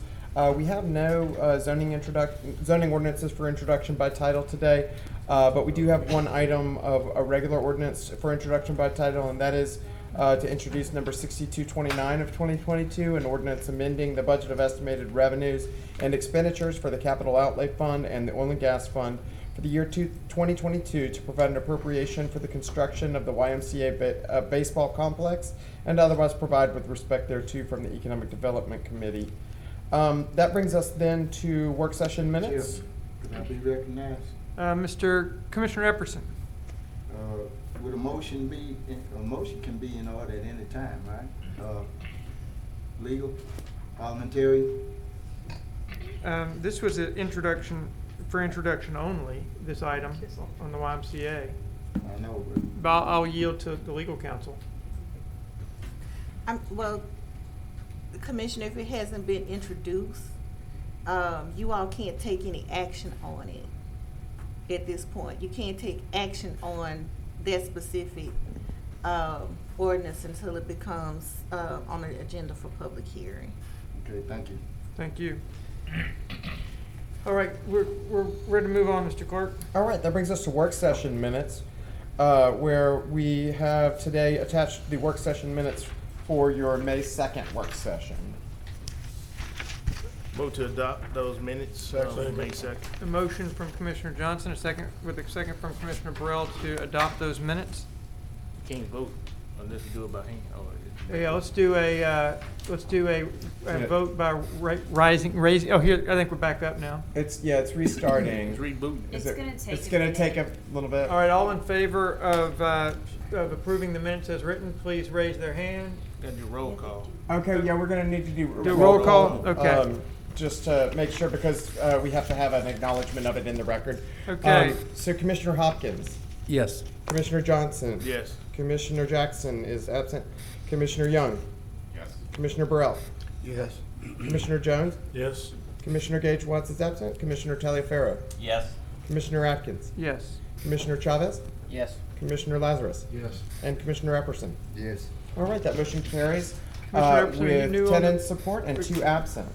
H: we have no zoning ordinances for introduction by title today, but we do have one item of a regular ordinance for introduction by title, and that is to introduce number 6229 of 2022, an ordinance amending the budget of estimated revenues and expenditures for the Capital Outlay Fund and the Oil and Gas Fund for the year 2022 to provide an appropriation for the construction of the YMCA baseball complex and otherwise provide with respect thereto from the Economic Development Committee. That brings us then to work session minutes.
I: Could I be recognized?
A: Mr. Commissioner Epperson.
I: Would a motion can be in order at any time, right? Legal, parliamentary?
A: This was an introduction, for introduction only, this item on the YMCA.
I: I know,
A: But I'll yield to the legal counsel.
C: Well, Commissioner, if it hasn't been introduced, you all can't take any action on it at this point. You can't take action on that specific ordinance until it becomes on the agenda for public hearing.
I: Okay, thank you.
A: Thank you. All right, we're ready to move on, Mr. Clerk.
H: All right, that brings us to work session minutes, where we have today attached the work session minutes for your May 2nd work session.
M: Move to adopt those minutes, May 2nd.
A: A motion from Commissioner Johnson, a second from Commissioner Burrell to adopt those minutes.
M: You can't vote unless you do it by hand.
A: Yeah, let's do a vote by raising. Oh, here, I think we're back up now.
H: It's restarting.
M: It's rebooting.
H: It's gonna take a little bit.
A: All right, all in favor of approving the minutes as written, please raise their hand.
M: Gotta do roll call.
H: Okay, yeah, we're gonna need to do
A: roll call. Okay.
H: Just to make sure, because we have to have an acknowledgement of it in the record.
A: Okay.
H: So Commissioner Hopkins.
J: Yes.
H: Commissioner Johnson.
M: Yes.
H: Commissioner Jackson is absent. Commissioner Young.
E: Yes.
H: Commissioner Burrell.
J: Yes.
H: Commissioner Jones.
L: Yes.
H: Commissioner Gage Watts is absent. Commissioner Taliaferro.
P: Yes.
H: Commissioner Atkins.
A: Yes.
H: Commissioner Chavez.
P: Yes.
H: Commissioner Lazarus.
J: Yes.
H: And Commissioner Epperson.
I: Yes.
H: All right, that motion carries
A: Commissioner Epperson, are you new
H: with
A: on
H: 10 in
A: the-
H: support and 2 absent.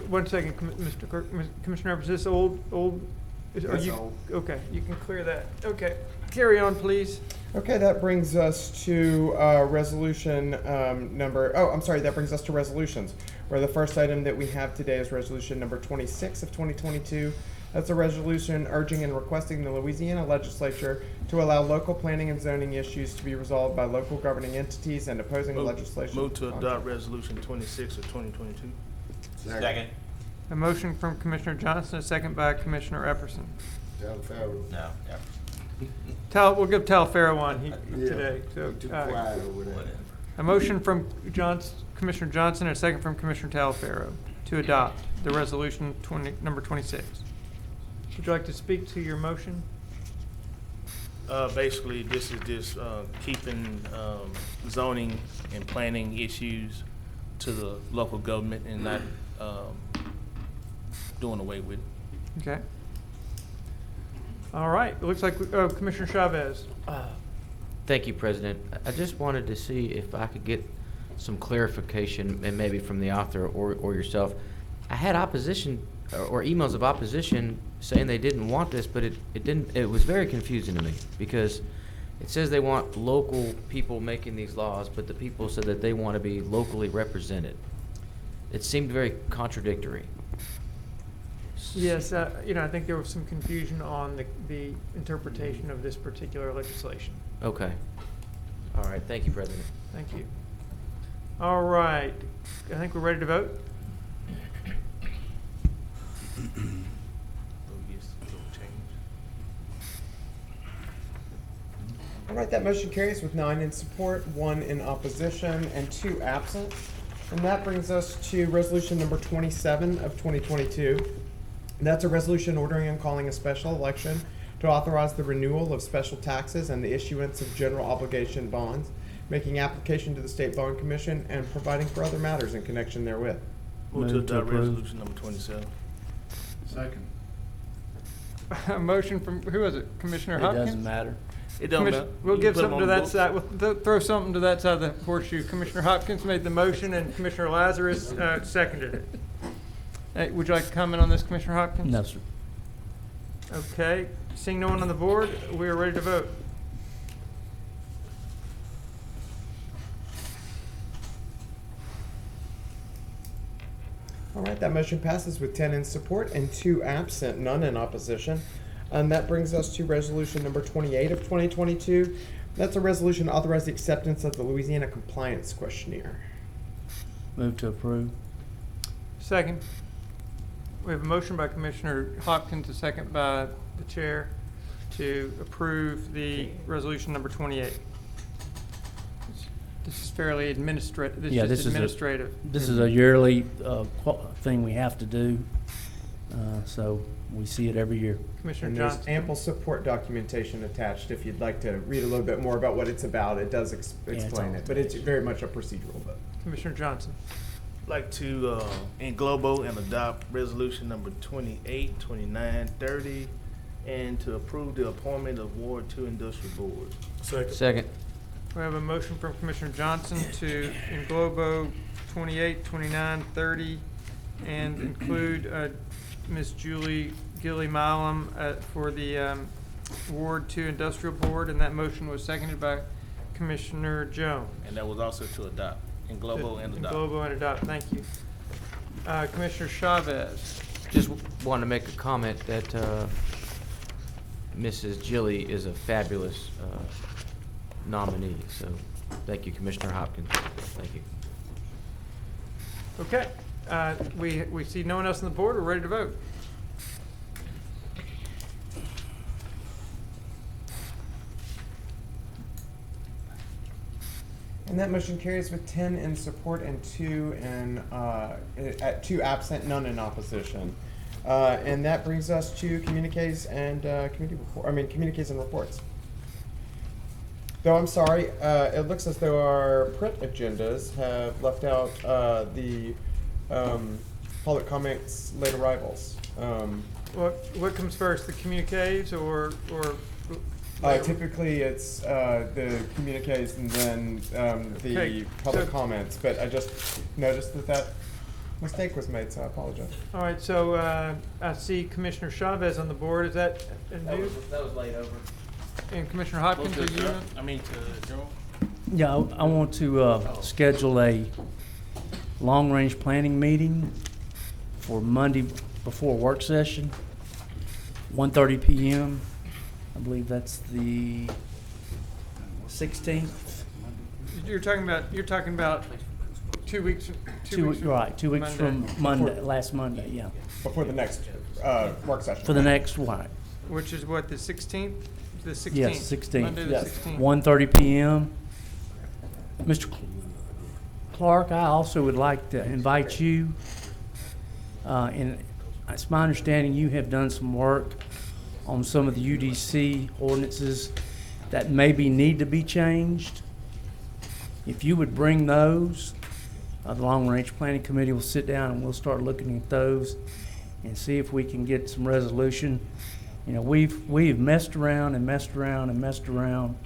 A: 1 second, Mr. Clerk, Commissioner Epperson, is this old? Are
I: That's
A: you
I: old.
A: okay? You can clear that. Okay, carry on, please.
H: Okay, that brings us to resolution that brings us to resolutions, where the first item that we have today is resolution number 26 of 2022. That's a resolution urging and requesting the Louisiana legislature to allow local planning and zoning issues to be resolved by local governing entities and opposing legislation.
M: Move to adopt resolution 26 of 2022.
P: Second.
A: A motion from Commissioner Johnson, a second by Commissioner Epperson.
I: Taliaferro.
P: No.
A: We'll give Taliaferro one
I: Yeah.
A: today. So,
I: Too quiet over there.
A: a motion from Commissioner Johnson, and a second from Commissioner Taliaferro to adopt the resolution number 26. Would you like to speak to your motion?
M: Basically, this is just keeping zoning and planning issues to the local government and not doing away with it.
A: Okay. All right, it looks like Commissioner Chavez.
P: Thank you, President. I just wanted to see if I could get some clarification, and maybe from the author or yourself. I had opposition or emails of opposition saying they didn't want this, but it was very confusing to me, because it says they want local people making these laws, but the people said that they want to be locally represented. It seemed very contradictory.
A: Yes, I think there was some confusion on the interpretation of this particular legislation.
P: Okay. All right. Thank you, President.
A: Thank you. All right, I think we're ready to vote.
H: All right, that motion carries with 9 in support, 1 in opposition, and 2 absent. And that brings us to resolution number 27 of 2022. And that's a resolution ordering and calling a special election to authorize the renewal of special taxes and the issuance of general obligation bonds, making application to the State Bond Commission, and providing for other matters in connection therewith.
M: Move to adopt resolution number 27.
J: Second.
A: a motion from, who was it, Commissioner
D: It
A: Hopkins?
D: doesn't matter.
M: It don't matter.
A: We'll
M: You
A: give
M: put 'em
A: something to
M: on the
A: that
M: book.
A: side, we'll throw something to that side of the horseshoe. Commissioner Hopkins made the motion and Commissioner Lazarus seconded it. Hey, would you like to comment on this, Commissioner Hopkins?
D: No, sir.
A: Okay, seeing no one on the board, we are ready to vote.
H: All right, that motion passes with 10 in support and 2 absent, none in opposition. And that brings us to resolution number 28 of 2022. That's a resolution authorizing the acceptance of the Louisiana Compliance Questionnaire.
D: Move to approve.
A: Second. We have a motion by Commissioner Hopkins, a second by the chair, to approve the resolution number 28. This is fairly administrative.
D: Yeah,
A: This is
D: this
A: administrative.
D: is a yearly thing we have to do, so we see it every year.
A: Commissioner
H: And there's
A: Johnson.
H: ample support documentation attached if you'd like to read a little bit more about what it's about. It does
D: it's
H: explain
D: all
H: it, but it's very much a procedural vote.
A: Commissioner Johnson.
M: Like to englobo and adopt resolution number 28, 29, 30, and to approve the appointment of Ward 2 Industrial Board.
P: Second.
A: We have a motion from Commissioner Johnson to englobo 28, 29, 30, and include Ms. Julie Gilly-Milam for the Ward 2 Industrial Board, and that motion was seconded by Commissioner Jones.
M: And that was also to adopt, englobo and adopt.
A: Englobo and adopt, thank you. Commissioner Chavez.
P: Just wanted to make a comment that Mrs. Gilly is a fabulous nominee. So thank you, Commissioner Hopkins. Thank you.
A: Okay, we see no one else on the board. We're ready to vote.
H: And that motion carries with 10 in support and 2 absent, none in opposition. And that brings us to communiques and communiques and reports. Though I'm sorry, it looks as though our print agendas have left out the public comments, late arrivals.
A: What comes first, the communiques or?
H: Typically, it's the communiques and then the
A: Okay,
H: public
A: so-
H: comments, but I just noticed that mistake was made, so I apologize.
A: All right, so I see Commissioner Chavez on the board. Is that new?
P: That was laid over.
A: And Commissioner Hopkins, are you?
D: Yeah, I want to schedule a long-range planning meeting for Monday before work session, 1:30 p.m. I believe that's the 16th.
A: You're talking about 2 weeks.
D: 2 weeks, right? 2 weeks from Monday, last Monday. Yeah.
H: Before the next work session.
D: For the next one.
A: Which is what, the 16th? The 16th?
D: Yes, 16th.
A: Monday the
D: Yes.
A: 16th.
D: 1:30 p.m. Mr. Clark, I also would like to invite you, and it's my understanding you have done some work on some of the UDC ordinances that maybe need to be changed. If you would bring those, the Long Range Planning Committee will sit down and we'll start looking at those and see if we can get some resolution. You know, we've messed around and messed around and messed around,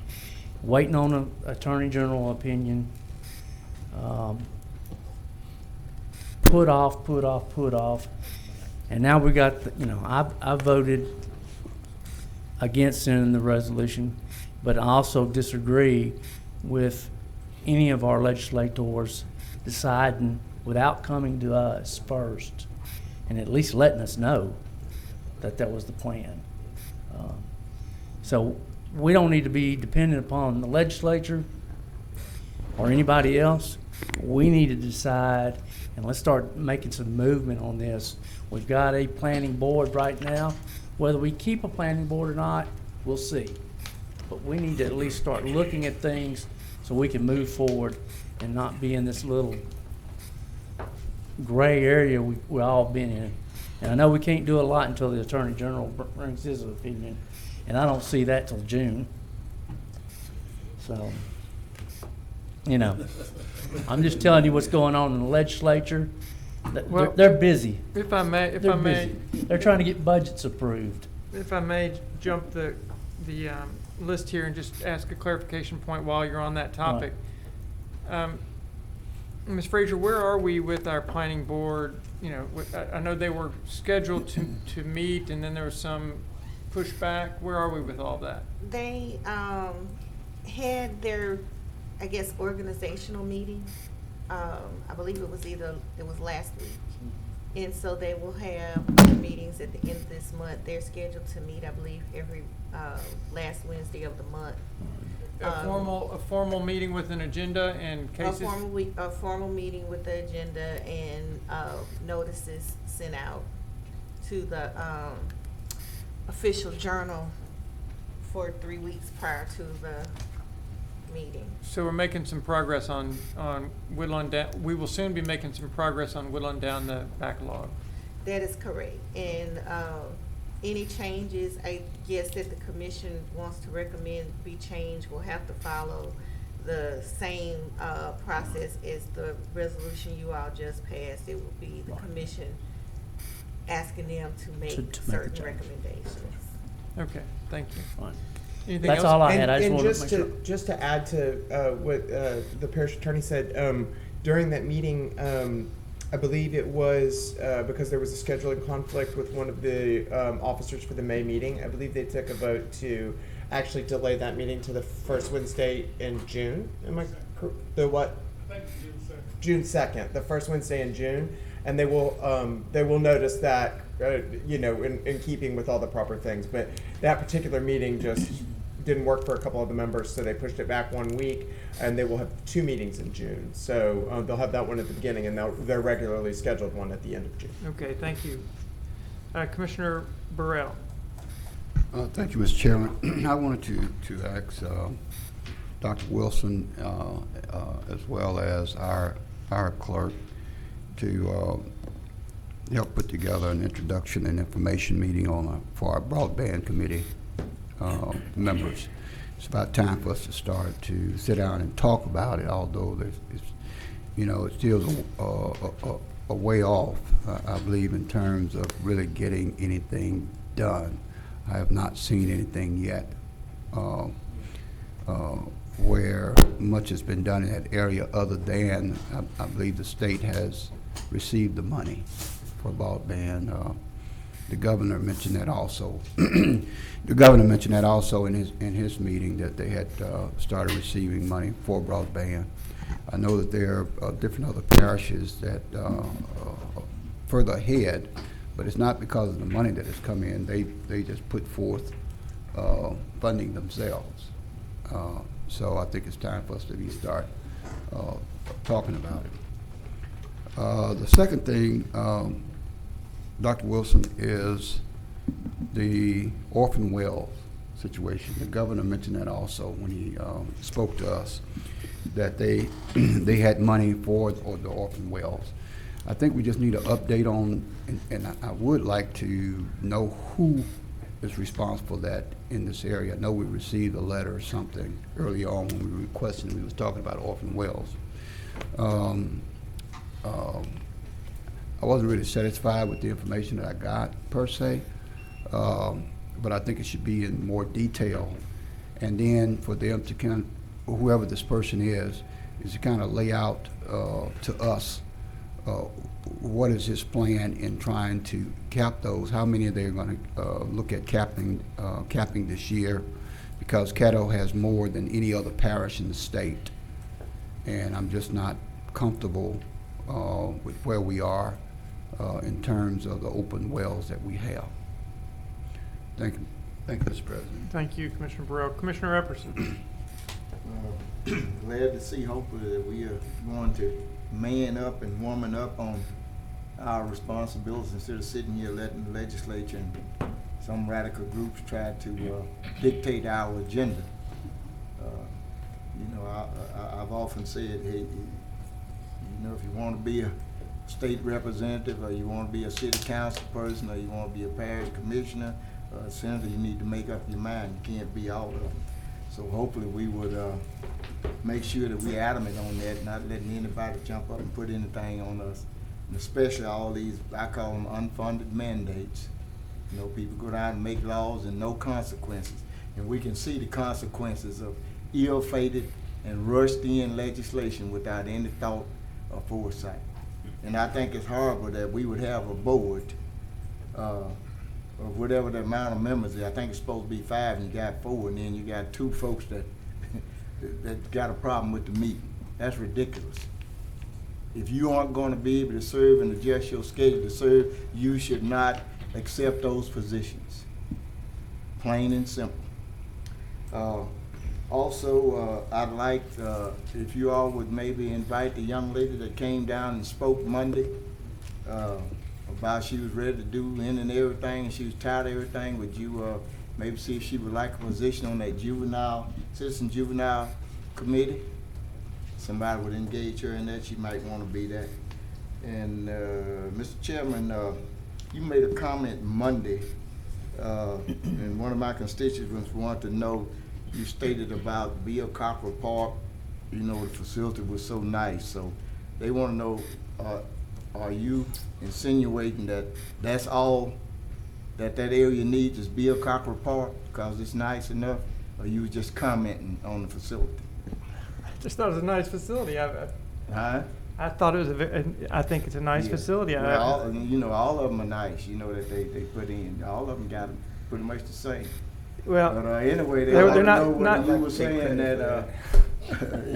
D: waiting on an Attorney General opinion. Put off, and now we got, I voted against sending the resolution, but I also disagree with any of our legislators deciding without coming to us first and at least letting us know that that was the plan. So we don't need to be dependent upon the legislature or anybody else. We need to decide, and let's start making some movement on this. We've got a planning board right now. Whether we keep a planning board or not, we'll see. But we need to at least start looking at things so we can move forward and not be in this little gray area we've all been in. And I know we can't do a lot until the Attorney General brings his opinion, and I don't see that till June. So, I'm just telling you what's going on in the legislature.
A: Well,
D: They're busy.
A: If I may,
D: They're busy. They're trying to get budgets approved.
A: if I may jump the list here and just ask a clarification point while you're on that topic. Ms. Frazier, where are we with our planning board? You know, I know they were scheduled to meet, and then there was some pushback. Where are we with all that?
C: They had their, I guess, organizational meeting. I believe it was last week. And so they will have their meetings at the end of this month. They're scheduled to meet, I believe, every last Wednesday of the month.
A: A formal meeting with an agenda and cases?
C: A formal meeting with the agenda and notices sent out to the official journal for 3 weeks prior to the meeting.
A: So we're making some progress on whittling down. We will soon be making some progress on whittling down the backlog.
C: That is correct. And any changes, I guess, that the commission wants to recommend be changed will have to follow the same process as the resolution you all just passed. It will be the commission asking them to make certain recommendations.
A: Okay, thank you.
D: Fine.
A: Anything
D: That's
A: else?
D: all I had. I just
H: And
D: wanted to make sure.
H: just to add to what the parish attorney said, during that meeting, I believe it was because there was a scheduling conflict with one of the officers for the May meeting. I believe they took a vote to actually delay that meeting to the first Wednesday in June. Am I the what? June 2nd, the first Wednesday in June, and they will notice that in keeping with all the proper things. But that particular meeting just didn't work for a couple of the members, so they pushed it back 1 week, and they will have 2 meetings in June. So they'll have that one at the beginning, and their regularly scheduled one at the end of June.
A: Okay, thank you. Commissioner Burrell.
J: Thank you, Mr. Chairman. I wanted to ask Dr. Wilson as well as our clerk to help put together an introduction and information meeting for our broadband committee members. It's about time for us to start to sit down and talk about it, although it's still a way off, I believe, in terms of really getting anything done. I have not seen anything yet where much has been done in that area other than I believe the state has received the money for broadband. The governor mentioned that also. The governor mentioned that also in his meeting, that they had started receiving money for broadband. I know that there are different other parishes that are further ahead, but it's not because of the money that has come in. They just put forth funding themselves. So I think it's time for us to start talking about it. The second thing, Dr. Wilson, is the orphan well situation. The governor mentioned that also when he spoke to us, that they had money for the orphan wells. I think we just need an update on, and I would like to know who is responsible for that in this area. I know we received a letter or something early on when we requested, we was talking about orphan wells. I wasn't really satisfied with the information that I got per se, but I think it should be in more detail. And then for them to kind of, whoever this person is to kind of lay out to us what is his plan in trying to cap those, how many they're going to look at capping this year, because Caddo has more than any other parish in the state. And I'm just not comfortable with where we are in terms of the open wells that we have. Thank you. Thank you, Mr. President.
A: Thank you, Commissioner Burrell. Commissioner Epperson.
I: Glad to see, hopefully, that we are going to man up and woman up on our responsibilities instead of sitting here letting the legislature and some radical groups try to dictate our agenda. I've often said, hey, if you want to be a state representative, or you want to be a city council person, or you want to be a parish commissioner, or a senator, you need to make up your mind. You can't be all of them. So hopefully we would make sure that we're adamant on that, not letting anybody jump up and put anything on us, and especially all these, I call them unfunded mandates. You know, people go down and make laws and no consequences. And we can see the consequences of ill-fated and rushed-in legislation without any thought or foresight. And I think it's horrible that we would have a board of whatever the amount of members is. I think it's supposed to be 5 and you got 4, and then you got 2 folks that that got a problem with the meeting. That's ridiculous. If you aren't going to be able to serve and adjust your schedule to serve, you should not accept those positions. Plain and simple. Also, I'd like if you all would maybe invite the young lady that came down and spoke Monday about she was ready to do in and everything, and she was tired of everything. Would you maybe see if she would like a position on that citizen juvenile committee? Somebody would engage her in that. She might want to be that. And Mr. Chairman, you made a comment Monday, and one of my constituents wanted to know. You stated about Bill Cockrell Park. You know, the facility was so nice. So they want to know: are you insinuating that that's all that area needs is Bill Cockrell Park because it's nice enough, or you were just commenting on the facility?
A: Just thought it was a nice facility.
I: Huh?
A: I thought it was I think it's a nice facility.
I: Well, you know, all of them are nice. You know that they put in. All of them got pretty much the same.
A: Well,
I: but anyway, they
A: they're
I: want to
A: not,
I: know
A: not
I: whether you were saying that.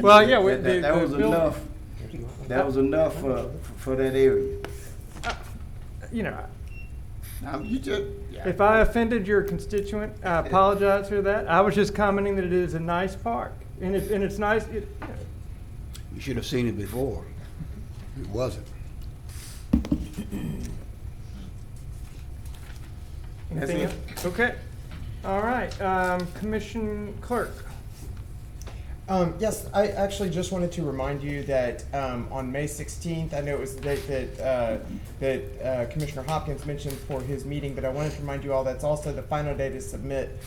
A: Well, yeah,
I: that was enough. That was enough for that area.
A: You know.
I: You just.
A: If I offended your constituent, I apologize for that. I was just commenting that it is a nice park, and it's nice.
J: You should have seen it before. It wasn't.
A: Anything else? Okay. All right. Commission Clerk.
H: Yes, I actually just wanted to remind you that on May 16th, I know it was the date that Commissioner Hopkins mentioned for his meeting, but I wanted to remind you all that's also the final day to submit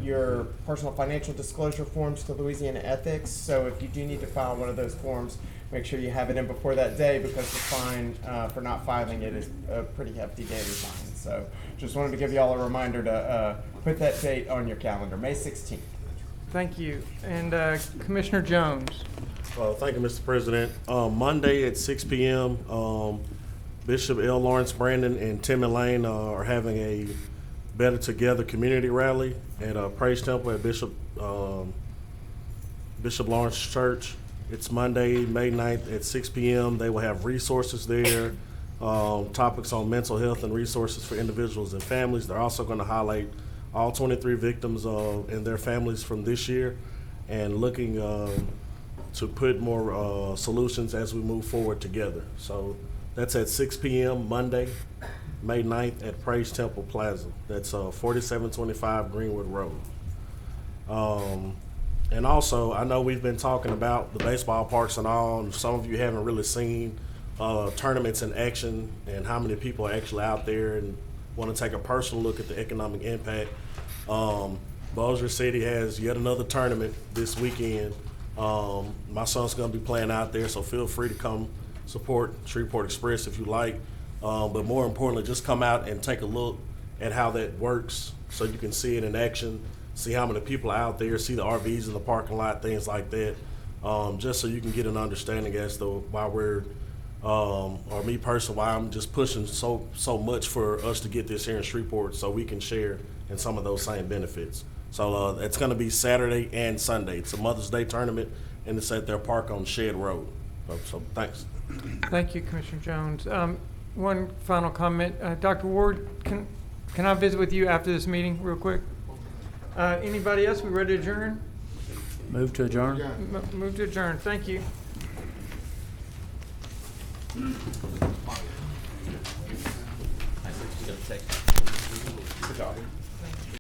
H: your personal financial disclosure forms to Louisiana Ethics. So if you do need to file one of those forms, make sure you have it in before that day, because the fine for not filing it is a pretty hefty daily fine. So just wanted to give you all a reminder to put that date on your calendar, May 16th.
A: Thank you. And Commissioner Jones.
L: Thank you, Mr. President. Monday at 6 p.m., Bishop L. Lawrence Brandon and Tim and Lane are having a Better Together community rally at Praise Temple at Bishop Lawrence Church. It's Monday, May 9th at 6 p.m. They will have resources there, topics on mental health and resources for individuals and families. They're also going to highlight all 23 victims and their families from this year, and looking to put more solutions as we move forward together. So that's at 6 p.m. Monday, May 9th at Praise Temple Plaza. That's 4725 Greenwood Road. And also, I know we've been talking about the baseball parks and all, and some of you haven't really seen tournaments in action and how many people are actually out there and want to take a personal look at the economic impact. Bossier City has yet another tournament this weekend. My son's going to be playing out there, so feel free to come support Shreveport Express if you like. But more importantly, just come out and take a look at how that works so you can see it in action, see how many people are out there, see the RVs in the parking lot, things like that, just so you can get an understanding as to why we're or me personally, why I'm just pushing so much for us to get this here in Shreveport so we can share in some of those same benefits. So it's going to be Saturday and Sunday. It's a Mother's Day tournament, and it's at their park on Shed Road. So thanks.
A: Thank you, Commissioner Jones. One final comment. Dr. Ward, can I visit with you after this meeting real quick? Anybody else? We ready to adjourn?
D: Move to adjourn.
A: Move to adjourn. Thank you.
P: Good job.